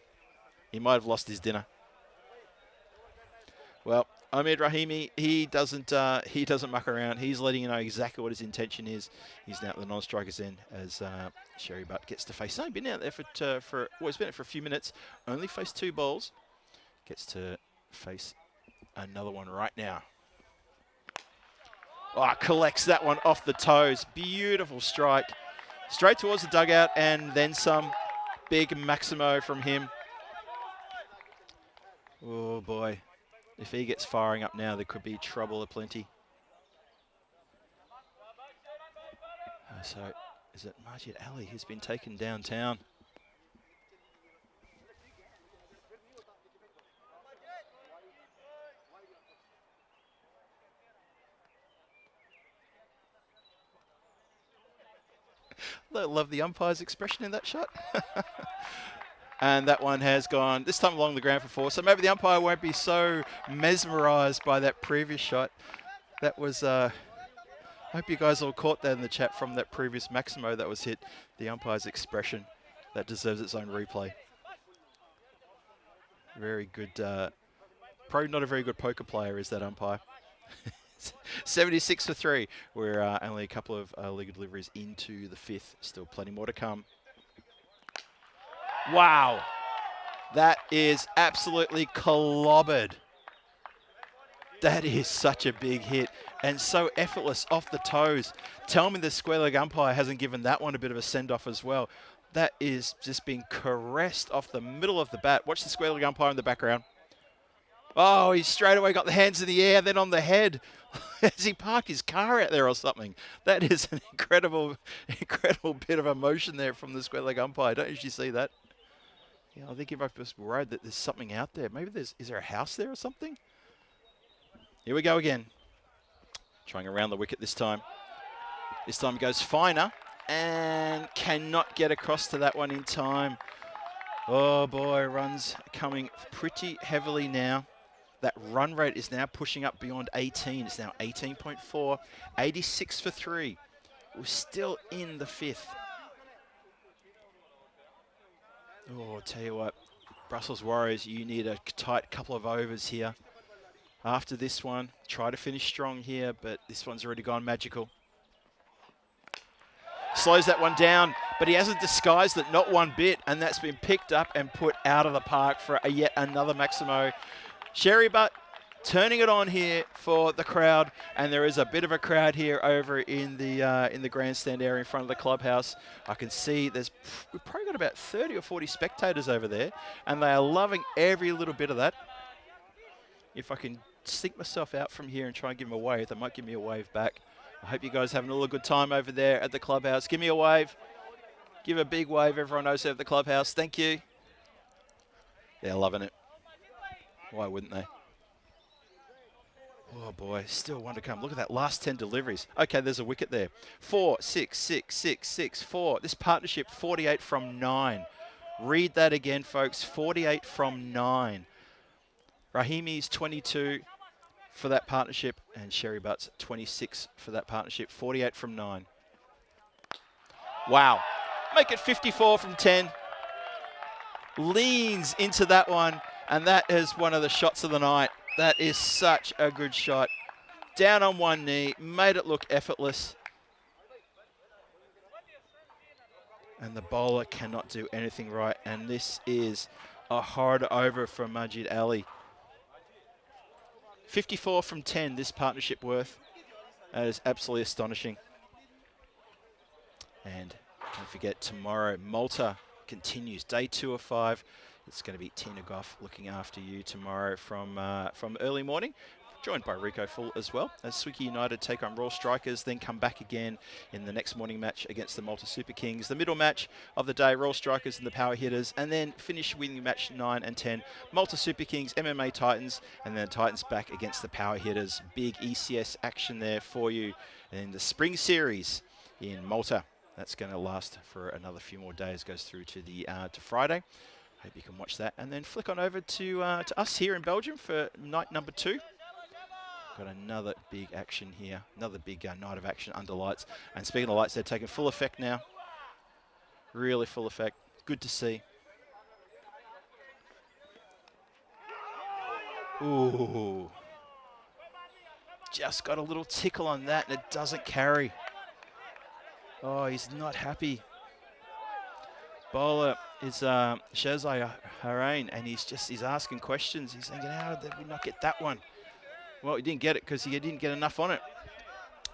He might have lost his dinner. Well, Omid Rahimi, he doesn't muck around. He's letting you know exactly what his intention is. He's now at the non-strikers end as Sherry Butt gets to face. He's only been out there he's been out for a few minutes. Only faced 2 balls. Gets to face another one right now. Oh, collects that one off the toes. Beautiful strike. Straight towards the dugout and then some. Big Maximo from him. Oh boy. If he gets firing up now, there could be trouble aplenty. So, is it Majid Ali who's been taken downtown? I love the umpire's expression in that shot. And that one has gone this time along the ground for 4. So maybe the umpire won't be so mesmerised by that previous shot. That was, I hope you guys all caught that in the chat from that previous Maximo that was hit. The umpire's expression. That deserves its own replay. Very good, probably not a very good poker player is that umpire. 76 for 3. We're only a couple of legal deliveries into the 5th. Still plenty more to come. Wow. That is absolutely clobbered. That is such a big hit and so effortless off the toes. Tell me the square leg umpire hasn't given that one a bit of a send-off as well. That is just being caressed off the middle of the bat. Watch the square leg umpire in the background. Oh, he straight away got the hands in the air, then on the head. Has he parked his car out there or something? That is an incredible bit of emotion there from the square leg umpire. Don't usually see that. Yeah, I think he might be worried that there's something out there. Maybe is there a house there or something? Here we go again. Trying around the wicket this time. This time goes finer and cannot get across to that one in time. Oh boy, runs coming pretty heavily now. That run rate is now pushing up beyond 18. It's now 18.4, 86 for 3. We're still in the 5th. Oh, I'll tell you what, Brussels Warriors, you need a tight couple of overs here. After this one, try to finish strong here, but this one's already gone magical. Slows that one down, but he hasn't disguised it, not one bit, and that's been picked up and put out of the park for yet another Maximo. Sherry Butt turning it on here for the crowd, and there is a bit of a crowd here over in the grandstand area in front of the clubhouse. I can see we've probably got about 30 or 40 spectators over there, and they are loving every little bit of that. If I can sink myself out from here and try and give them a wave, they might give me a wave back. I hope you guys are having a little good time over there at the clubhouse. Give me a wave. Give a big wave. Everyone knows over the clubhouse. Thank you. They're loving it. Why wouldn't they? Oh boy, still one to come. Look at that last 10 deliveries. Okay, there's a wicket there. 4, 6, 6, 6, 6, 4. This partnership, 48 from 9. Read that again, folks. 48 from 9. Rahimi's 22 for that partnership, and Sherry Butt's 26 for that partnership. 48 from 9. Wow. Make it 54 from 10. Leans into that one, and that is one of the shots of the night. That is such a good shot. Down on one knee, made it look effortless. And the bowler cannot do anything right. And this is a hard over from Majid Ali. 54 from 10, this partnership worth. That is absolutely astonishing. And don't forget, tomorrow, Malta continues. Day 2 of 5. It's going to be Tina Goff looking after you tomorrow from early morning, joined by Rico Full as well, as Swiki United take on Royal Strikers, then come back again in the next morning match against the Malta Super Kings. The middle match of the day, Royal Strikers and the Power Hitters, and then finish winning match 9 and 10, Malta Super Kings, MMA Titans, and then Titans back against the Power Hitters. Big ECS action there for you in the Spring Series in Malta. That's going to last for another few more days, goes through to the to Friday. Hope you can watch that, and then flick on over to us here in Belgium for night number 2. Got another big action here, another big night of action under lights. And speaking of lights, they're taking full effect now. Really full effect. Good to see. Ooh. Just got a little tickle on that, and it doesn't carry. Oh, he's not happy. Bowler is Shazai Harain, and he's asking questions. He's thinking, how did we not get that one? Well, he didn't get it because he didn't get enough on it.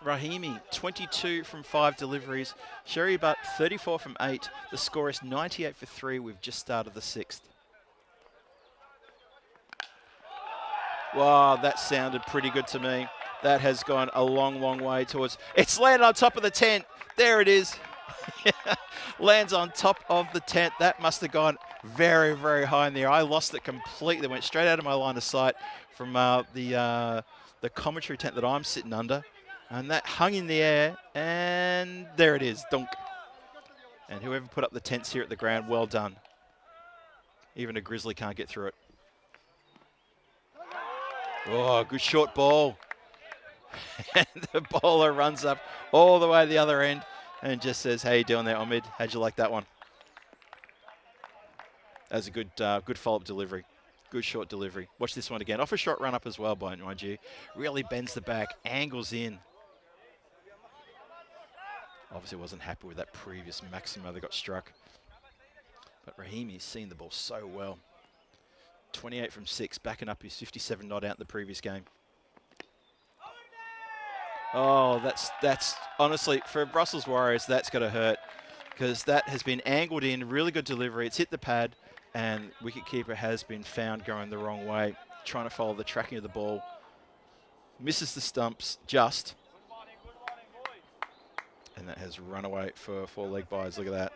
Rahimi, 22 from 5 deliveries. Sherry Butt, 34 from 8. The score is 98 for 3. We've just started the 6th. Wow, that sounded pretty good to me. That has gone a long, long way towards... It's landed on top of the tent. There it is. Lands on top of the tent. That must have gone very, very high in the air. I lost it completely. Went straight out of my line of sight from the commentary tent that I'm sitting under. And that hung in the air. And there it is. Dunk. And whoever put up the tents here at the ground, well done. Even a grizzly can't get through it. Oh, good short ball. And the bowler runs up all the way to the other end and just says, how you doing there, Omid? How'd you like that one? That's a good good follow-up delivery. Good short delivery. Watch this one again. Off a short run-up as well, mind you. Really bends the back, angles in. Obviously wasn't happy with that previous maximo that got struck. But Rahimi's seen the ball so well. 28 from 6, backing up his 57 not out in the previous game. Oh, that's honestly, for Brussels Warriors, that's going to hurt because that has been angled in, really good delivery. It's hit the pad, and wicketkeeper has been found going the wrong way, trying to follow the tracking of the ball. Misses the stumps just, and that has run away for 4 leg byes. Look at that.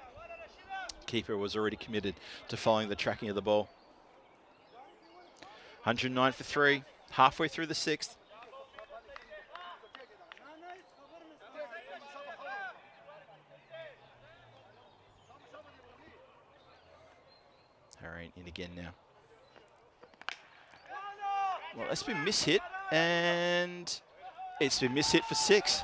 Keeper was already committed to following the tracking of the ball. 109 for 3, halfway through the 6th. Harain in again now. Well, it's been mishit, and it's been mishit for 6.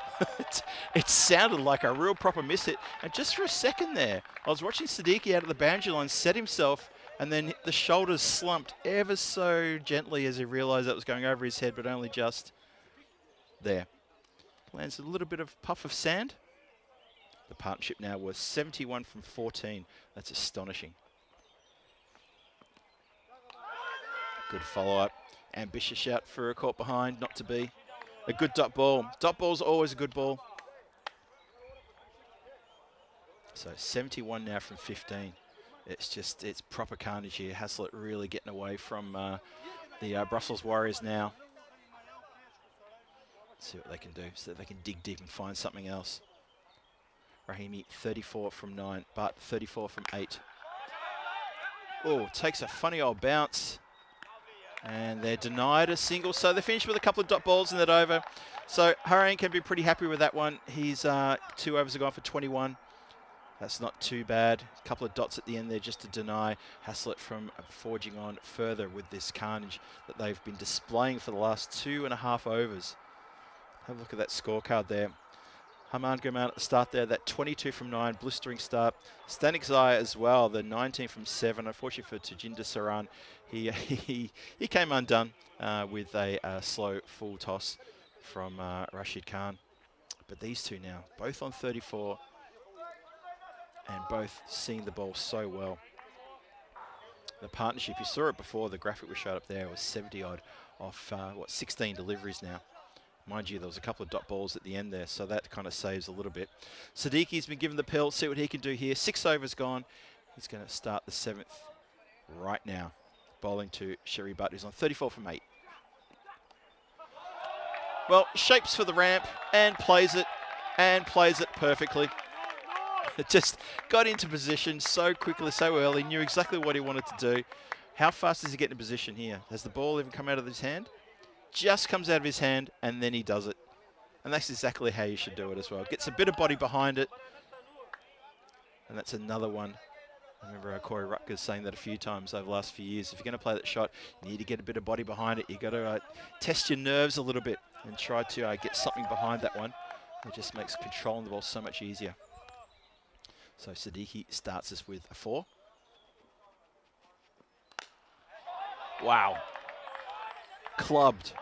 It sounded like a real proper mishit. And just for a second there, I was watching Siddiqui out of the boundary line set himself, and then the shoulders slumped ever so gently as he realised that was going over his head, but only just there. Lands a little bit of puff of sand. The partnership now was 71 from 14. That's astonishing. Good follow-up. Ambitious shout for a caught behind, not to be. A good dot ball. Dot ball's always a good ball. So 71 now from 15. It's proper carnage here. Haslett really getting away from the Brussels Warriors now. Let's see what they can do so that they can dig deep and find something else. Rahimi 34 from 9, but 34 from 8. Oh, takes a funny old bounce. And they're denied a single. So they finished with a couple of dot balls in that over. So Harain can be pretty happy with that one. His 2 overs are gone for 21. That's not too bad. A couple of dots at the end there just to deny Haslett from forging on further with this carnage that they've been displaying for the last 2.5 overs. Have a look at that scorecard there. Haman Gurman at the start there, that 22 from 9, blistering start. Stanik Zai as well, the 19 from 7. Unfortunately for Tajinder Saran, he came undone with a slow full toss from Rashid Khan. But these two now, both on 34, and both seeing the ball so well. The partnership, you saw it before, the graphic we showed up there was 70-odd off, 16 deliveries now. Mind you, there was a couple of dot balls at the end there, so that kind of saves a little bit. Sadiqi's been given the pill, see what he can do here. 6 overs gone. He's going to start the 7th right now. Bowling to Sherry Butt, who's on 34 from 8. Well, shapes for the ramp and plays it perfectly. It just got into position so quickly, so early, knew exactly what he wanted to do. How fast does he get in position here? Has the ball even come out of his hand? Just comes out of his hand, and then he does it. And that's exactly how you should do it as well. Gets a bit of body behind it. And that's another one. I remember Corey Rutgers saying that a few times over the last few years. If you're going to play that shot, you need to get a bit of body behind it. You've got to test your nerves a little bit and try to get something behind that one. It just makes controlling the ball so much easier. So Sadiqi starts us with a 4. Wow. Clubbed.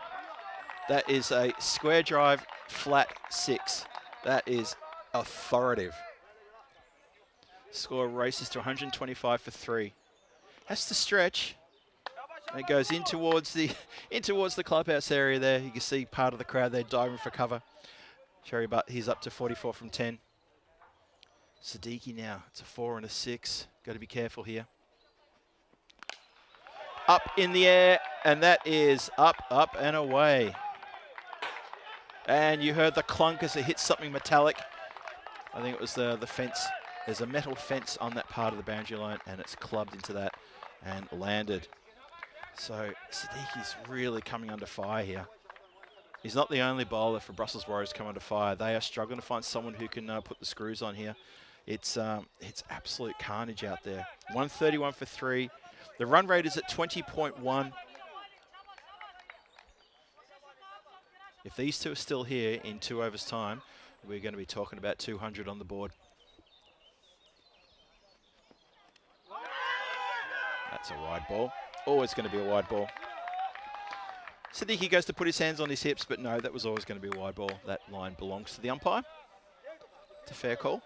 That is a square drive, flat 6. That is authoritative. Score races to 125 for 3. Has to stretch. And it goes in towards the clubhouse area there. You can see part of the crowd there diving for cover. Sherry Butt, he's up to 44 from 10. Sadiqi now, it's a 4 and a 6. Got to be careful here. Up in the air, and that is up and away. And you heard the clunk as it hit something metallic. I think it was the fence. There's a metal fence on that part of the boundary line, and it's clubbed into that and landed. So Sadiqi's really coming under fire here. He's not the only bowler for Brussels Warriors come under fire. They are struggling to find someone who can put the screws on here. It's absolute carnage out there. 131 for 3. The run rate is at 20.1. If these two are still here in 2 overs time, we're going to be talking about 200 on the board. That's a wide ball. Always going to be a wide ball. Sadiqi goes to put his hands on his hips, but no, that was always going to be a wide ball. That line belongs to the umpire. It's a fair call.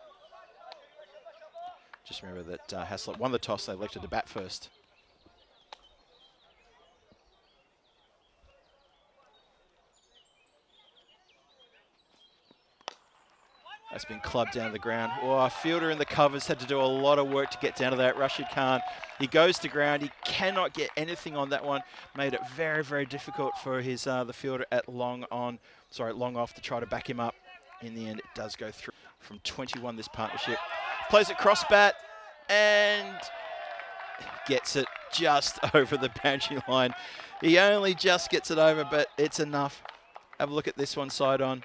Just remember that Haslett won the toss. They elected to bat first. That's been clubbed down to the ground. Oh, our fielder in the covers had to do a lot of work to get down to that. Rashid Khan, he goes to ground. He cannot get anything on that one. Made it very, very difficult for his the fielder at long off to try to back him up. In the end, it does go through from 21, this partnership. Plays it cross bat and gets it just over the boundary line. He only just gets it over, but it's enough. Have a look at this one side on.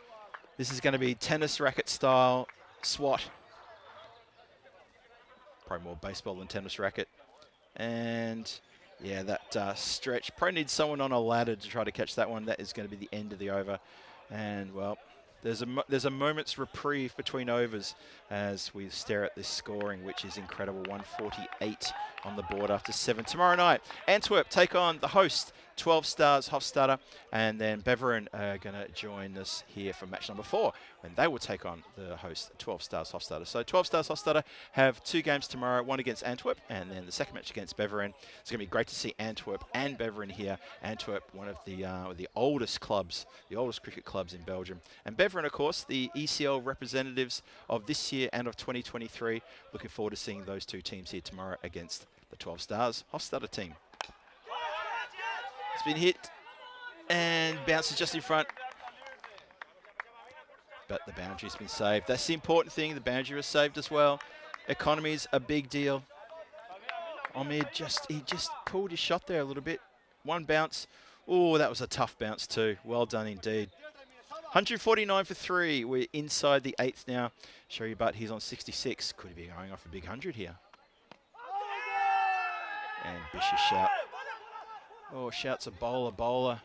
This is going to be tennis racket style swat. Probably more baseball than tennis racket. And yeah, that stretch. Probably needs someone on a ladder to try to catch that one. That is going to be the end of the over. And well, there's a moment's reprieve between overs as we stare at this scoring, which is incredible. 148 on the board after 7. Tomorrow night, Antwerp take on the host, 12 Stars Hofstadter, and then Beveren are going to join us here for match number 4, when they will take on the host, 12 Stars Hofstadter. So 12 Stars Hofstadter have 2 games tomorrow, one against Antwerp, and then the second match against Beveren. It's going to be great to see Antwerp and Beveren here. Antwerp, one of the oldest clubs, the oldest cricket clubs in Belgium, and Beveren, of course, the ECL representatives of this year and of 2023. Looking forward to seeing those 2 teams here tomorrow against the 12 Stars Hofstadter team. It's been hit and bounces just in front. But the boundary's been saved. That's the important thing. The boundary was saved as well. Economy's a big deal. Omid he just pulled his shot there a little bit. One bounce. Oh, that was a tough bounce too. Well done indeed. 149 for 3. We're inside the 8th now. Sherry Butt, he's on 66. Could he be going off a big 100 here? And Bish's shout. Oh, shouts a bowler.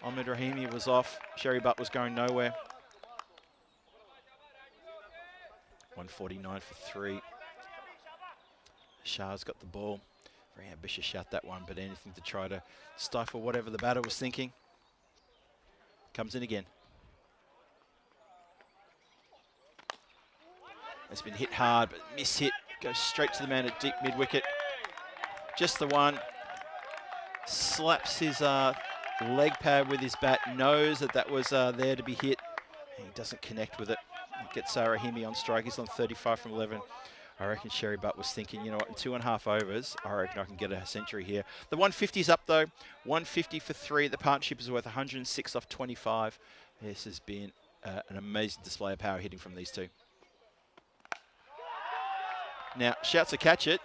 Ahmed Rahimi was off. Sherry Butt was going nowhere. 149 for 3. Shah's got the ball. Very ambitious shout, that one, but anything to try to stifle whatever the batter was thinking. Comes in again. It's been hit hard, but miss-hit. Goes straight to the man at deep mid-wicket. Just the one. Slaps his leg pad with his bat. Knows that that was there to be hit. He doesn't connect with it. Gets Rahimi on strike. He's on 35 from 11. I reckon Sherry Butt was thinking, you know what, in 2.5 overs, I reckon I can get a century here. The 150's up though. 150 for 3. The partnership is worth 106 off 25. This has been an amazing display of power hitting from these two. Now, shouts to catch it,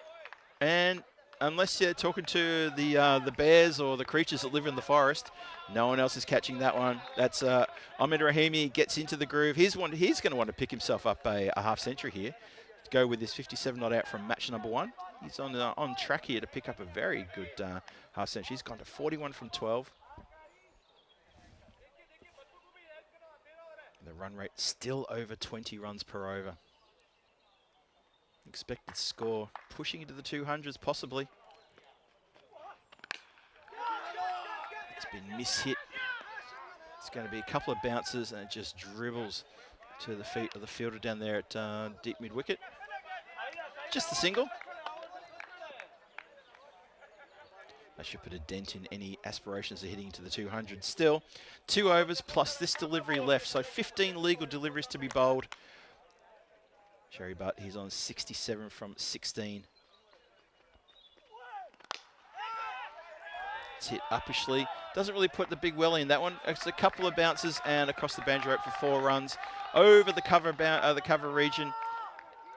and unless you're talking to the bears or the creatures that live in the forest, no one else is catching that one. That's Ahmed Rahimi gets into the groove. He's going to want to pick himself up a half century here. To go with his 57 not out from match number 1. He's on track here to pick up a very good half century. He's gone to 41 from 12. The run rate still over 20 runs per over. Expected score pushing into the 200s possibly. It's been mishit. It's going to be a couple of bounces and it just dribbles to the feet of the fielder down there at deep mid-wicket. Just a single. That should put a dent in any aspirations of hitting into the 200. Still, 2 overs plus this delivery left, so 15 legal deliveries to be bowled. Sherry Butt, he's on 67 from 16. It's hit uppishly. Doesn't really put the big welly in that one. It's a couple of bounces and across the boundary rope for 4 runs. Over the cover region.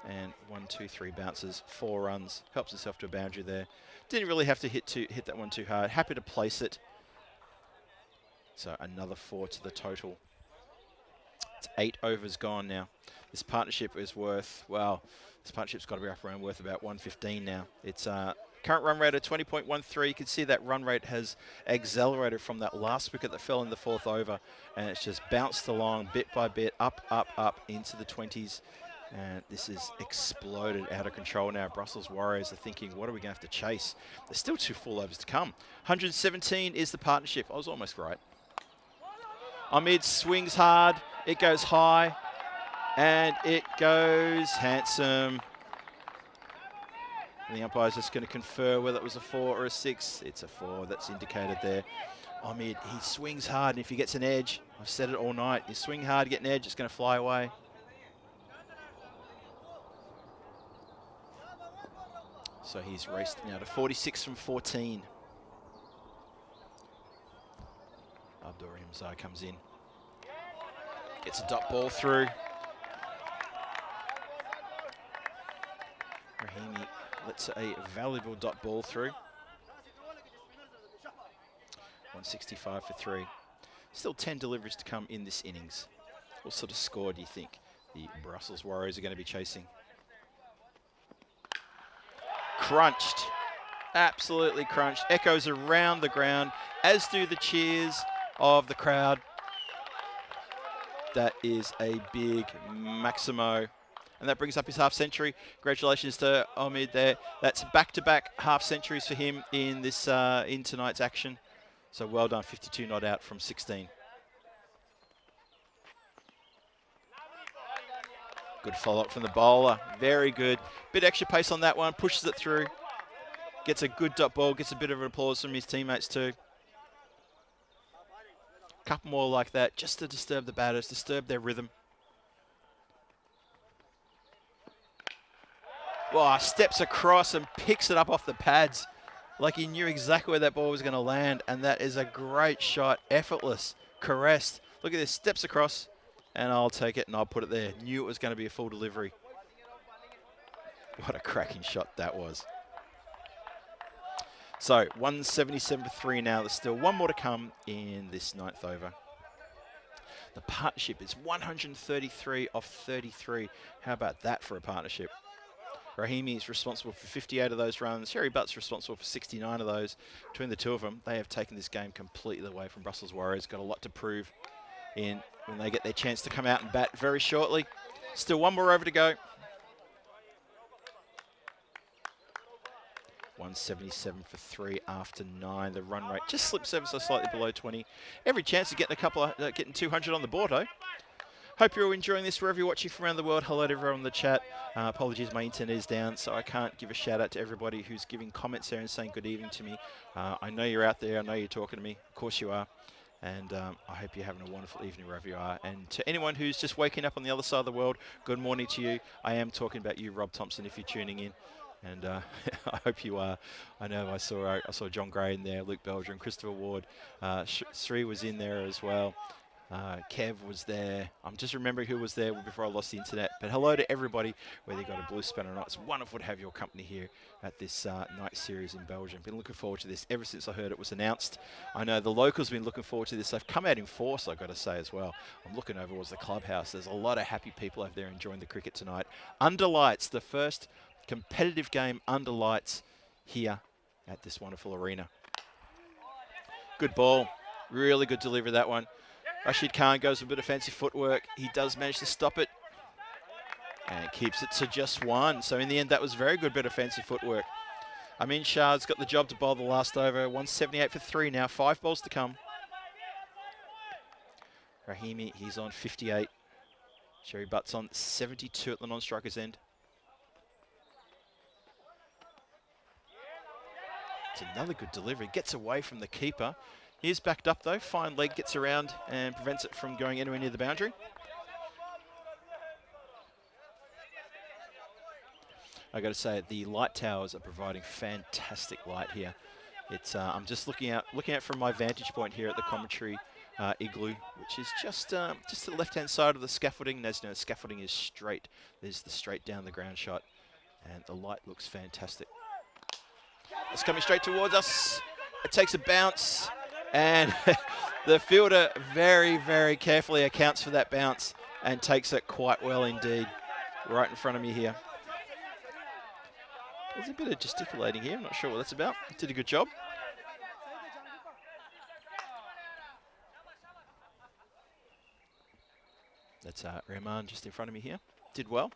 And 1, 2, 3 bounces, 4 runs. Helps himself to a boundary there. Didn't really have to hit that one too hard. Happy to place it. So another 4 to the total. It's 8 overs gone now. This partnership is worth, well, this partnership's got to be up around worth about 115 now. It's current run rate of 20.13. You can see that run rate has accelerated from that last wicket that fell in the 4th over. And it's just bounced along bit by bit, up, up, up into the 20s. And this is exploded out of control now. Brussels Warriors are thinking, what are we going to have to chase? There's still 2 full overs to come. 117 is the partnership. I was almost right. Ahmed swings hard. It goes high. And it goes handsome. And the umpire's just going to confer whether it was a 4 or a 6. It's a 4 that's indicated there. Ahmed, he swings hard. And if he gets an edge, I've said it all night, you swing hard, get an edge, it's going to fly away. So he's raced now to 46 from 14. Abdul Rahim comes in. Gets a dot ball through. Rahimi lets a valuable dot ball through. 165 for 3. Still 10 deliveries to come in this innings. What sort of score do you think the Brussels Warriors are going to be chasing? Crunched. Absolutely crunched. Echoes around the ground, as do the cheers of the crowd. That is a big Maximo. And that brings up his half century. Congratulations to Ahmed there. That's back-to-back half centuries for him in this in tonight's action. So well done, 52 not out from 16. Good follow-up from the bowler. Very good. Bit extra pace on that one. Pushes it through. Gets a good dot ball. Gets a bit of applause from his teammates too. Couple more like that just to disturb the batters, disturb their rhythm. Wow, steps across and picks it up off the pads. Like he knew exactly where that ball was going to land. And that is a great shot. Effortless. Caressed. Look at this. Steps across. And I'll take it and I'll put it there. Knew it was going to be a full delivery. What a cracking shot that was. So 177 for 3 now. There's still 1 more to come in this 9th over. The partnership is 133 off 33. How about that for a partnership? Rahimi is responsible for 58 of those runs. Sherry Butt's responsible for 69 of those. Between the two of them, they have taken this game completely away from Brussels Warriors. Got a lot to prove in when they get their chance to come out and bat very shortly. Still 1 more over to go. 177 for 3 after 9. The run rate just slips ever so slightly below 20. Every chance of getting a couple of getting 200 on the board, though. Hope you're all enjoying this wherever you're watching from around the world. Hello to everyone in the chat. Apologies, my internet is down, so I can't give a shout out to everybody who's giving comments there and saying good evening to me. I know you're out there. I know you're talking to me. Of course you are. And I hope you're having a wonderful evening wherever you are. And to anyone who's just waking up on the other side of the world, good morning to you. I am talking about you, Rob Thompson, if you're tuning in. And I hope you are. I know I saw John Gray in there, Luke Belgium, Christopher Ward. Sri was in there as well. Kev was there. I'm just remembering who was there before I lost the internet. But hello to everybody, whether you got a blue spanner or not. It's wonderful to have your company here at this night series in Belgium. Been looking forward to this ever since I heard it was announced. I know the locals have been looking forward to this. They've come out in force, I've got to say as well. I'm looking over towards the clubhouse. There's a lot of happy people over there enjoying the cricket tonight. Under lights, the first competitive game under lights here at this wonderful arena. Good ball. Really good delivery, that one. Rashid Khan goes with a bit of fancy footwork. He does manage to stop it and keeps it to just one. So in the end, that was very good bit of fancy footwork. Amin Shah's got the job to bowl the last over. 178 for 3 now. 5 balls to come. Rahimi, he's on 58. Sherry Butt's on 72 at the non-striker's end. It's another good delivery. Gets away from the keeper. He is backed up though. Fine leg gets around and prevents it from going anywhere near the boundary. I got to say, the light towers are providing fantastic light here. It's I'm just looking out from my vantage point here at the commentary igloo, which is just to the left-hand side of the scaffolding. As you know, the scaffolding is straight. There's the straight down the ground shot, and the light looks fantastic. It's coming straight towards us. It takes a bounce. And the fielder very, very carefully accounts for that bounce and takes it quite well indeed. Right in front of me here. There's a bit of gesticulating here. I'm not sure what that's about. Did a good job. That's Rahman just in front of me here. Did well.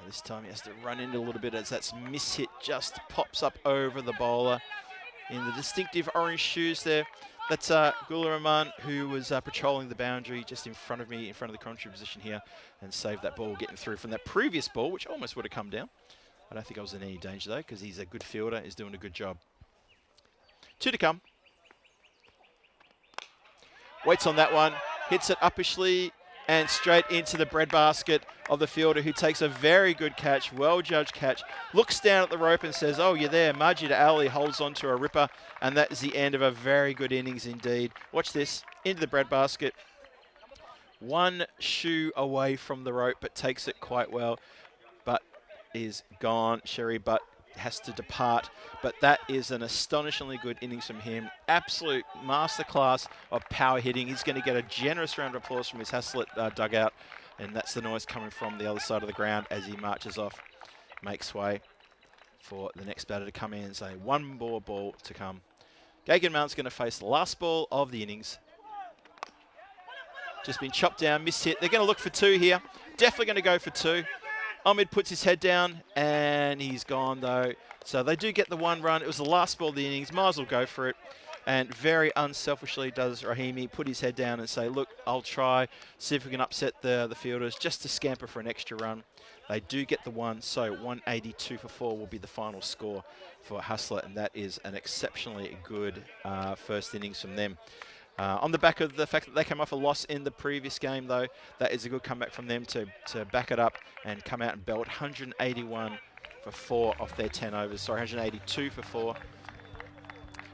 This time he has to run in a little bit as that's mishit just pops up over the bowler. In the distinctive orange shoes there. That's Gula Rahman, who was patrolling the boundary just in front of me, in front of the commentary position here, and saved that ball getting through from that previous ball, which almost would have come down. I don't think I was in any danger though, because he's a good fielder, he's doing a good job. 2 to come. Waits on that one, hits it uppishly, and straight into the breadbasket of the fielder, who takes a very good catch, well-judged catch, looks down at the rope and says, oh, you're there. Majid Ali holds on to a ripper, and that is the end of a very good innings indeed. Watch this, into the breadbasket. One shoe away from the rope, but takes it quite well, but is gone. Sherry Butt has to depart, but that is an astonishingly good innings from him. Absolute masterclass of power hitting. He's going to get a generous round of applause from his Haslett dugout, and that's the noise coming from the other side of the ground as he marches off, makes way for the next batter to come in and say 1 more ball to come. Gagan Mount's going to face the last ball of the innings. Just been chopped down, mishit. They're going to look for 2 here. Definitely going to go for 2. Ahmed puts his head down, and he's gone, though. So they do get the 1 run. It was the last ball of the innings. Might as well go for it. And very unselfishly does Rahimi put his head down and say, look, I'll try, see if we can upset the fielders just to scamper for an extra run. They do get the 1, so 182 for 4 will be the final score for Haslett, and that is an exceptionally good first innings from them. On the back of the fact that they came off a loss in the previous game, though, that is a good comeback from them to back it up and come out and belt 181 for 4 off their 10 overs. Sorry, 182 for 4.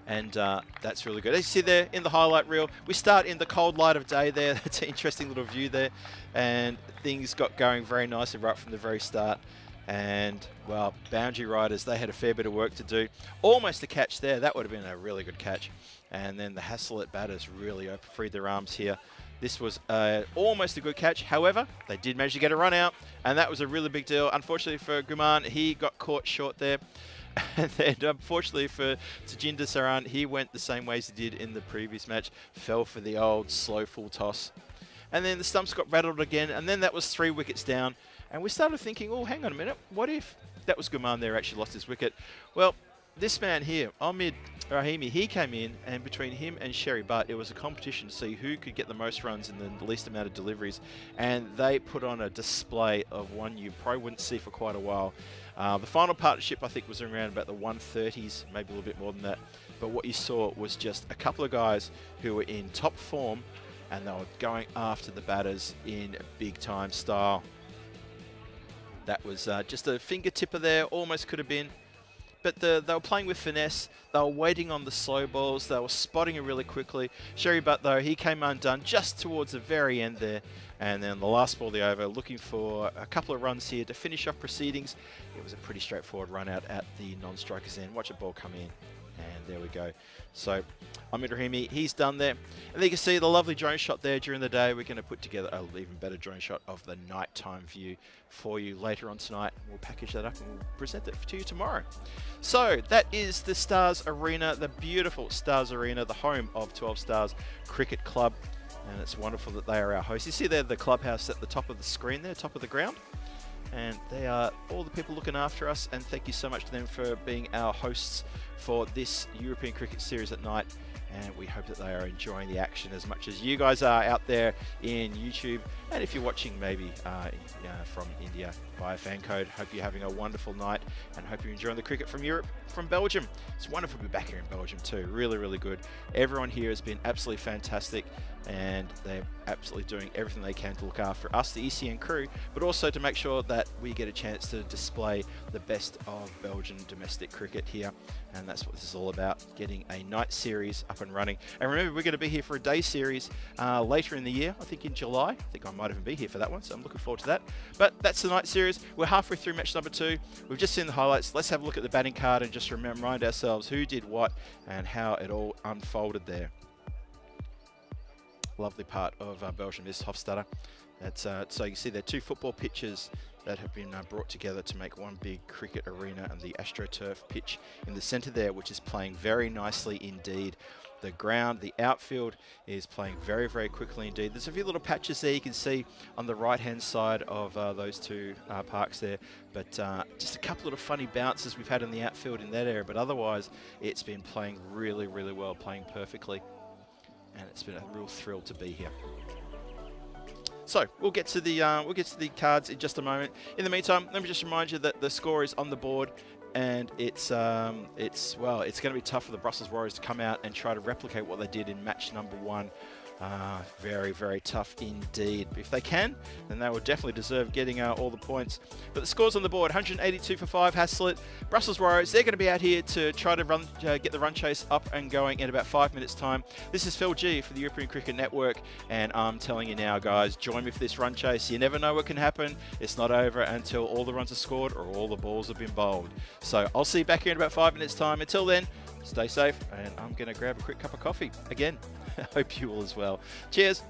And that's really good. As you see there in the highlight reel, we start in the cold light of day there. That's an interesting little view there. And things got going very nicely right from the very start. And, well, boundary riders, they had a fair bit of work to do. Almost a catch there. That would have been a really good catch. And then the Haslett batters really freed their arms here. This was almost a good catch. However, they did manage to get a run out, and that was a really big deal. Unfortunately for Guman, he got caught short there. And then, unfortunately for Tajinder Saran, he went the same way as he did in the previous match. Fell for the old slow full toss. And then the stumps got rattled again, and then that was 3 wickets down. And we started thinking, oh, hang on a minute, what if that was Guman there actually lost his wicket? Well, this man here, Ahmed, Rahimi, he came in, and between him and Sherry Butt, it was a competition to see who could get the most runs in the least amount of deliveries, and they put on a display of one you probably wouldn't see for quite a while. The final partnership, I think, was around about the 130s, maybe a little bit more than that, but what you saw was just a couple of guys who were in top form, and they were going after the batters in big-time style. That was just a fingertipper there, almost could have been. But they were playing with finesse. They were waiting on the slow balls. They were spotting it really quickly. Sherry Butt, though, he came undone just towards the very end there. And then the last ball of the over, looking for a couple of runs here to finish off proceedings. It was a pretty straightforward run out at the non-strikers end. Watch a ball come in. And there we go. So, Ahmed Rahimi, he's done there. And you can see the lovely drone shot there during the day. We're going to put together an even better drone shot of the nighttime view for you later on tonight. We'll package that up and we'll present it to you tomorrow. So, that is the Stars Arena, the beautiful Stars Arena, the home of 12 Stars Cricket Club. And it's wonderful that they are our hosts. You see there the clubhouse at the top of the screen there, top of the ground. And they are all the people looking after us, and thank you so much to them for being our hosts for this European Cricket Series at night. And we hope that they are enjoying the action as much as you guys are out there in YouTube. And if you're watching maybe from India via fan code, hope you're having a wonderful night and hope you're enjoying the cricket from Europe, from Belgium. It's wonderful to be back here in Belgium too. Really, really good. Everyone here has been absolutely fantastic, and they're absolutely doing everything they can to look after us, the ECN crew, but also to make sure that we get a chance to display the best of Belgian domestic cricket here. And that's what this is all about, getting a night series up and running. And remember, we're going to be here for a day series later in the year, I think in July. I think I might even be here for that one, so I'm looking forward to that. But that's the night series. We're halfway through match number 2. We've just seen the highlights. Let's have a look at the batting card and just remind ourselves who did what and how it all unfolded there. Lovely part of Belgium is Hofstadter. That's, so you can see there are 2 football pitches that have been brought together to make one big cricket arena, and the AstroTurf pitch in the centre there, which is playing very nicely indeed. The ground, the outfield is playing very, very quickly indeed. There's a few little patches there you can see on the right-hand side of those 2 parks there, but just a couple of funny bounces we've had in the outfield in that area, but otherwise it's been playing really, really well, playing perfectly, and it's been a real thrill to be here. So we'll get to the cards in just a moment. In the meantime, let me just remind you that the score is on the board, and it's going to be tough for the Brussels Warriors to come out and try to replicate what they did in match number 1. Very, very tough indeed. If they can, then they will definitely deserve getting all the points. But the score's on the board, 182 for 5, Haslett. Brussels Warriors, they're going to be out here to try to get the run chase up and going in about 5 minutes' time. This is Phil G for the European Cricket Network, and I'm telling you now, guys, join me for this run chase. You never know what can happen. It's not over until all the runs are scored or all the balls have been bowled. So I'll see you back here in about 5 minutes' time. Until then, stay safe, and I'm going to grab a quick cup of coffee again. I hope you will as well. Cheers.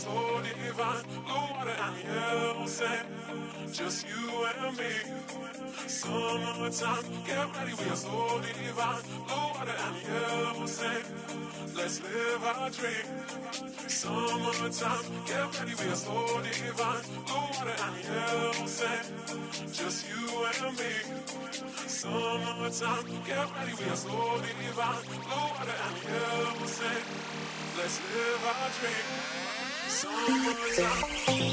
slow divine. Blue water and yellow sand. Just you and me. Summertime, get ready, we are slow divine. Blue water and yellow sand. Let's live our dream. Summertime, get ready, we are slow divine. Blue water and yellow sand. Just you and me. Summertime, get ready, we are slow divine. Blue water and yellow sand. Let's live our dream. Summertime.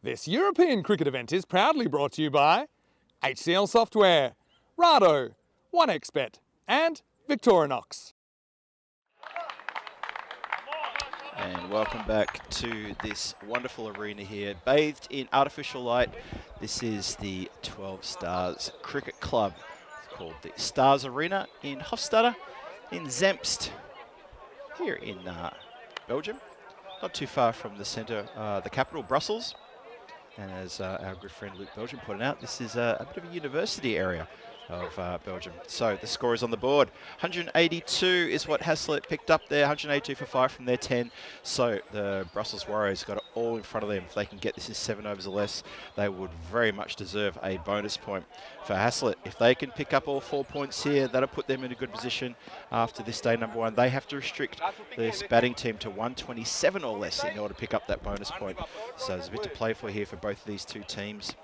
This European cricket event is proudly brought to you by HCL Software, Rado, 1xBet and Victorinox. And welcome back to this wonderful arena here, bathed in artificial light. This is the 12 Stars Cricket Club. It's called the Stars Arena in Hofstede in Zemst, here in Belgium. Not too far from the centre, the capital, Brussels. And as our good friend Luke Belgium pointed out, this is a bit of a university area of Belgium. So the score is on the board. 182 is what Haslett picked up there. 182 for 5 from their 10. So the Brussels Warriors got it all in front of them. If they can get this in 7 overs or less, they would very much deserve a bonus point. For Haslett, if they can pick up all 4 points here, that'll put them in a good position after this day number 1. They have to restrict this batting team to 127 or less in order to pick up that bonus point. So there's a bit to play for here for both of these two teams.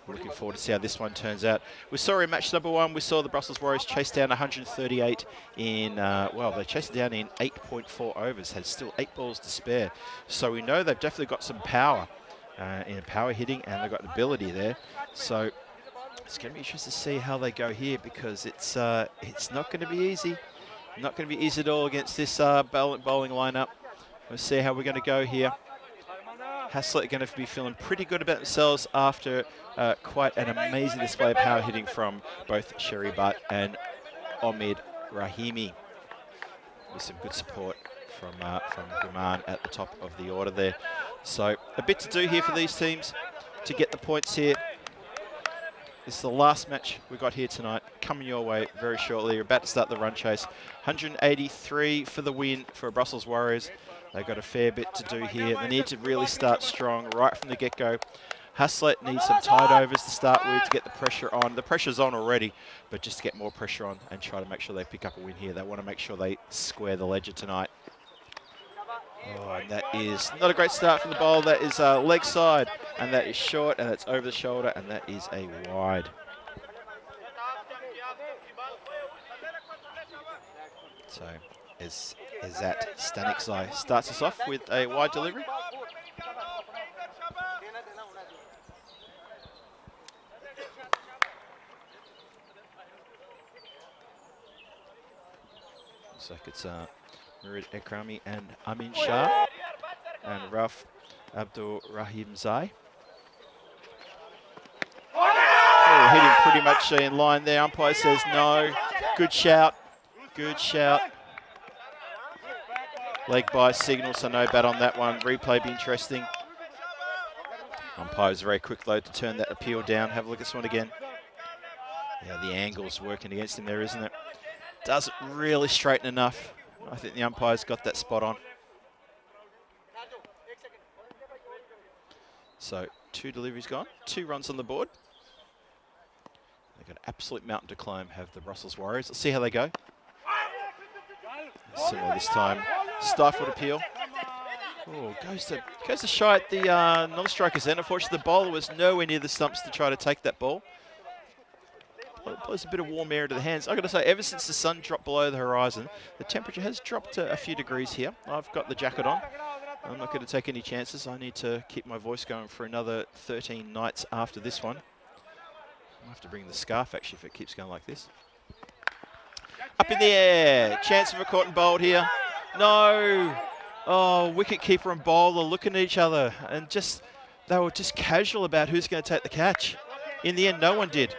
Looking forward to see how this one turns out. We saw in match number 1, we saw the Brussels Warriors chase down 138 in, well, they chased it down in 8.4 overs, had still 8 balls to spare. So we know they've definitely got some power in power hitting, and they've got an ability there. So it's going to be interesting to see how they go here, because it's not going to be easy. Not going to be easy at all against this bowling lineup. We'll see how we're going to go here. Haslett are going to be feeling pretty good about themselves after quite an amazing display of power hitting from both Sherry Butt and Omid Rahimi, with some good support from Guman at the top of the order there. So a bit to do here for these teams to get the points here. This is the last match we've got here tonight, coming your way very shortly. We're about to start the run chase. 183 for the win for Brussels Warriors. They've got a fair bit to do here. They need to really start strong right from the get-go. Haslett needs some tight overs to start with to get the pressure on. The pressure's on already, but just to get more pressure on and try to make sure they pick up a win here. They want to make sure they square the ledger tonight. Oh, and that is not a great start from the bowl. That is leg side, and that is short, and that's over the shoulder, and that is a wide. So as that Stanikzai starts us off with a wide delivery. Looks like it's Murid Ekrami and Amin Shah and Raf Abdul Rahim Zai. Oh, hitting pretty much in line there. Umpire says no. Good shout. Good shout. Leg by signal, so no bat on that one. Replay be interesting. Umpire's very quick though to turn that appeal down. Have a look at this one again. Yeah, the angle's working against him there, isn't it? Doesn't really straighten enough. I think the umpire's got that spot on. So 2 deliveries gone, 2 runs on the board. They've got an absolute mountain to climb, have the Brussels Warriors. Let's see how they go. Similar this time. Stifled appeal. Oh, goes to shy at the non-striker's end. Unfortunately, the bowler was nowhere near the stumps to try to take that ball. Blows a bit of warm air into the hands. I've got to say, ever since the sun dropped below the horizon, the temperature has dropped a few degrees here. I've got the jacket on. I'm not going to take any chances. I need to keep my voice going for another 13 nights after this one. I'll have to bring the scarf, actually, if it keeps going like this. Up in the air. Chance of a caught and bowled here. No. Oh, wicket-keeper and bowler looking at each other, and they were just casual about who's going to take the catch. In the end, no one did.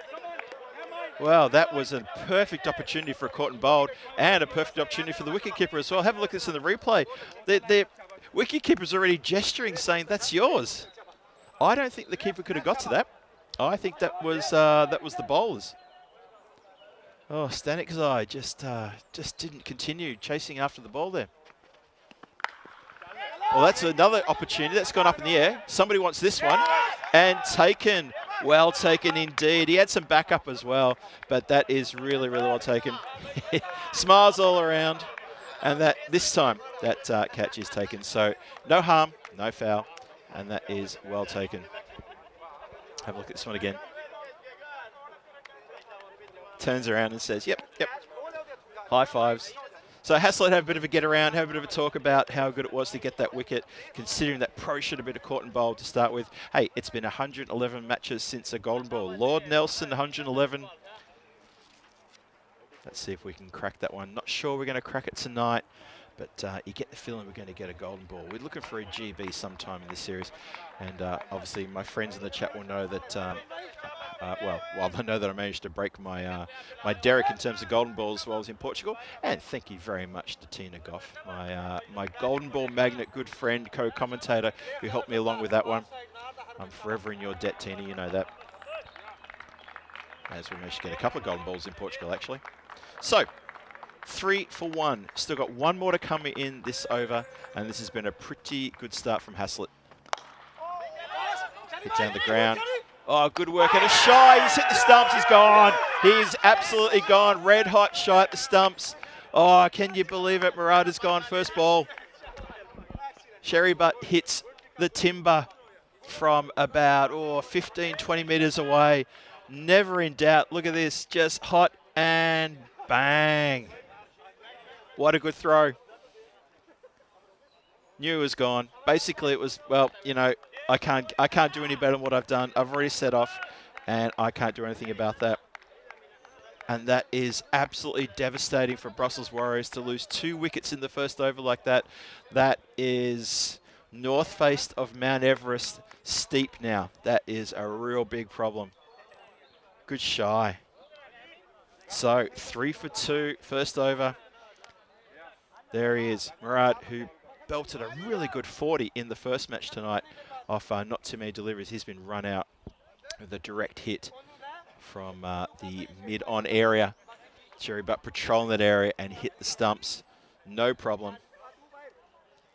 Well, that was a perfect opportunity for a caught and bowled and a perfect opportunity for the wicketkeeper as well. Have a look at this in the replay. The wicketkeeper's already gesturing, saying that's yours. I don't think the keeper could have got to that. I think that was the bowlers. Oh, Stanik's eye just didn't continue chasing after the ball there. Well, that's another opportunity that's gone up in the air. Somebody wants this one, and taken. Well taken indeed. He had some backup as well, but that is really, really well taken. Smiles all around, and that this time that catch is taken. So no harm, no foul, and that is well taken. Have a look at this one again. Turns around and says, yep, high fives. So Haslett had a bit of a get around, had a bit of a talk about how good it was to get that wicket, considering that Pro should have been a caught and bowled to start with. Hey, it's been 111 matches since a golden ball. Lord Nelson, 111. Let's see if we can crack that one. Not sure we're going to crack it tonight, but you get the feeling we're going to get a golden ball. We're looking for a GB sometime in this series. And obviously my friends in the chat will know that, well, they know that I managed to break my my derrick in terms of golden balls while I was in Portugal. And thank you very much to Tina Goff, my golden ball magnet, good friend, co-commentator, who helped me along with that one. I'm forever in your debt, Tina, you know that. As we managed to get a couple of golden balls in Portugal, actually. So, 3 for 1. Still got one more to come in this over, and this has been a pretty good start from Haslett. Hit down the ground. Oh, good work and a shy. He's hit the stumps. He's gone. He's absolutely gone. Red hot shy at the stumps. Oh, can you believe it? Murata's gone first ball. Sherry Butt hits the timber from about 15, 20 metres away. Never in doubt. Look at this. Just hot and bang. What a good throw. Knew it was gone. Basically, it was, well, you know, I can't do any better than what I've done. I've already set off, and I can't do anything about that. And that is absolutely devastating for Brussels Warriors to lose 2 wickets in the first over like that. That is north face of Mount Everest steep now. That is a real big problem. Good shy. So 3 for 2, first over. There he is, Murat, who belted a really good 40 in the first match tonight off not too many deliveries. He's been run out with a direct hit from the mid-on area. Sherry Butt patrolling that area and hit the stumps. No problem.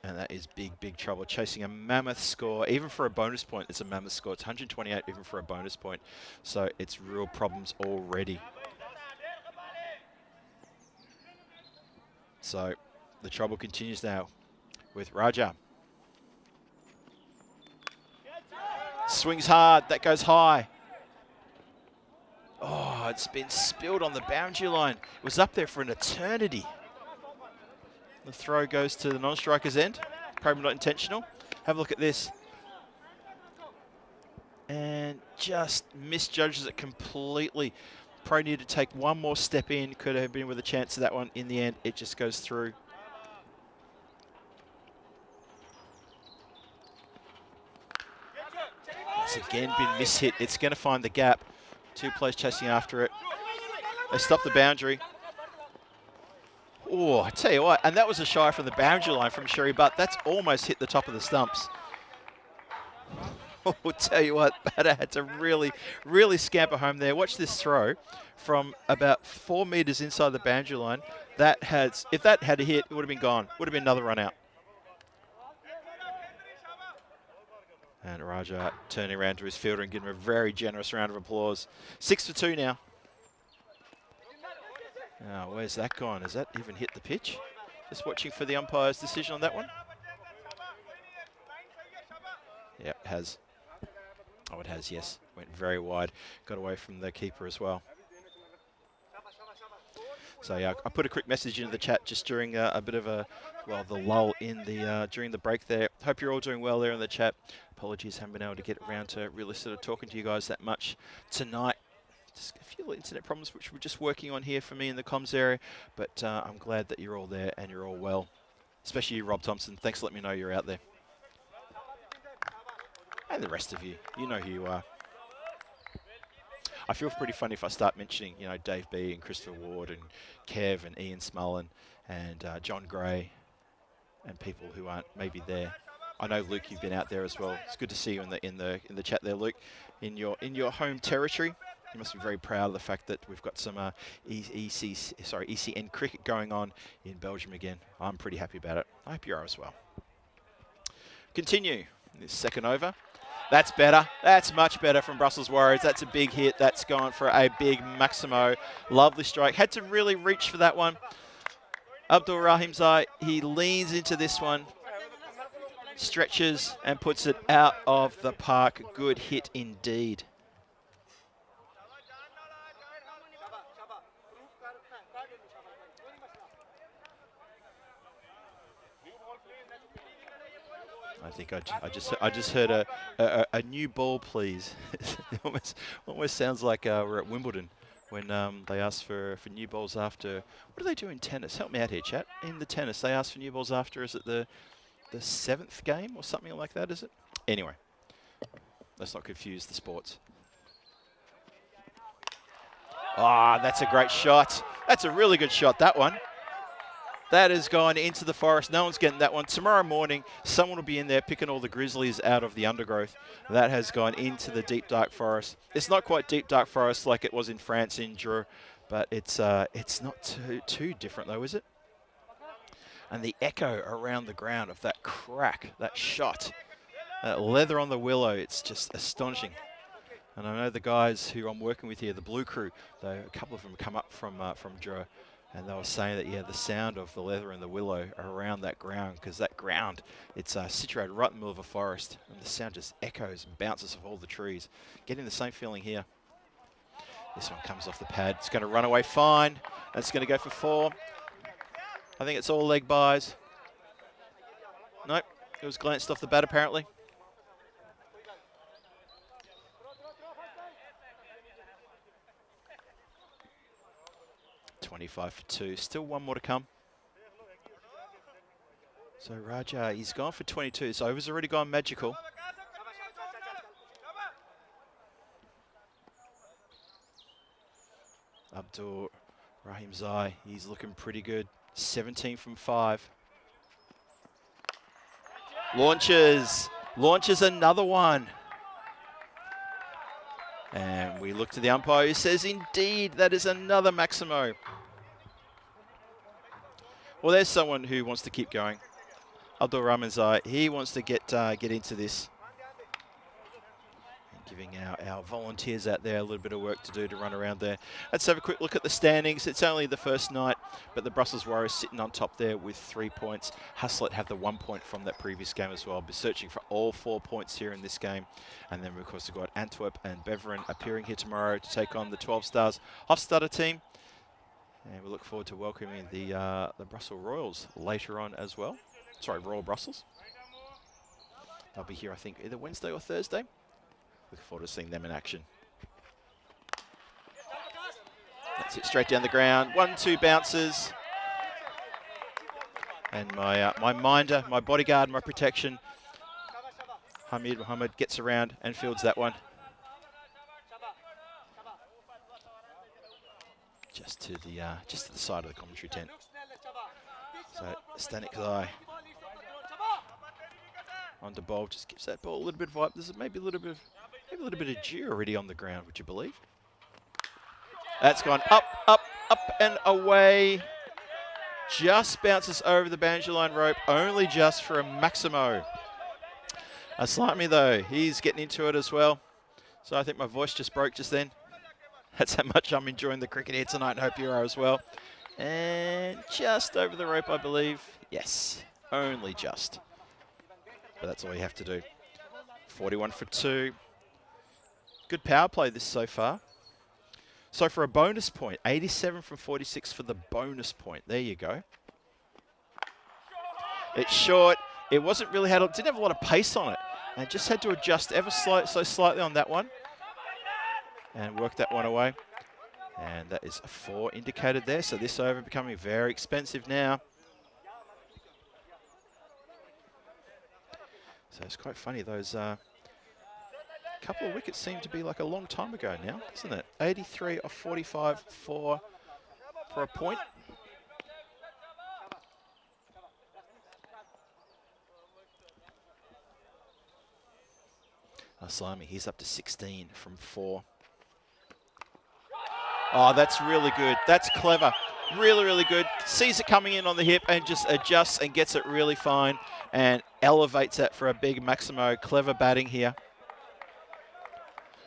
And that is big, big trouble. Chasing a mammoth score. Even for a bonus point, it's a mammoth score. It's 128 even for a bonus point. So it's real problems already. So the trouble continues now with Raja. Swings hard, that goes high. Oh, it's been spilled on the boundary line. It was up there for an eternity. The throw goes to the non-striker's end. Probably not intentional. Have a look at this. And just misjudges it completely. Probably needed to take one more step in. Could have been with a chance of that one. In the end, it just goes through. It's again been mishit. It's going to find the gap. 2 players chasing after it. They stop the boundary. Oh, I tell you what, and that was a shy from the boundary line from Sherry Butt. That's almost hit the top of the stumps. Oh, I'll tell you what, Batter had to really, really scamper home there. Watch this throw from about 4 metres inside the boundary line. That has, if that had a hit, it would have been gone. Would have been another run out. And Raja turning around to his fielder and giving him a very generous round of applause. 6 for 2 now. Now, where's that gone? Has that even hit the pitch? Just watching for the umpire's decision on that one. Yep, it has. Oh, it has, yes. Went very wide. Got away from the keeper as well. So yeah, I put a quick message into the chat just during a bit of a, well, the lull in the during the break there. Hope you're all doing well there in the chat. Apologies, haven't been able to get around to really sort of talking to you guys that much tonight. Just a few internet problems which we're just working on here for me in the comms area, but I'm glad that you're all there and you're all well. Especially you, Rob Thompson. Thanks for letting me know you're out there. And the rest of you, you know who you are. I feel pretty funny if I start mentioning, you know, Dave B and Christopher Ward and Kev and Ian Smullen and John Gray and people who aren't maybe there. I know, Luke, you've been out there as well. It's good to see you in the chat there, Luke, in your home territory. You must be very proud of the fact that we've got some ECN cricket going on in Belgium again. I'm pretty happy about it. I hope you are as well. Continue this second over. That's better. That's much better from Brussels Warriors. That's a big hit. That's gone for a big Maximo. Lovely strike. Had to really reach for that one. Abdul Rahim Zai, he leans into this one, stretches and puts it out of the park. Good hit indeed. I think I just heard a new ball, please. It almost sounds like we're at Wimbledon when they ask for new balls after. What do they do in tennis? Help me out here, chat. In the tennis, they ask for new balls after. Is it the 7th game or something like that? Is it? Anyway, let's not confuse the sports. Ah, that's a great shot. That's a really good shot, that one. That has gone into the forest. No one's getting that one. Tomorrow morning, someone will be in there picking all the grizzlies out of the undergrowth. That has gone into the deep, dark forest. It's not quite deep, dark forest like it was in France in Dreux, but it's not too different though, is it? And the echo around the ground of that crack, that shot, that leather on the willow, it's just astonishing. And I know the guys who I'm working with here, the Blue Crew, a couple of them come up from Dreux. And they were saying that, yeah, the sound of the leather and the willow around that ground, because that ground, it's situated right in the middle of a forest, and the sound just echoes and bounces off all the trees. Getting the same feeling here. This one comes off the pad. It's going to run away fine. It's going to go for 4. I think it's all leg buys. Nope, it was glanced off the bat apparently. $25 for 2. Still one more to come. So Raja, he's gone for 22. His over's already gone magical. Abdul Rahim Zai, he's looking pretty good. 17 from 5. Launches another one. And we look to the umpire who says, indeed, that is another Maximo. Well, there's someone who wants to keep going. Abdul Rahman Zai, he wants to get into this. And giving our volunteers out there a little bit of work to do to run around there. Let's have a quick look at the standings. It's only the first night, but the Brussels Warriors sitting on top there with 3 points. Haslet have the 1 point from that previous game as well. Be searching for all 4 points here in this game. And then, of course, we've got Antwerp and Beveren appearing here tomorrow to take on the 12 Stars Hofstadter team. And we look forward to welcoming the Brussels Royals later on as well. Sorry, Royal Brussels. They'll be here, I think, either Wednesday or Thursday. Looking forward to seeing them in action. That's it, straight down the ground. 1-2 bounces. And my minder, my bodyguard, my protection, Hamid Mohammed gets around and fields that one. Just to the side of the commentary tent. So Stanik Zai on the ball, just gives that ball a little bit of vibe. There's maybe a little bit of dew already on the ground, would you believe? That's gone up, up, up and away. Just bounces over the boundary line rope, only just for a Maximo. Aslami though, he's getting into it as well. So I think my voice just broke just then. That's how much I'm enjoying the cricket here tonight, and hope you are as well. And just over the rope, I believe. Yes, only just. But that's all you have to do. 41 for 2. Good power play this so far. So for a bonus point, 87 from 46 for the bonus point. There you go. It's short. It wasn't really didn't have a lot of pace on it. And just had to adjust ever so slightly on that one. And work that one away. And that is a 4 indicated there. So this over becoming very expensive now. So it's quite funny, those couple of wickets seem to be like a long time ago now, isn't it? 83 off 45 for a point. Aslami, he's up to 16 from 4. Oh, that's really good. That's clever. Really, really good. Sees it coming in on the hip and just adjusts and gets it really fine and elevates it for a big Maximo. Clever batting here.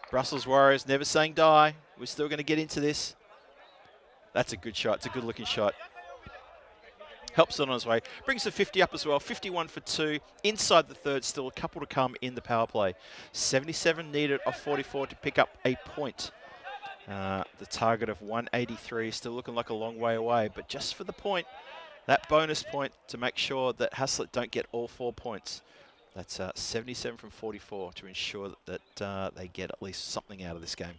Brussels Warriors never saying die. We're still going to get into this. That's a good shot. It's a good looking shot. Helps it on his way. Brings the 50 up as well. 51 for 2. Inside the third, still a couple to come in the power play. 77 needed off 44 to pick up a point. The target of 183 is still looking like a long way away, but just for the point, that bonus point to make sure that Haslett don't get all 4 points. That's 77 from 44 to ensure that they get at least something out of this game.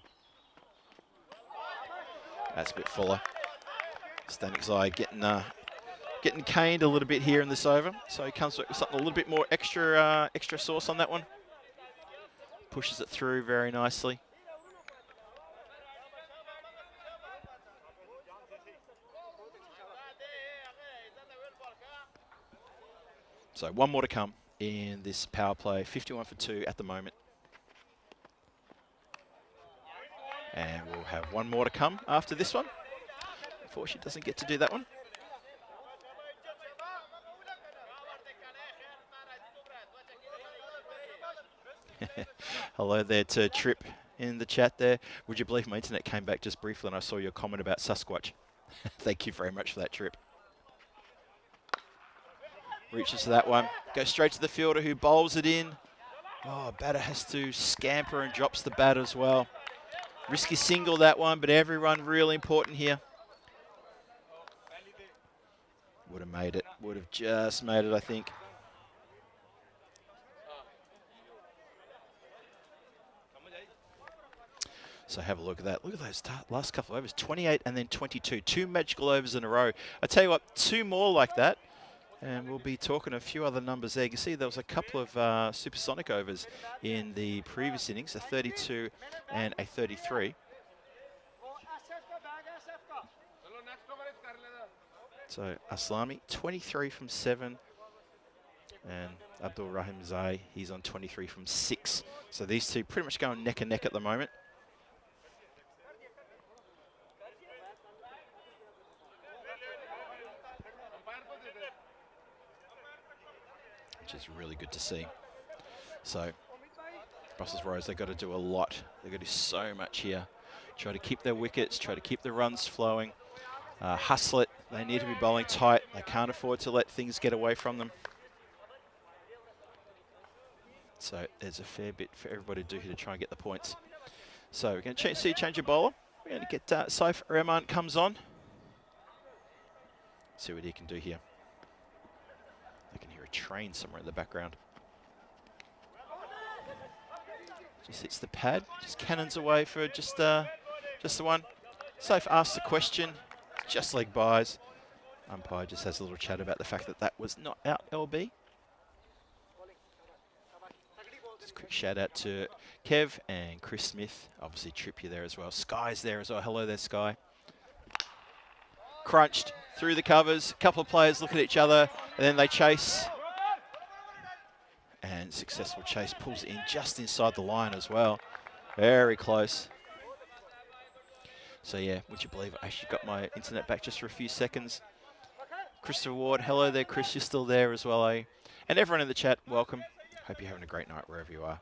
That's a bit fuller. Stanikzai getting caned a little bit here in this over, so he comes with something a little bit more extra sauce on that one. Pushes it through very nicely. So 1 more to come in this power play. 51 for 2 at the moment. And we'll have 1 more to come after this one. Unfortunately, doesn't get to do that one. Hello there to Trip in the chat there. Would you believe my internet came back just briefly and I saw your comment about Sasquatch? Thank you very much for that, Trip. Reaches to that one. Goes straight to the fielder who bowls it in. Oh, batter has to scamper and drops the bat as well. Risky single that one, but every run really important here. Would have made it. Would have just made it, I think. So have a look at that. Look at those last couple of overs. 28 and then 22. 2 magical overs in a row. I tell you what, 2 more like that. And we'll be talking a few other numbers there. You can see there was a couple of supersonic overs in the previous innings, a 32 and a 33. So Aslami, 23 from 7. And Abdul Rahim Zai, he's on 23 from 6. So these two pretty much going neck and neck at the moment. Which is really good to see. So Brussels Warriors, they've got to do a lot. They've got to do so much here. Try to keep their wickets, try to keep the runs flowing. Hustle it. They need to be bowling tight. They can't afford to let things get away from them. So there's a fair bit for everybody to do here to try and get the points. So we're going to change your bowler. We're going to get Saif Rahman comes on. See what he can do here. I can hear a train somewhere in the background. Just hits the pad, just cannons away for just the one. Saif asks the question, just leg buys. Umpire just has a little chat about the fact that that was not out LB. Just a quick shout out to Kev and Chris Smith. Obviously Trippier there as well. Sky's there as well. Hello there, Sky. Crunched through the covers. A couple of players look at each other and then they chase. And successful chase pulls it in just inside the line as well. Very close. So yeah, would you believe I actually got my internet back just for a few seconds. Christopher Ward, hello there, Chris. You're still there as well, eh? And everyone in the chat, welcome. Hope you're having a great night wherever you are.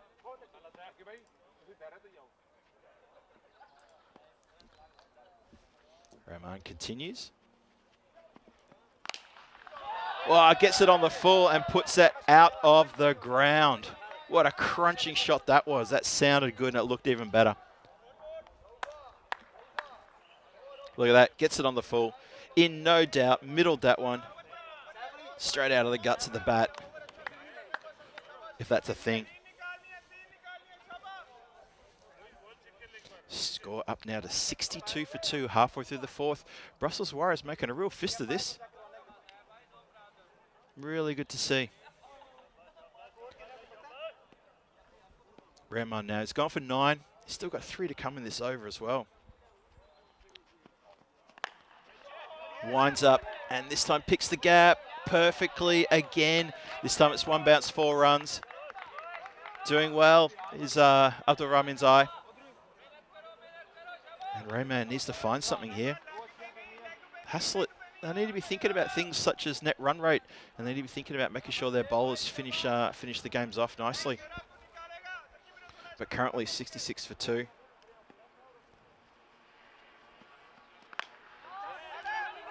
Rahman continues. Well, gets it on the full and puts that out of the ground. What a crunching shot that was. That sounded good and it looked even better. Look at that. Gets it on the full. In no doubt. Middled that one. Straight out of the guts of the bat. If that's a thing. Score up now to 62 for 2. Halfway through the 4th. Brussels Warriors making a real fist of this. Really good to see. Ramon now. He's gone for 9. He's still got 3 to come in this over as well. Winds up, and this time picks the gap perfectly again. This time it's 1 bounce, 4 runs. Doing well is Abdul Rahman's eye. And Rayman needs to find something here. Haslett, they need to be thinking about things such as net run rate, and they need to be thinking about making sure their bowlers finish the games off nicely. But currently 66 for 2.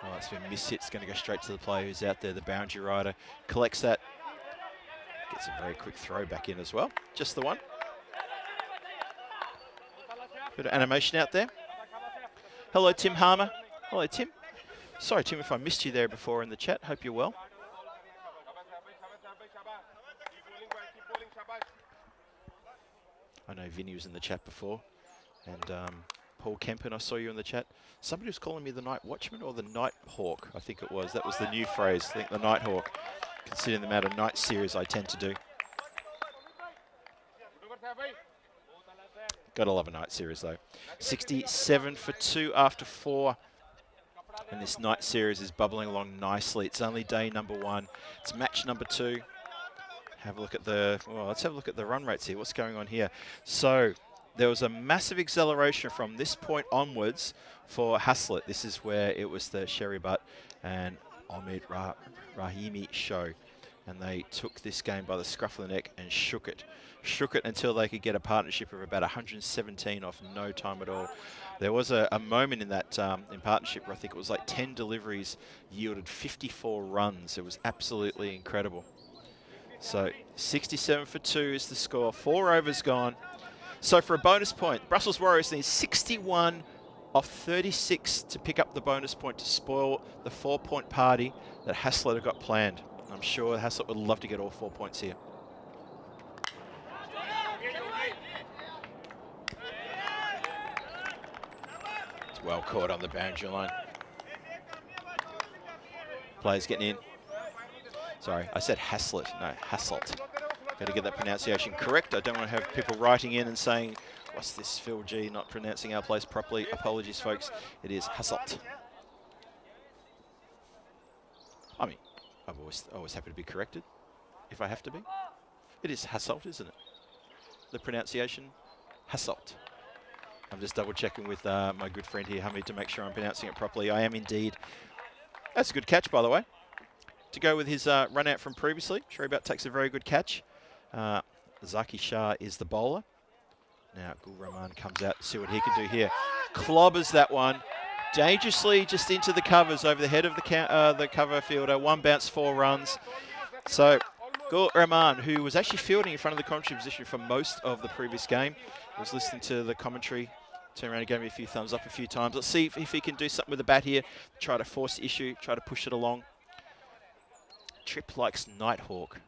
Oh, it's been missed hit. It's going to go straight to the player who's out there, the boundary rider. Collects that. Gets a very quick throw back in as well. Just the one. Bit of animation out there. Hello, Tim Harmer. Hello, Tim. Sorry, Tim, if I missed you there before in the chat. Hope you're well. I know Vinny was in the chat before. And Paul Kempen, I saw you in the chat. Somebody was calling me the Night Watchman or the Night Hawk, I think it was. That was the new phrase, I think the Night Hawk. Considering the amount of night series I tend to do. Gotta love a night series though. 67 for 2 after 4. And this night series is bubbling along nicely. It's only day number 1. It's match number 2. Have a look at the, well, let's have a look at the run rates here. What's going on here? So there was a massive acceleration from this point onwards for Haslett. This is where it was the Sherry Butt and Omid Rahimi show. And they took this game by the scruff of the neck and shook it. Shook it until they could get a partnership of about 117 off no time at all. There was a moment in that in partnership where I think it was like 10 deliveries yielded 54 runs. It was absolutely incredible. So 67 for 2 is the score. 4 overs gone. So for a bonus point, Brussels Warriors need 61 off 36 to pick up the bonus point to spoil the 4-point party that Haslett have got planned. I'm sure Haslett would love to get all 4 points here. It's well caught on the boundary line. Players getting in. Sorry, I said Haslett, no, Hasselt. Got to get that pronunciation correct. I don't want to have people writing in and saying, what's this Phil G not pronouncing our place properly? Apologies, folks. It is Hasselt. I mean, I'm always happy to be corrected, if I have to be. It is Hasselt, isn't it? The pronunciation, Hasselt. I'm just double checking with my good friend here, Hamid, to make sure I'm pronouncing it properly. I am indeed. That's a good catch, by the way. To go with his run out from previously, Shreebat takes a very good catch. Zaki Shah is the bowler. Now Gul Rahman comes out to see what he can do here. Clobbers that one. Dangerously just into the covers over the head of the cover fielder. 1 bounce, 4 runs. So Gul Rahman, who was actually fielding in front of the commentary position for most of the previous game, was listening to the commentary, turned around and gave me a few thumbs up a few times. Let's see if he can do something with the bat here, try to force the issue, try to push it along. Trip likes Nighthawk.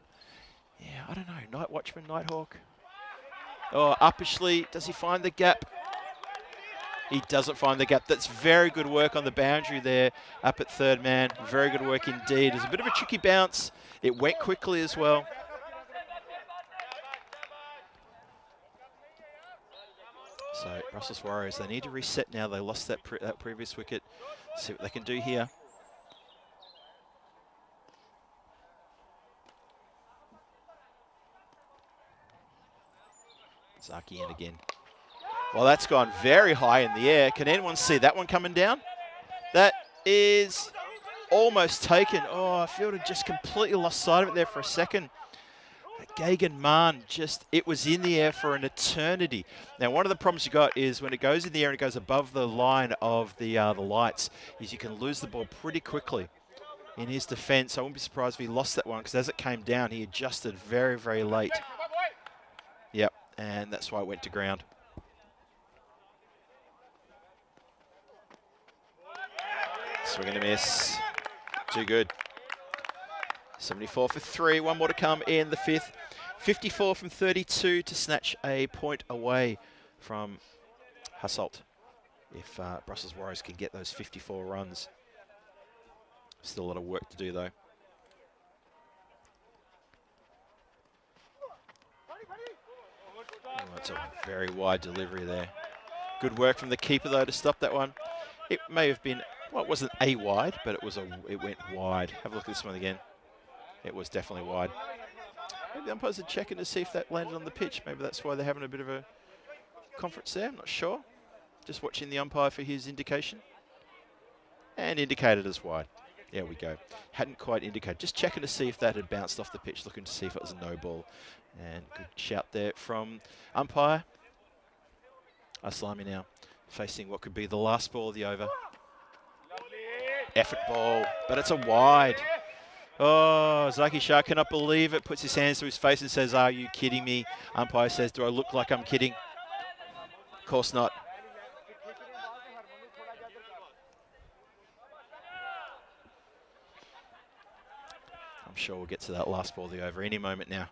Yeah, I don't know. Night Watchman, Nighthawk. Oh, uppishly, does he find the gap? He doesn't find the gap. That's very good work on the boundary there up at third man. Very good work indeed. It's a bit of a tricky bounce. It went quickly as well. So Brussels Warriors, they need to reset now. They lost that previous wicket. See what they can do here. Zaki in again. Well, that's gone very high in the air. Can anyone see that one coming down? That is almost taken. Oh, fielder just completely lost sight of it there for a second. Gagan Man, it was in the air for an eternity. Now, one of the problems you got is when it goes in the air and it goes above the line of the lights, is you can lose the ball pretty quickly. In his defence, I wouldn't be surprised if he lost that one because as it came down, he adjusted very, very late. Yep, and that's why it went to ground. Swing and a miss. Too good. 74 for 3. 1 more to come in the 5th. 54 from 32 to snatch a point away from Hasselt. If Brussels Warriors can get those 54 runs. Still a lot of work to do though. That's a very wide delivery there. Good work from the keeper though to stop that one. It may have been, well, it wasn't a wide, but it went wide. Have a look at this one again. It was definitely wide. Maybe the umpires are checking to see if that landed on the pitch. Maybe that's why they're having a bit of a conference there. I'm not sure. Just watching the umpire for his indication. And indicated as wide. There we go. Hadn't quite indicated. Just checking to see if that had bounced off the pitch, looking to see if it was a no ball. And good shout there from umpire. Aslami now facing what could be the last ball of the over. Effort ball, but it's a wide. Oh, Zaki Shah cannot believe it. Puts his hands to his face and says, "Are you kidding me?" Umpire says, "Do I look like I'm kidding?" Of course not. I'm sure we'll get to that last ball of the over any moment now.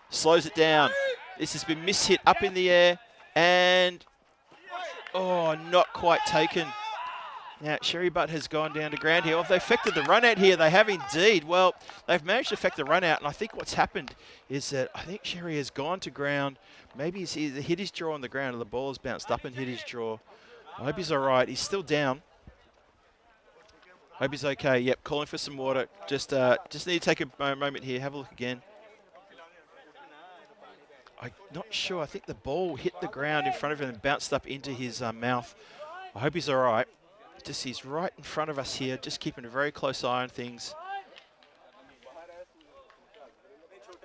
Slows it down. This has been mishit up in the air and, oh, not quite taken. Now, Sherry Butt has gone down to ground here. Well, if they affected the run out here, they have indeed. Well, they've managed to affect the run out, and I think what's happened is that I think Sherry has gone to ground. Maybe he's either hit his jaw on the ground or the ball has bounced up and hit his jaw. I hope he's all right. He's still down. Hope he's okay. Yep, calling for some water. Just need to take a moment here. Have a look again. I'm not sure. I think the ball hit the ground in front of him and bounced up into his mouth. I hope he's all right. Just he's right in front of us here, just keeping a very close eye on things.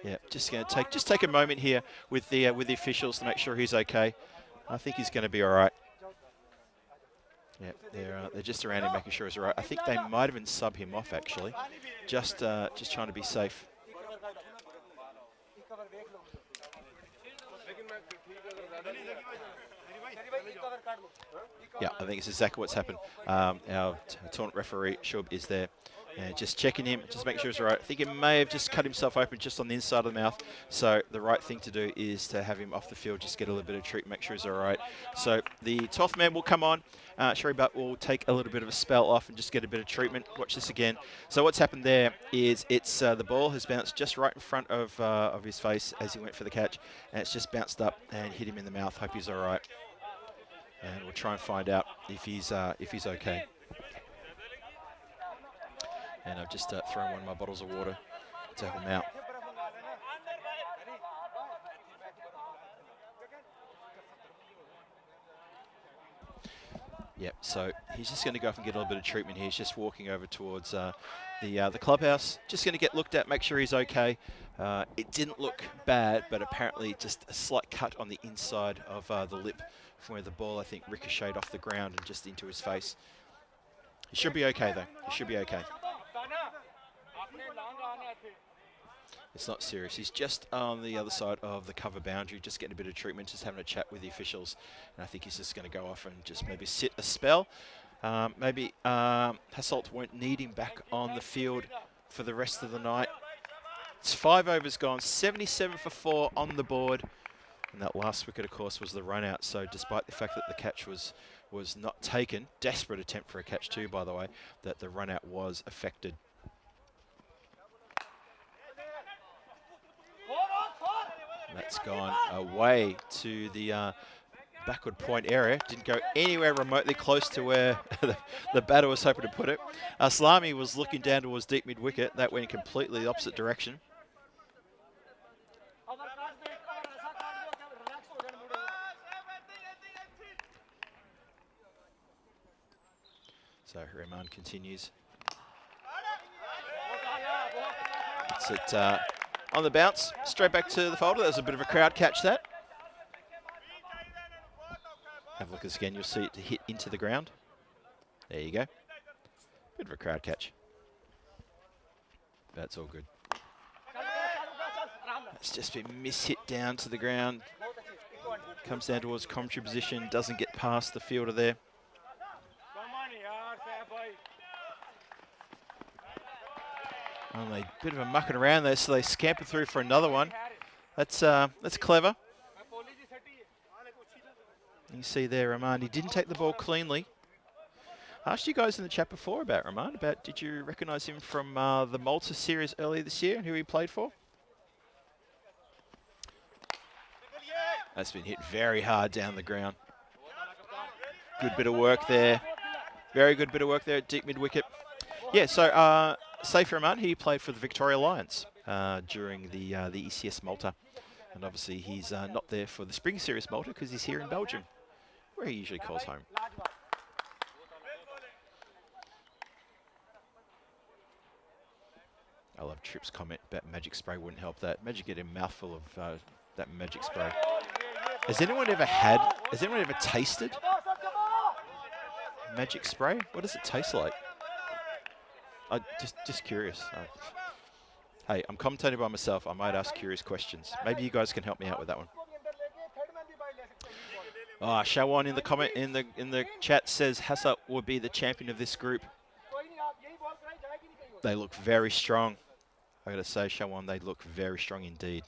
Yeah, just take a moment here with the officials to make sure he's okay. I think he's going to be all right. Yeah, they're just around him making sure he's all right. I think they might even sub him off actually, just trying to be safe. Yeah, I think it's exactly what's happened. Our tournament referee, Shub, is there. And just checking him, just making sure he's all right. I think he may have just cut himself open just on the inside of the mouth. So the right thing to do is to have him off the field, just get a little bit of treatment, make sure he's all right. So the 12th man will come on. Sherry Butt will take a little bit of a spell off and just get a bit of treatment. Watch this again. So what's happened there is it's the ball has bounced just right in front of his face as he went for the catch. And it's just bounced up and hit him in the mouth. Hope he's all right. And we'll try and find out if he's okay. And I've just thrown one of my bottles of water to help him out. Yep, so he's just going to go off and get a little bit of treatment here. He's just walking over towards the clubhouse. Just going to get looked at, make sure he's okay. It didn't look bad, but apparently just a slight cut on the inside of the lip from where the ball, I think, ricocheted off the ground and just into his face. He should be okay, though. He should be okay. It's not serious. He's just on the other side of the cover boundary, just getting a bit of treatment, just having a chat with the officials. And I think he's just going to go off and just maybe sit a spell. Maybe Hasselt won't need him back on the field for the rest of the night. It's 5 overs gone, 77 for 4 on the board. And that last wicket, of course, was the run out. So despite the fact that the catch was not taken, desperate attempt for a catch too, by the way, that the run out was affected. That's gone away to the backward point area. Didn't go anywhere remotely close to where the batter was hoping to put it. Aslami was looking down towards deep mid-wicket. That went completely the opposite direction. So Rahman continues. It's it on the bounce, straight back to the folder. That was a bit of a crowd catch, that. Have a look at this again. You'll see it hit into the ground. There you go. Bit of a crowd catch. That's all good. It's just been mishit down to the ground. Comes down towards commentary position. Doesn't get past the fielder there. Only a bit of a mucking around there, so they scamper through for another one. That's clever. You see there, Rahman, he didn't take the ball cleanly. I asked you guys in the chat before about Rahman, did you recognise him from the Malta series earlier this year and who he played for? That's been hit very hard down the ground. Good bit of work there. Very good bit of work there at deep mid-wicket. Yeah, so Saif Rahman, he played for the Victoria Lions during the ECS Malta. And obviously he's not there for the Spring Series Malta because he's here in Belgium, where he usually calls home. I love Tripp's comment about magic spray wouldn't help that. Imagine getting a mouthful of that magic spray. Has anyone ever tasted magic spray? What does it taste like? Just curious. Hey, I'm commentating by myself. I might ask curious questions. Maybe you guys can help me out with that one. Shawan in the comment in the chat says Hassel will be the champion of this group. They look very strong. I gotta say, Shawan, they look very strong indeed.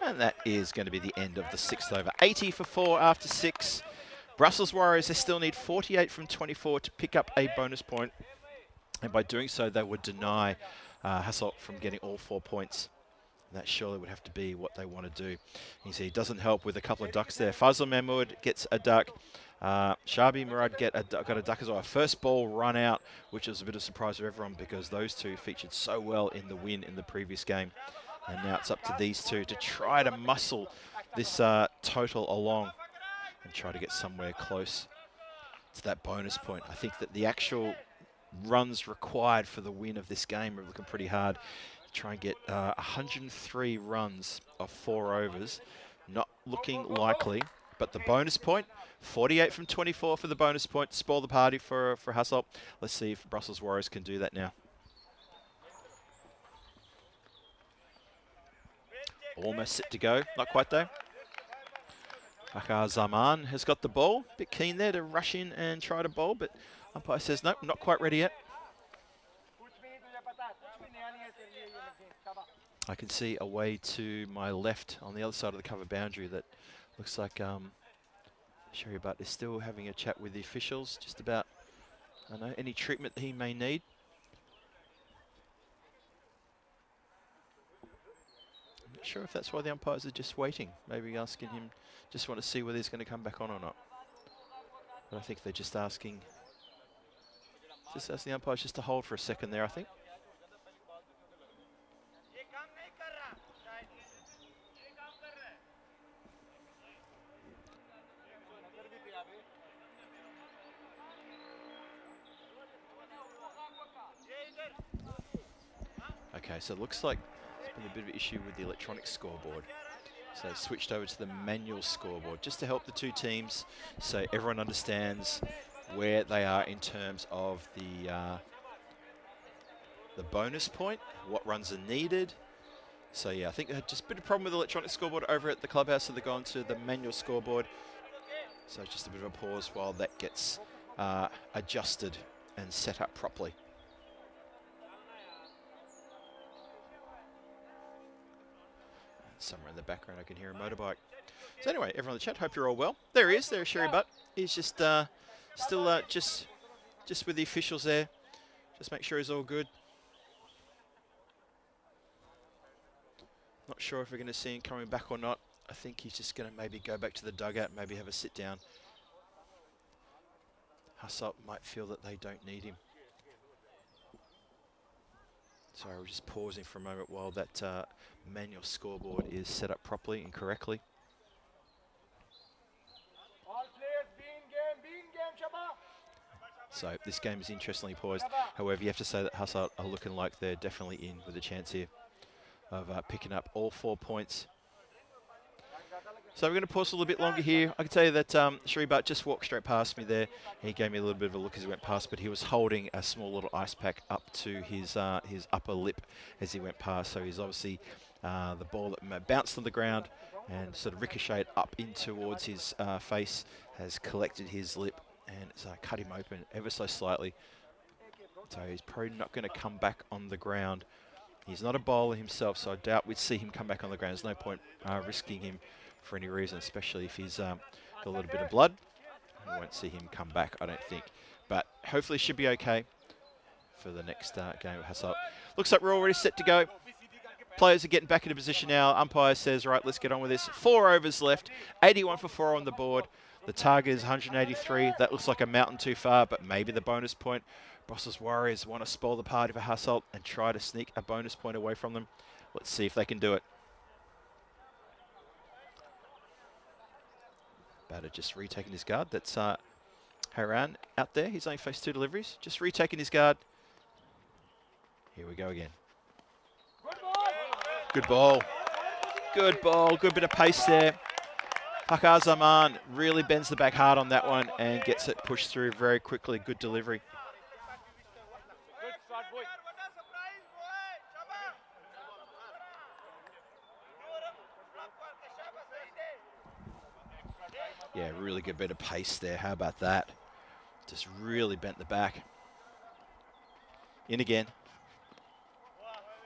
And that is going to be the end of the 6th over. 80 for 4 after 6. Brussels Warriors, they still need 48 from 24 to pick up a bonus point. And by doing so, they would deny Hasselt from getting all 4 points. And that surely would have to be what they want to do. You see, it doesn't help with a couple of ducks there. Fazl Mahmood gets a duck. Shabi Murad got a duck as well. First ball run out, which was a bit of a surprise for everyone because those two featured so well in the win in the previous game. And now it's up to these two to try to muscle this total along and try to get somewhere close to that bonus point. I think that the actual runs required for the win of this game are looking pretty hard. Try and get 103 runs of 4 overs. Not looking likely, but the bonus point, 48 from 24 for the bonus point to spoil the party for Hasselt. Let's see if Brussels Warriors can do that now. Almost set to go, not quite though. Akar Zaman has got the ball, bit keen there to rush in and try to bowl, but umpire says nope, not quite ready yet. I can see away to my left on the other side of the cover boundary that looks like Sherry Butt is still having a chat with the officials just about, I don't know, any treatment that he may need. I'm not sure if that's why the umpires are just waiting, maybe asking him, just want to see whether he's going to come back on or not. But I think they're just asking the umpires just to hold for a second there, I think. Okay, so it looks like there's been a bit of an issue with the electronic scoreboard. So they switched over to the manual scoreboard just to help the two teams so everyone understands where they are in terms of the bonus point, what runs are needed. So yeah, I think they had just a bit of problem with the electronic scoreboard over at the clubhouse, so they've gone to the manual scoreboard. So it's just a bit of a pause while that gets adjusted and set up properly. Somewhere in the background I can hear a motorbike. So anyway, everyone in the chat, hope you're all well. There he is, there's Sherry Butt. He's just still just with the officials there. Just make sure he's all good. Not sure if we're going to see him coming back or not. I think he's just going to maybe go back to the dugout, maybe have a sit down. Hasselt might feel that they don't need him. Sorry, we're just pausing for a moment while that manual scoreboard is set up properly and correctly. So this game is interestingly paused. However, you have to say that Hasselt are looking like they're definitely in with a chance here of picking up all 4 points. So we're going to pause a little bit longer here. I can tell you that Sherry Butt just walked straight past me there. He gave me a little bit of a look as he went past, but he was holding a small little ice pack up to his upper lip as he went past. So he's obviously the ball that bounced on the ground and sort of ricocheted up in towards his face has collected his lip and it's cut him open ever so slightly. So he's probably not going to come back on the ground. He's not a bowler himself, so I doubt we'd see him come back on the ground. There's no point risking him for any reason, especially if he's got a little bit of blood. We won't see him come back, I don't think. But hopefully should be okay for the next game of Hassel. Looks like we're already set to go. Players are getting back into position now. Umpire says, right, let's get on with this. 4 overs left, 81 for 4 on the board. The target is 183. That looks like a mountain too far, but maybe the bonus point. Brussels Warriors want to spoil the party for Hasselt and try to sneak a bonus point away from them. Let's see if they can do it. Batter just retaking his guard. That's Haran out there. He's only faced 2 deliveries. Just retaking his guard. Here we go again. Good ball. Good ball. Good bit of pace there. Pakar Zaman really bends the back hard on that one and gets it pushed through very quickly. Good delivery. Yeah, really good bit of pace there. How about that? Just really bent the back. In again.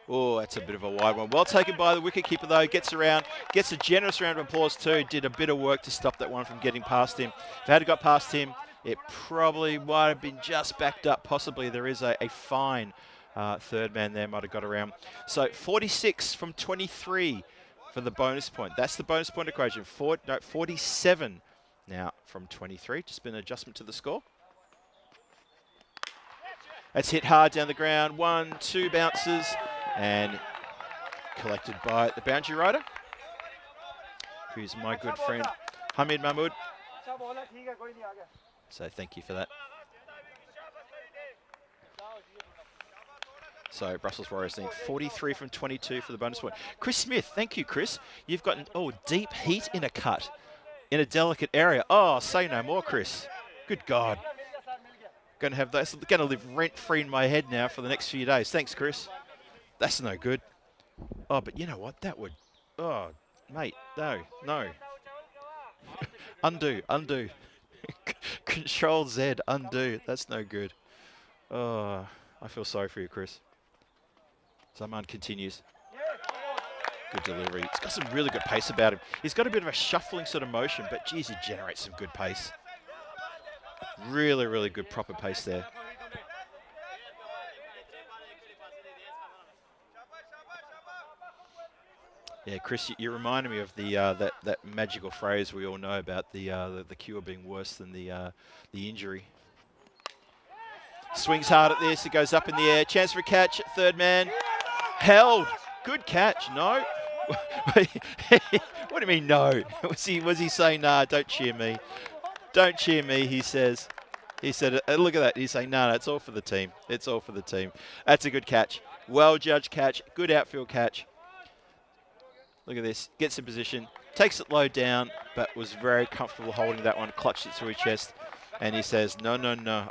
Oh, that's a bit of a wide one. Well taken by the wicketkeeper, though. Gets around, gets a generous round of applause, too. Did a bit of work to stop that one from getting past him. If it had got past him, it probably might have been just backed up. Possibly there is a fine third man there, might have got around. So 46 from 23 for the bonus point. That's the bonus point equation. 47 now from 23. Just been an adjustment to the score. That's hit hard down the ground. 1, 2 bounces. And collected by the boundary rider, who's my good friend Hamid Mahmood. So thank you for that. So Brussels Warriors need 43 from 22 for the bonus point. Chris Smith, thank you, Chris. You've got deep heat in a cut, in a delicate area. Oh, say no more, Chris. Good God. Going to have those. Going to live rent-free in my head now for the next few days. Thanks, Chris. That's no good. Oh, but you know what? That would... Oh, mate, no. Undo. Control Z, undo. That's no good. Oh, I feel sorry for you, Chris. Zaman continues. Good delivery. He's got some really good pace about him. He's got a bit of a shuffling sort of motion, but geez, he generates some good pace. Really, really good proper pace there. Yeah, Chris, you reminded me of the that magical phrase we all know about the cure being worse than the injury. Swings hard at this. It goes up in the air. Chance for a catch. Third man held. Good catch. No. What do you mean no? Was he saying nah? Don't cheer me. Don't cheer me. He says. He said, look at that. He's saying no. It's all for the team. It's all for the team. That's a good catch. Well judged catch. Good outfield catch. Look at this, gets in position, takes it low down, but was very comfortable holding that one, clutched it through his chest, and he says, no,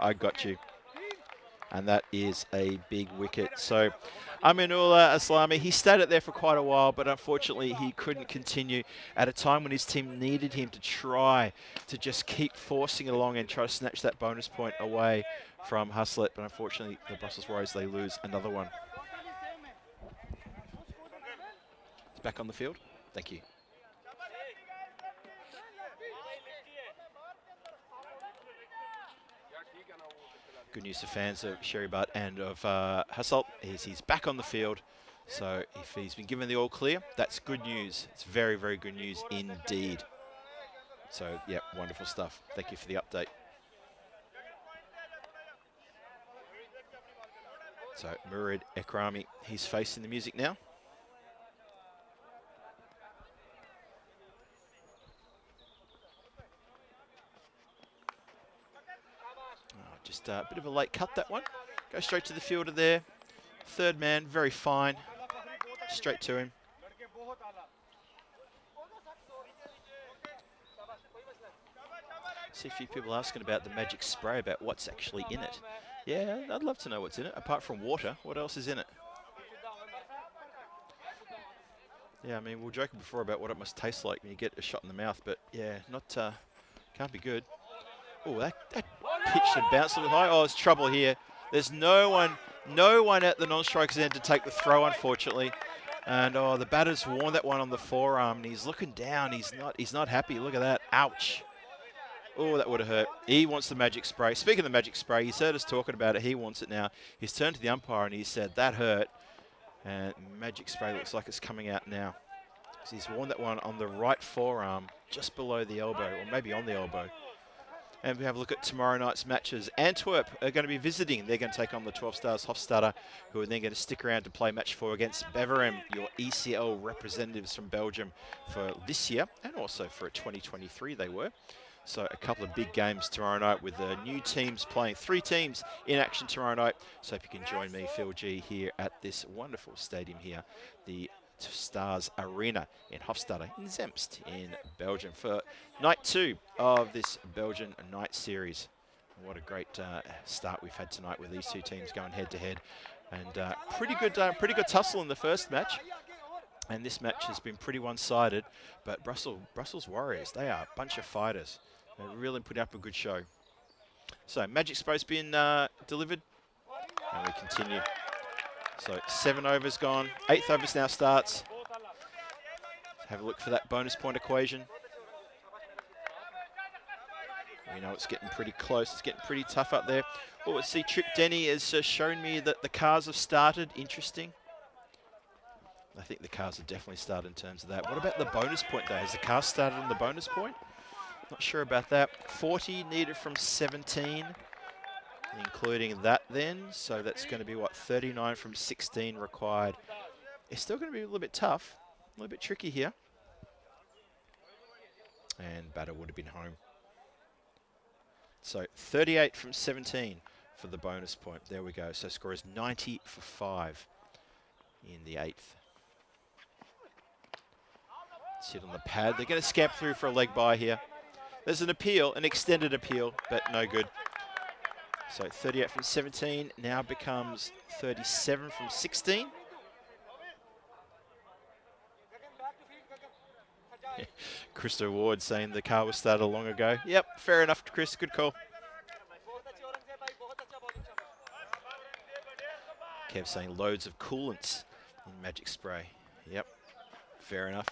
I got you. And that is a big wicket. So Aminullah Aslami, he stayed it there for quite a while, but unfortunately he couldn't continue at a time when his team needed him to try to just keep forcing it along and try to snatch that bonus point away from Haslet. But unfortunately, the Brussels Warriors, they lose another one. Back on the field. Thank you. Good news to fans of Sherry Butt and of Hasselt is he's back on the field. So if he's been given the all clear, that's good news. It's very, very good news indeed. So, yeah, wonderful stuff. Thank you for the update. So Murid Ekrami, he's facing the music now. Just a bit of a late cut, that one. Go straight to the fielder there. Third man, very fine. Straight to him. See a few people asking about the magic spray, about what's actually in it. Yeah, I'd love to know what's in it. Apart from water, what else is in it? Yeah, I mean, we were joking before about what it must taste like when you get a shot in the mouth, but yeah, can't be good. Oh, that pitched and bounced a little high. Oh, there's trouble here. There's no one at the non-striker's end to take the throw, unfortunately. And oh, the batter's worn that one on the forearm, and he's looking down. He's not happy. Look at that. Ouch. Oh, that would have hurt. He wants the magic spray. Speaking of the magic spray, he's heard us talking about it. He wants it now. He's turned to the umpire and he said, that hurt. And magic spray looks like it's coming out now. So he's worn that one on the right forearm, just below the elbow, or maybe on the elbow. And if we have a look at tomorrow night's matches, Antwerp are going to be visiting. They're going to take on the 12 Stars Hofstadter, who are then going to stick around to play match 4 against Beveren, your ECL representatives from Belgium for this year, and also for 2023 they were. So a couple of big games tomorrow night with the new teams playing. 3 teams in action tomorrow night. So if you can join me, Phil G, here at this wonderful stadium here, the Stars Arena in Hofstadter in Zemst in Belgium for night 2 of this Belgian night series. What a great start we've had tonight with these 2 teams going head to head, and pretty good tussle in the first match. And this match has been pretty one-sided, but Brussels Warriors, they are a bunch of fighters. They're really putting up a good show. So magic spray's been delivered, and we continue. So 7 overs gone, 8th overs now starts. Have a look for that bonus point equation. We know it's getting pretty close. It's getting pretty tough up there. Oh, let's see, Trip Denny has shown me that the cars have started. Interesting. I think the cars have definitely started in terms of that. What about the bonus point, though? Has the car started on the bonus point? Not sure about that. 40 needed from 17, including that then. So that's going to be, what, 39 from 16 required. It's still going to be a little bit tough, a little bit tricky here. And batter would have been home. So 38 from 17 for the bonus point. There we go. So score is 90 for 5 in the 8th. Sit on the pad. They're going to scamp through for a leg by here. There's an appeal, an extended appeal, but no good. So 38 from 17 now becomes 37 from 16. Krista Ward saying the car was started long ago. Yep, fair enough, Chris. Good call. Kev saying loads of coolants in magic spray. Yep, fair enough.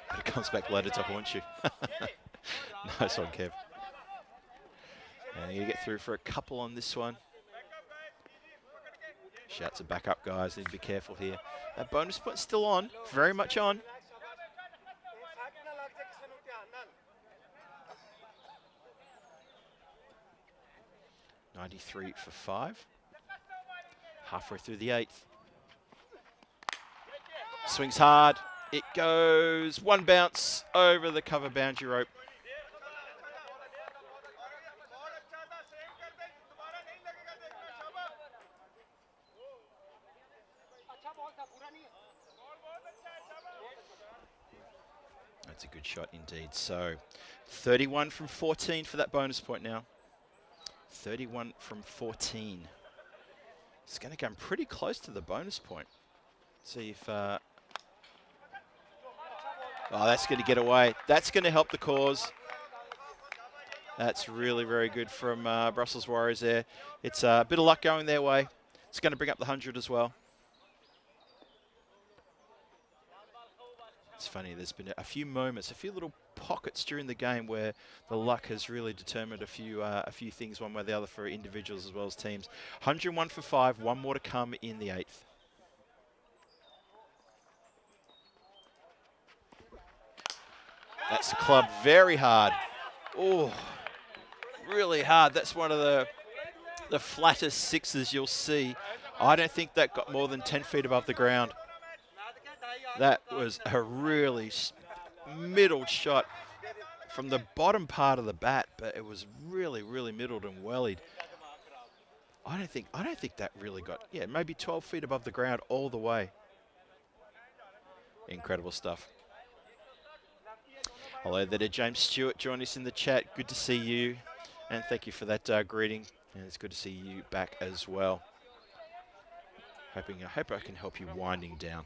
But it comes back later to haunt you. Nice one, Kev. And you get through for a couple on this one. Shouts are back up, guys. Need to be careful here. That bonus point's still on, very much on. .93 for 5. Halfway through the 8th. Swings hard. It goes one bounce over the cover boundary rope. That's a good shot indeed. So 31 from 14 for that bonus point now. 31 from 14. It's going to come pretty close to the bonus point. See if... oh, that's going to get away. That's going to help the cause. That's really very good from Brussels Warriors there. It's a bit of luck going their way. It's going to bring up the 100 as well. It's funny, there's been a few moments, a few little pockets during the game where the luck has really determined a few things one way or the other for individuals as well as teams. 101 for 5, one more to come in the 8th. That's the club very hard. Oh, really hard. That's one of the flattest sixes you'll see. I don't think that got more than 10 feet above the ground. That was a really middled shot from the bottom part of the bat, but it was really, really middled and wellied. I don't think that really got, yeah, maybe 12 feet above the ground all the way. Incredible stuff. Hello there to James Stewart, join us in the chat. Good to see you, and thank you for that greeting. And it's good to see you back as well. I hope I can help you winding down.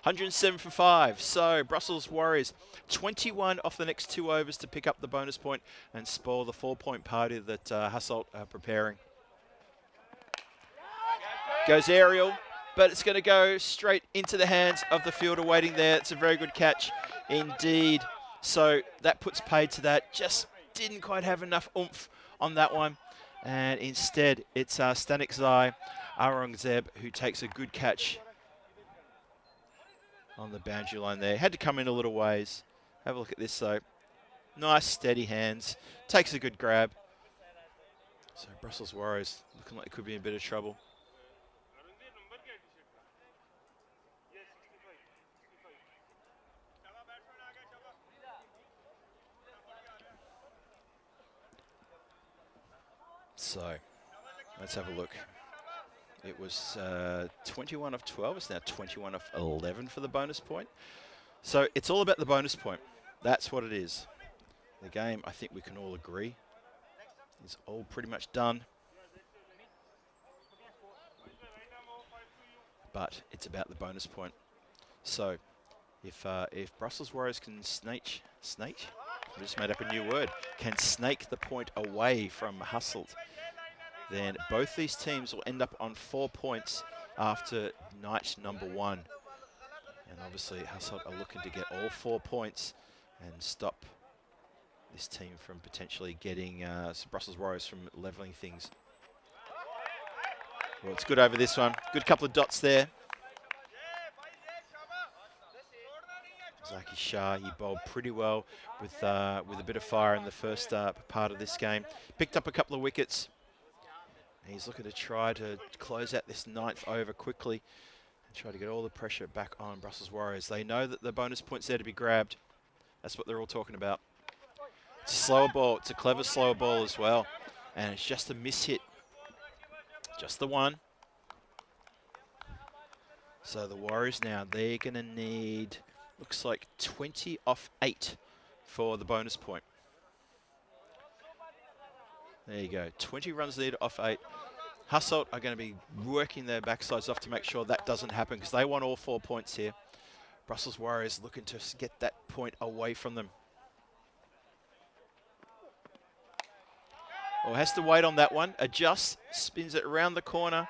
107 for 5. So Brussels Warriors 21 off the next 2 overs to pick up the bonus point and spoil the 4-point party that Hasselt are preparing. Goes aerial, but it's going to go straight into the hands of the fielder waiting there. It's a very good catch indeed. So that puts paid to that. Just didn't quite have enough oomph on that one. And instead, it's Stanikzai Aurangzeb who takes a good catch on the boundary line there. Had to come in a little ways. Have a look at this though. Nice steady hands. Takes a good grab. So Brussels Warriors looking like they could be in a bit of trouble. So let's have a look. It was 21 of 12. It's now 21 of 11 for the bonus point. So it's all about the bonus point. That's what it is. The game, I think we can all agree, is all pretty much done. But it's about the bonus point. So if Brussels Warriors can snake, I just made up a new word, can snake the point away from Hasselt, then both these teams will end up on 4 points after night number 1. And obviously Hasselt are looking to get all 4 points and stop this team from potentially getting some Brussels Warriors from levelling things. Well, it's good over this one. Good couple of dots there. Zaki Shah, he bowled pretty well with a bit of fire in the first part of this game. Picked up a couple of wickets. He's looking to try to close out this 9th over quickly and try to get all the pressure back on Brussels Warriors. They know that the bonus point's there to be grabbed. That's what they're all talking about. It's a slower ball. It's a clever slower ball as well. And it's just a miss hit. Just the one. So the Warriors now, they're going to need, looks like 20 off 8 for the bonus point. There you go. 20 runs needed off 8. Hasselt are going to be working their backsides off to make sure that doesn't happen because they want all 4 points here. Brussels Warriors looking to get that point away from them. Well, has to wait on that one. Adjusts, spins it around the corner.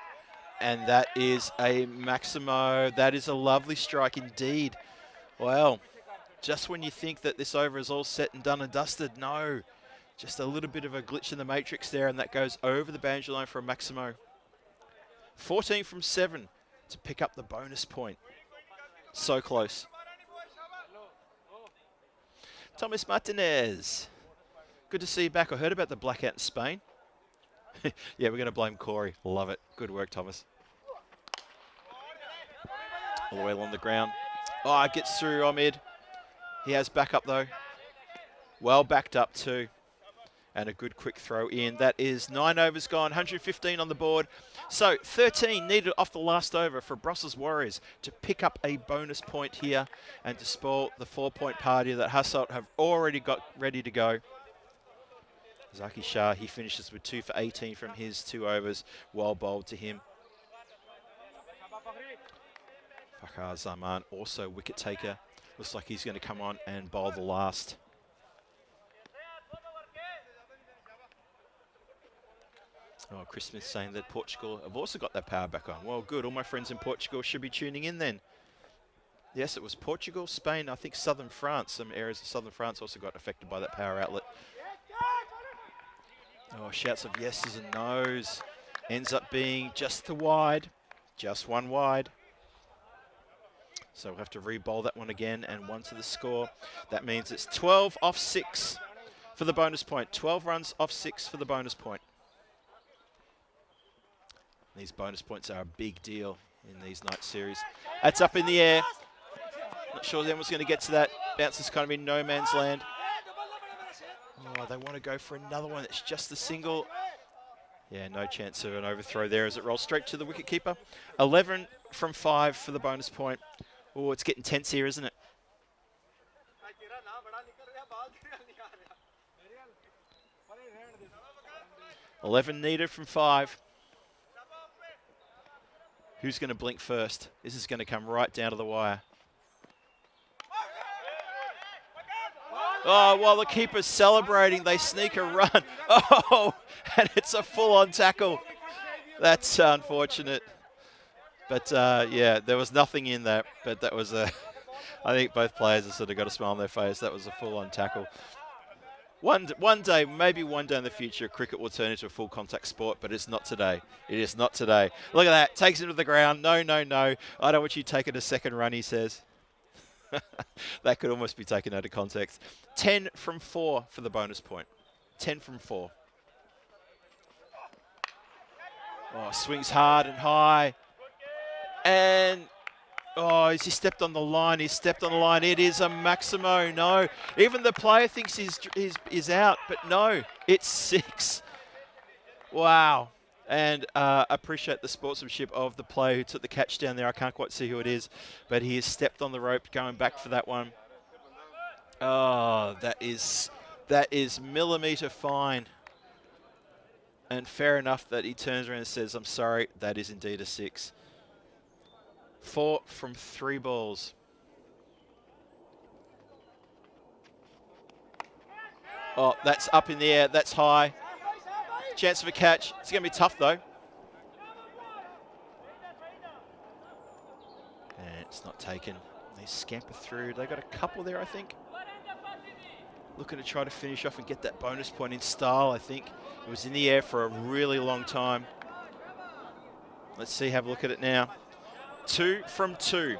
And that is a Maximo. That is a lovely strike indeed. Well, just when you think that this over is all set and done and dusted, no. Just a little bit of a glitch in the matrix there, and that goes over the boundary line for a Maximo. 14 from 7 to pick up the bonus point. So close. Thomas Martinez. Good to see you back. I heard about the blackout in Spain. Yeah, we're going to blame Corey. Love it. Good work, Thomas. All the way along the ground. Oh, it gets through Omid. He has backup, though. Well backed up, too. And a good quick throw in. That is 9 overs gone, 115 on the board. So 13 needed off the last over for Brussels Warriors to pick up a bonus point here and to spoil the 4-point party that Hasselt have already got ready to go. Zaki Shah, he finishes with 2 for 18 from his 2 overs. Well bowled to him. Fakhar Zaman, also wicket taker. Looks like he's going to come on and bowl the last. Oh, Chris Smith saying that Portugal have also got that power back on. Well, good. All my friends in Portugal should be tuning in then. Yes, it was Portugal, Spain, I think southern France. Some areas of southern France also got affected by that power outlet. Oh, shouts of yeses and nos. Ends up being just the wide. Just one wide. So we'll have to re-bowl that one again and 1 to the score. That means it's 12 off 6 for the bonus point. 12 runs off 6 for the bonus point. These bonus points are a big deal in these night series. That's up in the air. Not sure anyone's going to get to that. Bounces kind of in no man's land. Oh, they want to go for another one. It's just a single. Yeah, no chance of an overthrow there as it rolls straight to the wicketkeeper. 11 from 5 for the bonus point. Oh, it's getting tense here, isn't it? $11 needed from 5. Who's going to blink first? This is going to come right down to the wire. Oh, while the keeper's celebrating, they sneak a run. Oh, and it's a full-on tackle. That's unfortunate. But, yeah, there was nothing in that. But that was a I think both players have sort of got a smile on their face. That was a full-on tackle. One day, maybe one day in the future, cricket will turn into a full contact sport, but it's not today. It is not today. Look at that. Takes him to the ground. No, no, no. I don't want you taking a second run, he says. That could almost be taken out of context. 10 from 4 for the bonus point. 10 from 4. Oh, swings hard and high. And, oh, he stepped on the line. He stepped on the line. It is a Maximo. No. Even the player thinks he's out, but no. It's 6. Wow. And appreciate the sportsmanship of the player who took the catch down there. I can't quite see who it is, but he has stepped on the rope going back for that one. Oh, that is millimetre fine. And fair enough that he turns around and says, I'm sorry, that is indeed a 6. 4 from 3 balls. Oh, that's up in the air. That's high. Chance of a catch. It's going to be tough, though. And it's not taken. They scamper through. They got a couple there, I think. Looking to try to finish off and get that bonus point in style, I think. It was in the air for a really long time. Let's see, have a look at it now. 2 from 2.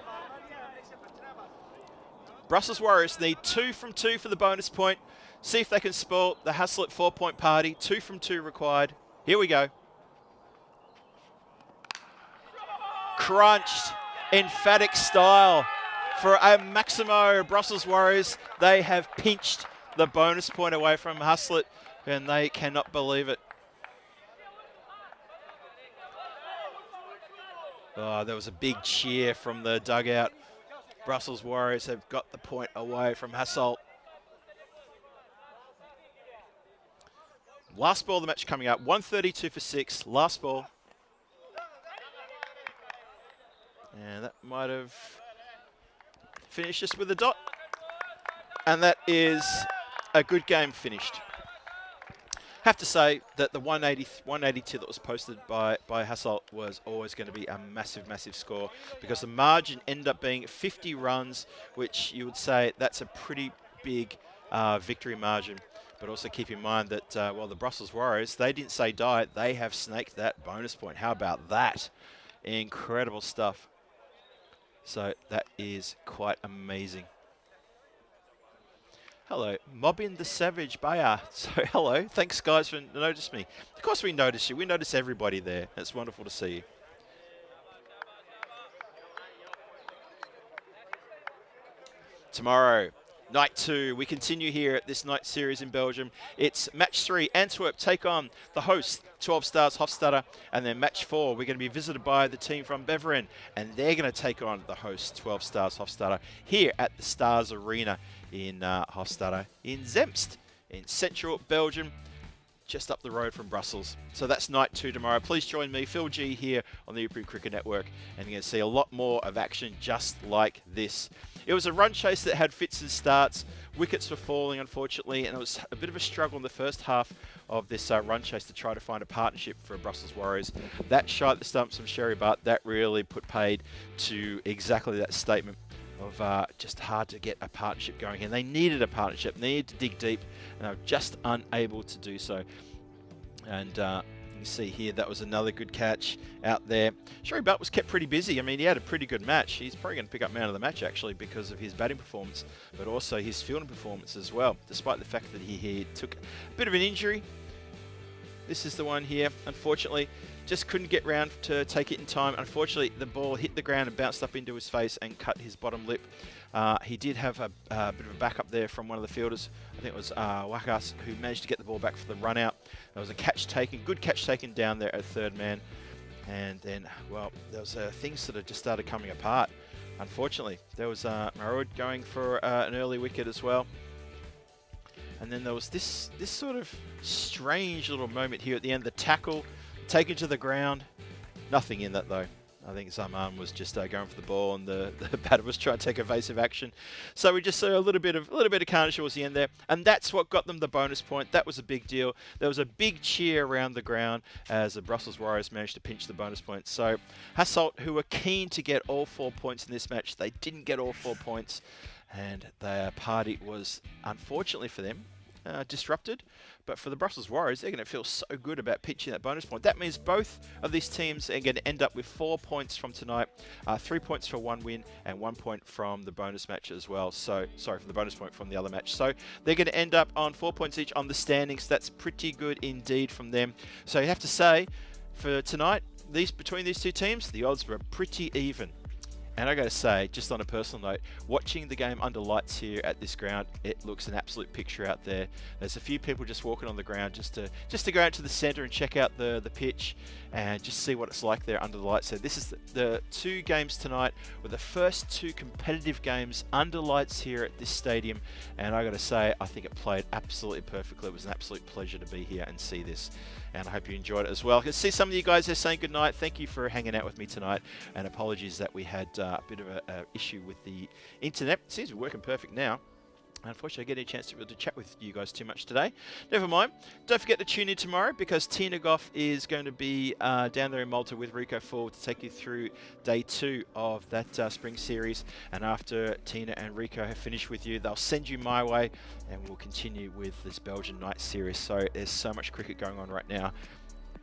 Brussels Warriors need 2 from 2 for the bonus point. See if they can spoil the Haslett 4-point party. 2 from 2 required. Here we go. Crunched. Emphatic style. For a Maximo Brussels Warriors, they have pinched the bonus point away from Haslett, and they cannot believe it. Oh, there was a big cheer from the dugout. Brussels Warriors have got the point away from Haslett. Last ball of the match coming up, 132 for 6, last ball. And that might have finished us with a dot. And that is a good game finished. Have to say that the 182 that was posted by Hassel was always going to be a massive, massive score, because the margin ended up being 50 runs, which you would say that's a pretty big victory margin. But also keep in mind that, well, the Brussels Warriors, they didn't say die. They have snaked that bonus point. How about that? Incredible stuff. So that is quite amazing. Hello, Mobbin the Savage Bayer. So hello, thanks guys for noticing me. Of course we notice you. We notice everybody there. It's wonderful to see you. Tomorrow, night 2, we continue here at this night series in Belgium. It's match 3, Antwerp take on the host, 12 Stars Hofstadter, and then match 4, we're going to be visited by the team from Beveren, and they're going to take on the host, 12 Stars Hofstadter, here at the Stars Arena in Hofstadter in Zemst, in central Belgium, just up the road from Brussels. So that's night 2 tomorrow. Please join me, Phil G, here on the European Cricket Network, and you're going to see a lot more of action just like this. It was a run chase that had fits and starts. Wickets were falling, unfortunately, and it was a bit of a struggle in the first half of this run chase to try to find a partnership for Brussels Warriors. That shot at the stumps from Sherry Butt, that really put paid to exactly that statement of just hard to get a partnership going. And they needed a partnership, needed to dig deep, and they were just unable to do so. And you see here, that was another good catch out there. Sherry Butt was kept pretty busy. I mean, he had a pretty good match. He's probably going to pick up man of the match, actually, because of his batting performance, but also his fielding performance as well, despite the fact that he took a bit of an injury. This is the one here, unfortunately. Just couldn't get round to take it in time. Unfortunately, the ball hit the ground and bounced up into his face and cut his bottom lip. He did have a bit of a backup there from one of the fielders. I think it was Wakas, who managed to get the ball back for the run out. There was a catch taken, good catch taken down there at third man. And then, well, there was things that had just started coming apart. Unfortunately, there was Marud going for an early wicket as well. And then there was this sort of strange little moment here at the end. The tackle taken to the ground. Nothing in that, though. I think Zaman was just going for the ball, and the batter was trying to take evasive action. So we just saw a little bit of carnage towards the end there, and that's what got them the bonus point. That was a big deal. There was a big cheer around the ground as the Brussels Warriors managed to pinch the bonus point. So Hasselt, who were keen to get all 4 points in this match, they didn't get all 4 points, and their party was, unfortunately for them, disrupted. But for the Brussels Warriors, they're going to feel so good about pitching that bonus point. That means both of these teams are going to end up with 4 points from tonight, 3 points for 1 win and 1 point from the bonus match as well. So, sorry, from the bonus point from the other match. So they're going to end up on 4 points each on the standings. That's pretty good indeed from them. So you have to say, for tonight, between these two teams, the odds were pretty even. And I got to say, just on a personal note, watching the game under lights here at this ground, it looks an absolute picture out there. There's a few people just walking on the ground just to go out to the centre and check out the pitch and just see what it's like there under the lights. So this is the 2 games tonight were the first 2 competitive games under lights here at this stadium. And I got to say, I think it played absolutely perfectly. It was an absolute pleasure to be here and see this. And I hope you enjoyed it as well. I can see some of you guys are saying goodnight. Thank you for hanging out with me tonight. And apologies that we had a bit of an issue with the internet. It seems to be working perfect now. Unfortunately, I get a chance to be able to chat with you guys too much today. Never mind. Don't forget to tune in tomorrow because Tina Goff is going to be down there in Malta with Rico Full to take you through day 2 of that spring series. And after Tina and Rico have finished with you, they'll send you my way and we'll continue with this Belgian night series. So there's so much cricket going on right now.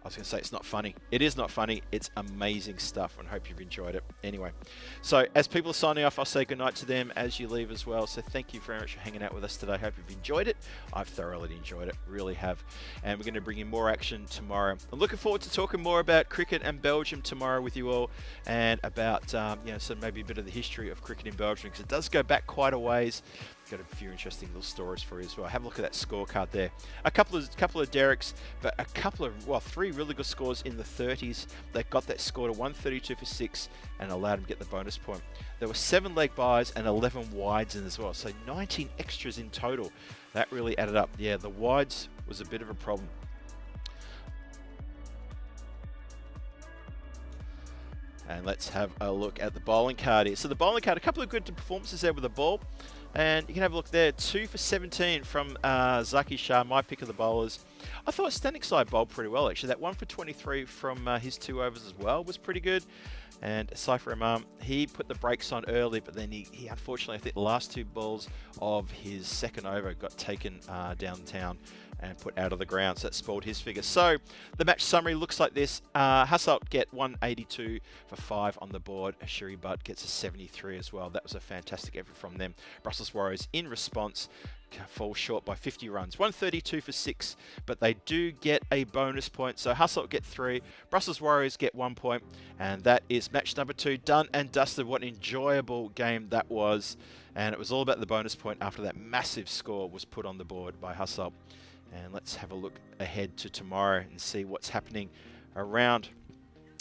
I was going to say it's not funny. It is not funny. It's amazing stuff, and I hope you've enjoyed it. Anyway, so as people are signing off, I'll say goodnight to them as you leave as well. So thank you very much for hanging out with us today. I hope you've enjoyed it. I've thoroughly enjoyed it, really have. And we're going to bring you more action tomorrow. I'm looking forward to talking more about cricket and Belgium tomorrow with you all, and about so maybe a bit of the history of cricket in Belgium, because it does go back quite a ways. Got a few interesting little stories for you as well. Have a look at that scorecard there. A couple of derricks, but a couple of 3 really good scores in the 30s. They got that score to 132 for 6 and allowed them to get the bonus point. There were 7 leg byes and 11 wides in as well, so 19 extras in total. That really added up. Yeah, the wides was a bit of a problem. And let's have a look at the bowling card here. So the bowling card, a couple of good performances there with the ball. And you can have a look there, 2 for 17 from Zaki Shah, my pick of the bowlers. I thought Stanikside bowled pretty well, actually. That 1 for 23 from his 2 overs as well was pretty good. And Cypher Imam, he put the brakes on early, but then he unfortunately, I think the last 2 balls of his second over got taken downtown and put out of the ground, so that spoiled his figure. So the match summary looks like this. Hasselt get 182 for 5 on the board. Ashiri Butt gets a 73 as well. That was a fantastic effort from them. Brussels Warriors in response fall short by 50 runs. 132 for 6, but they do get a bonus point. So Hasselt get 3, Brussels Warriors get 1 point, and that is match number 2 done and dusted. What an enjoyable game that was, and it was all about the bonus point after that massive score was put on the board by Hasselt. And let's have a look ahead to tomorrow and see what's happening around.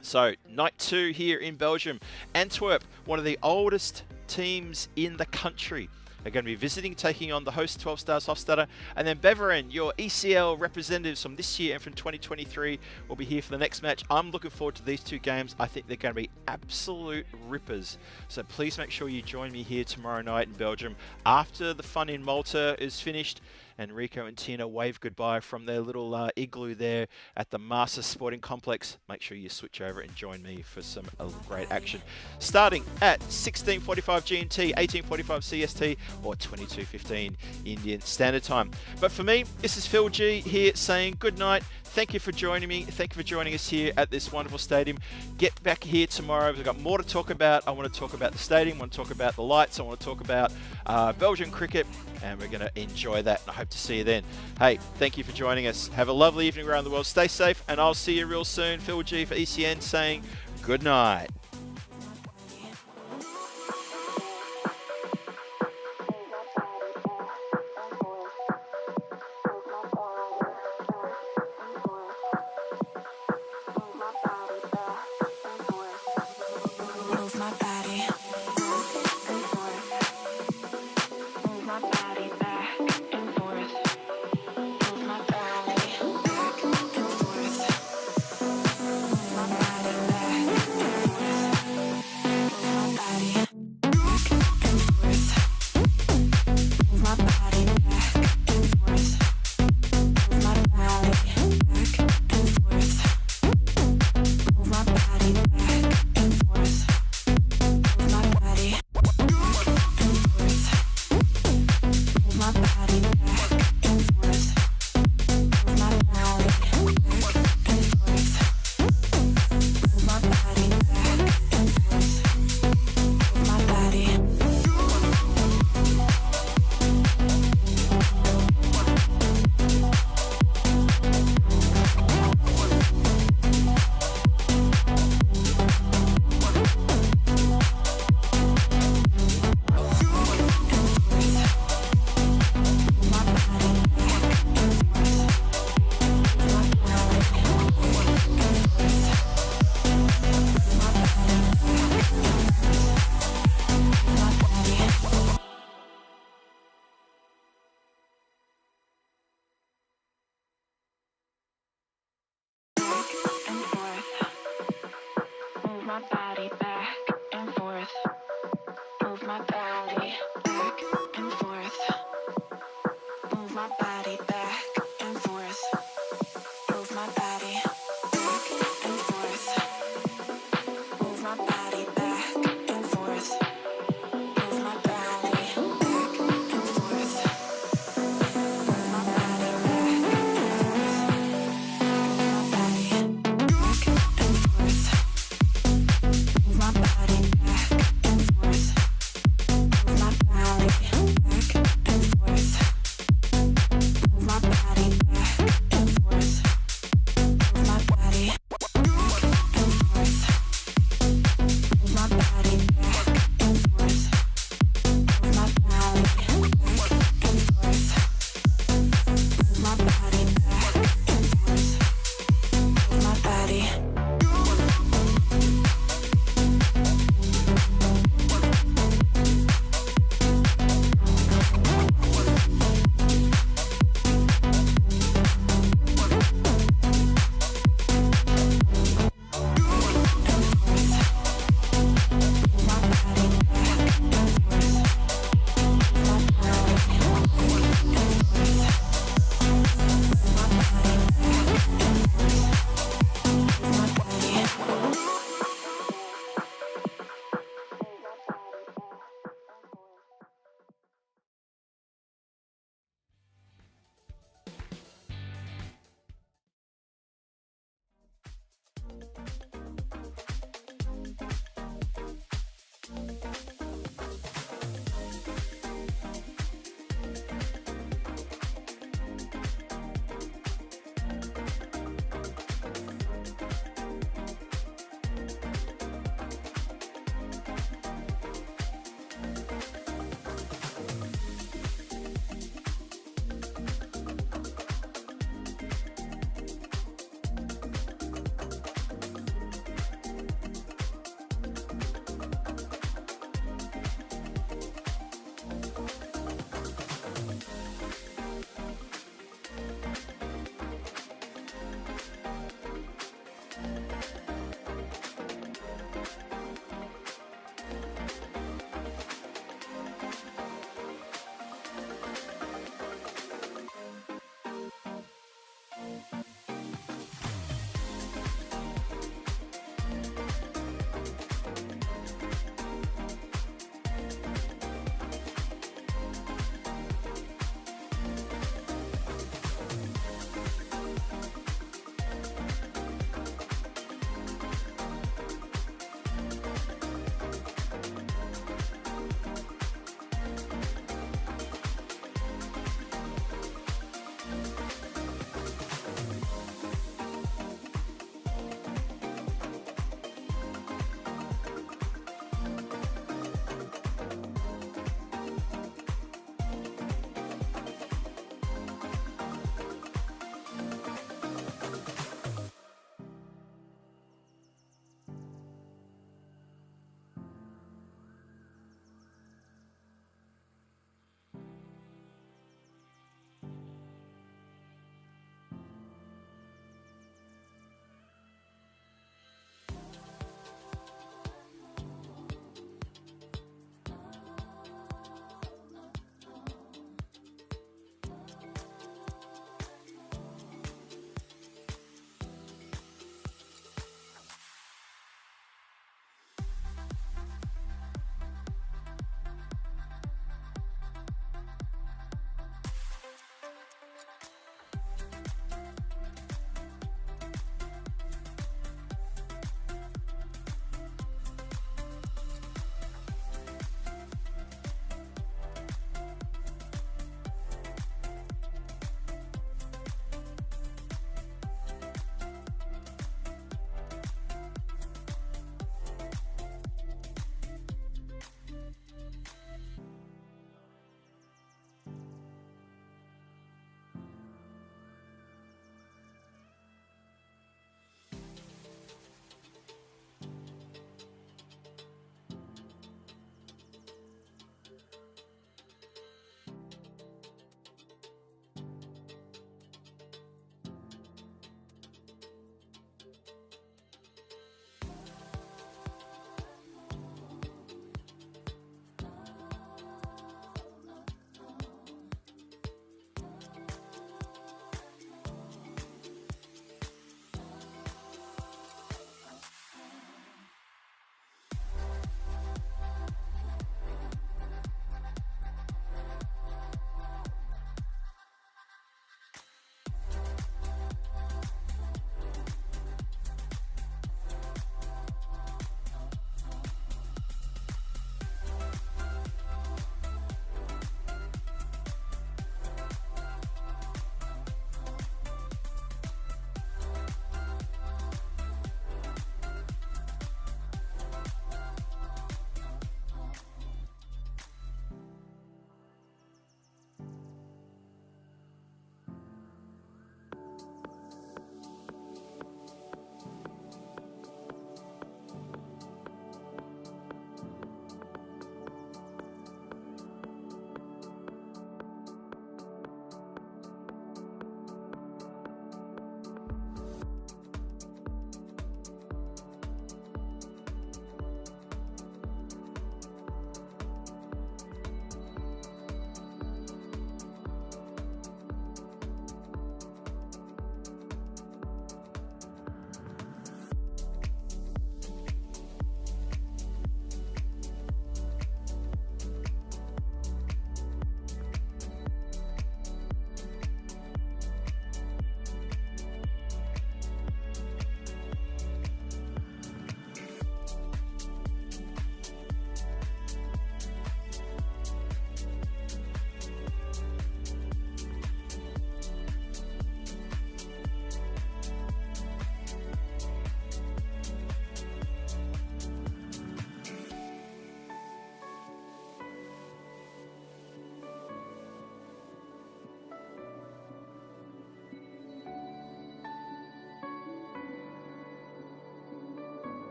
So night 2 here in Belgium. Antwerp, one of the oldest teams in the country, are going to be visiting, taking on the host 12 Stars Hofstadter. And then Beveren, your ECL representatives from this year and from 2023, will be here for the next match. I'm looking forward to these 2 games. I think they're going to be absolute rippers. So please make sure you join me here tomorrow night in Belgium after the fun in Malta is finished. And Rico and Tina wave goodbye from their little igloo there at the Masters Sporting Complex. Make sure you switch over and join me for some great action. Starting at 16:45 GMT, 18:45 CST, or 22:15 Indian Standard Time. But for me, this is Phil G here saying good night. Thank you for joining me. Thank you for joining us here at this wonderful stadium. Get back here tomorrow. We've got more to talk about. I want to talk about the stadium. I want to talk about the lights. I want to talk about Belgian cricket. And we're going to enjoy that. And I hope to see you then. Hey, thank you for joining us. Have a lovely evening around the world. Stay safe. And I'll see you real soon. Phil G for ECN saying good night.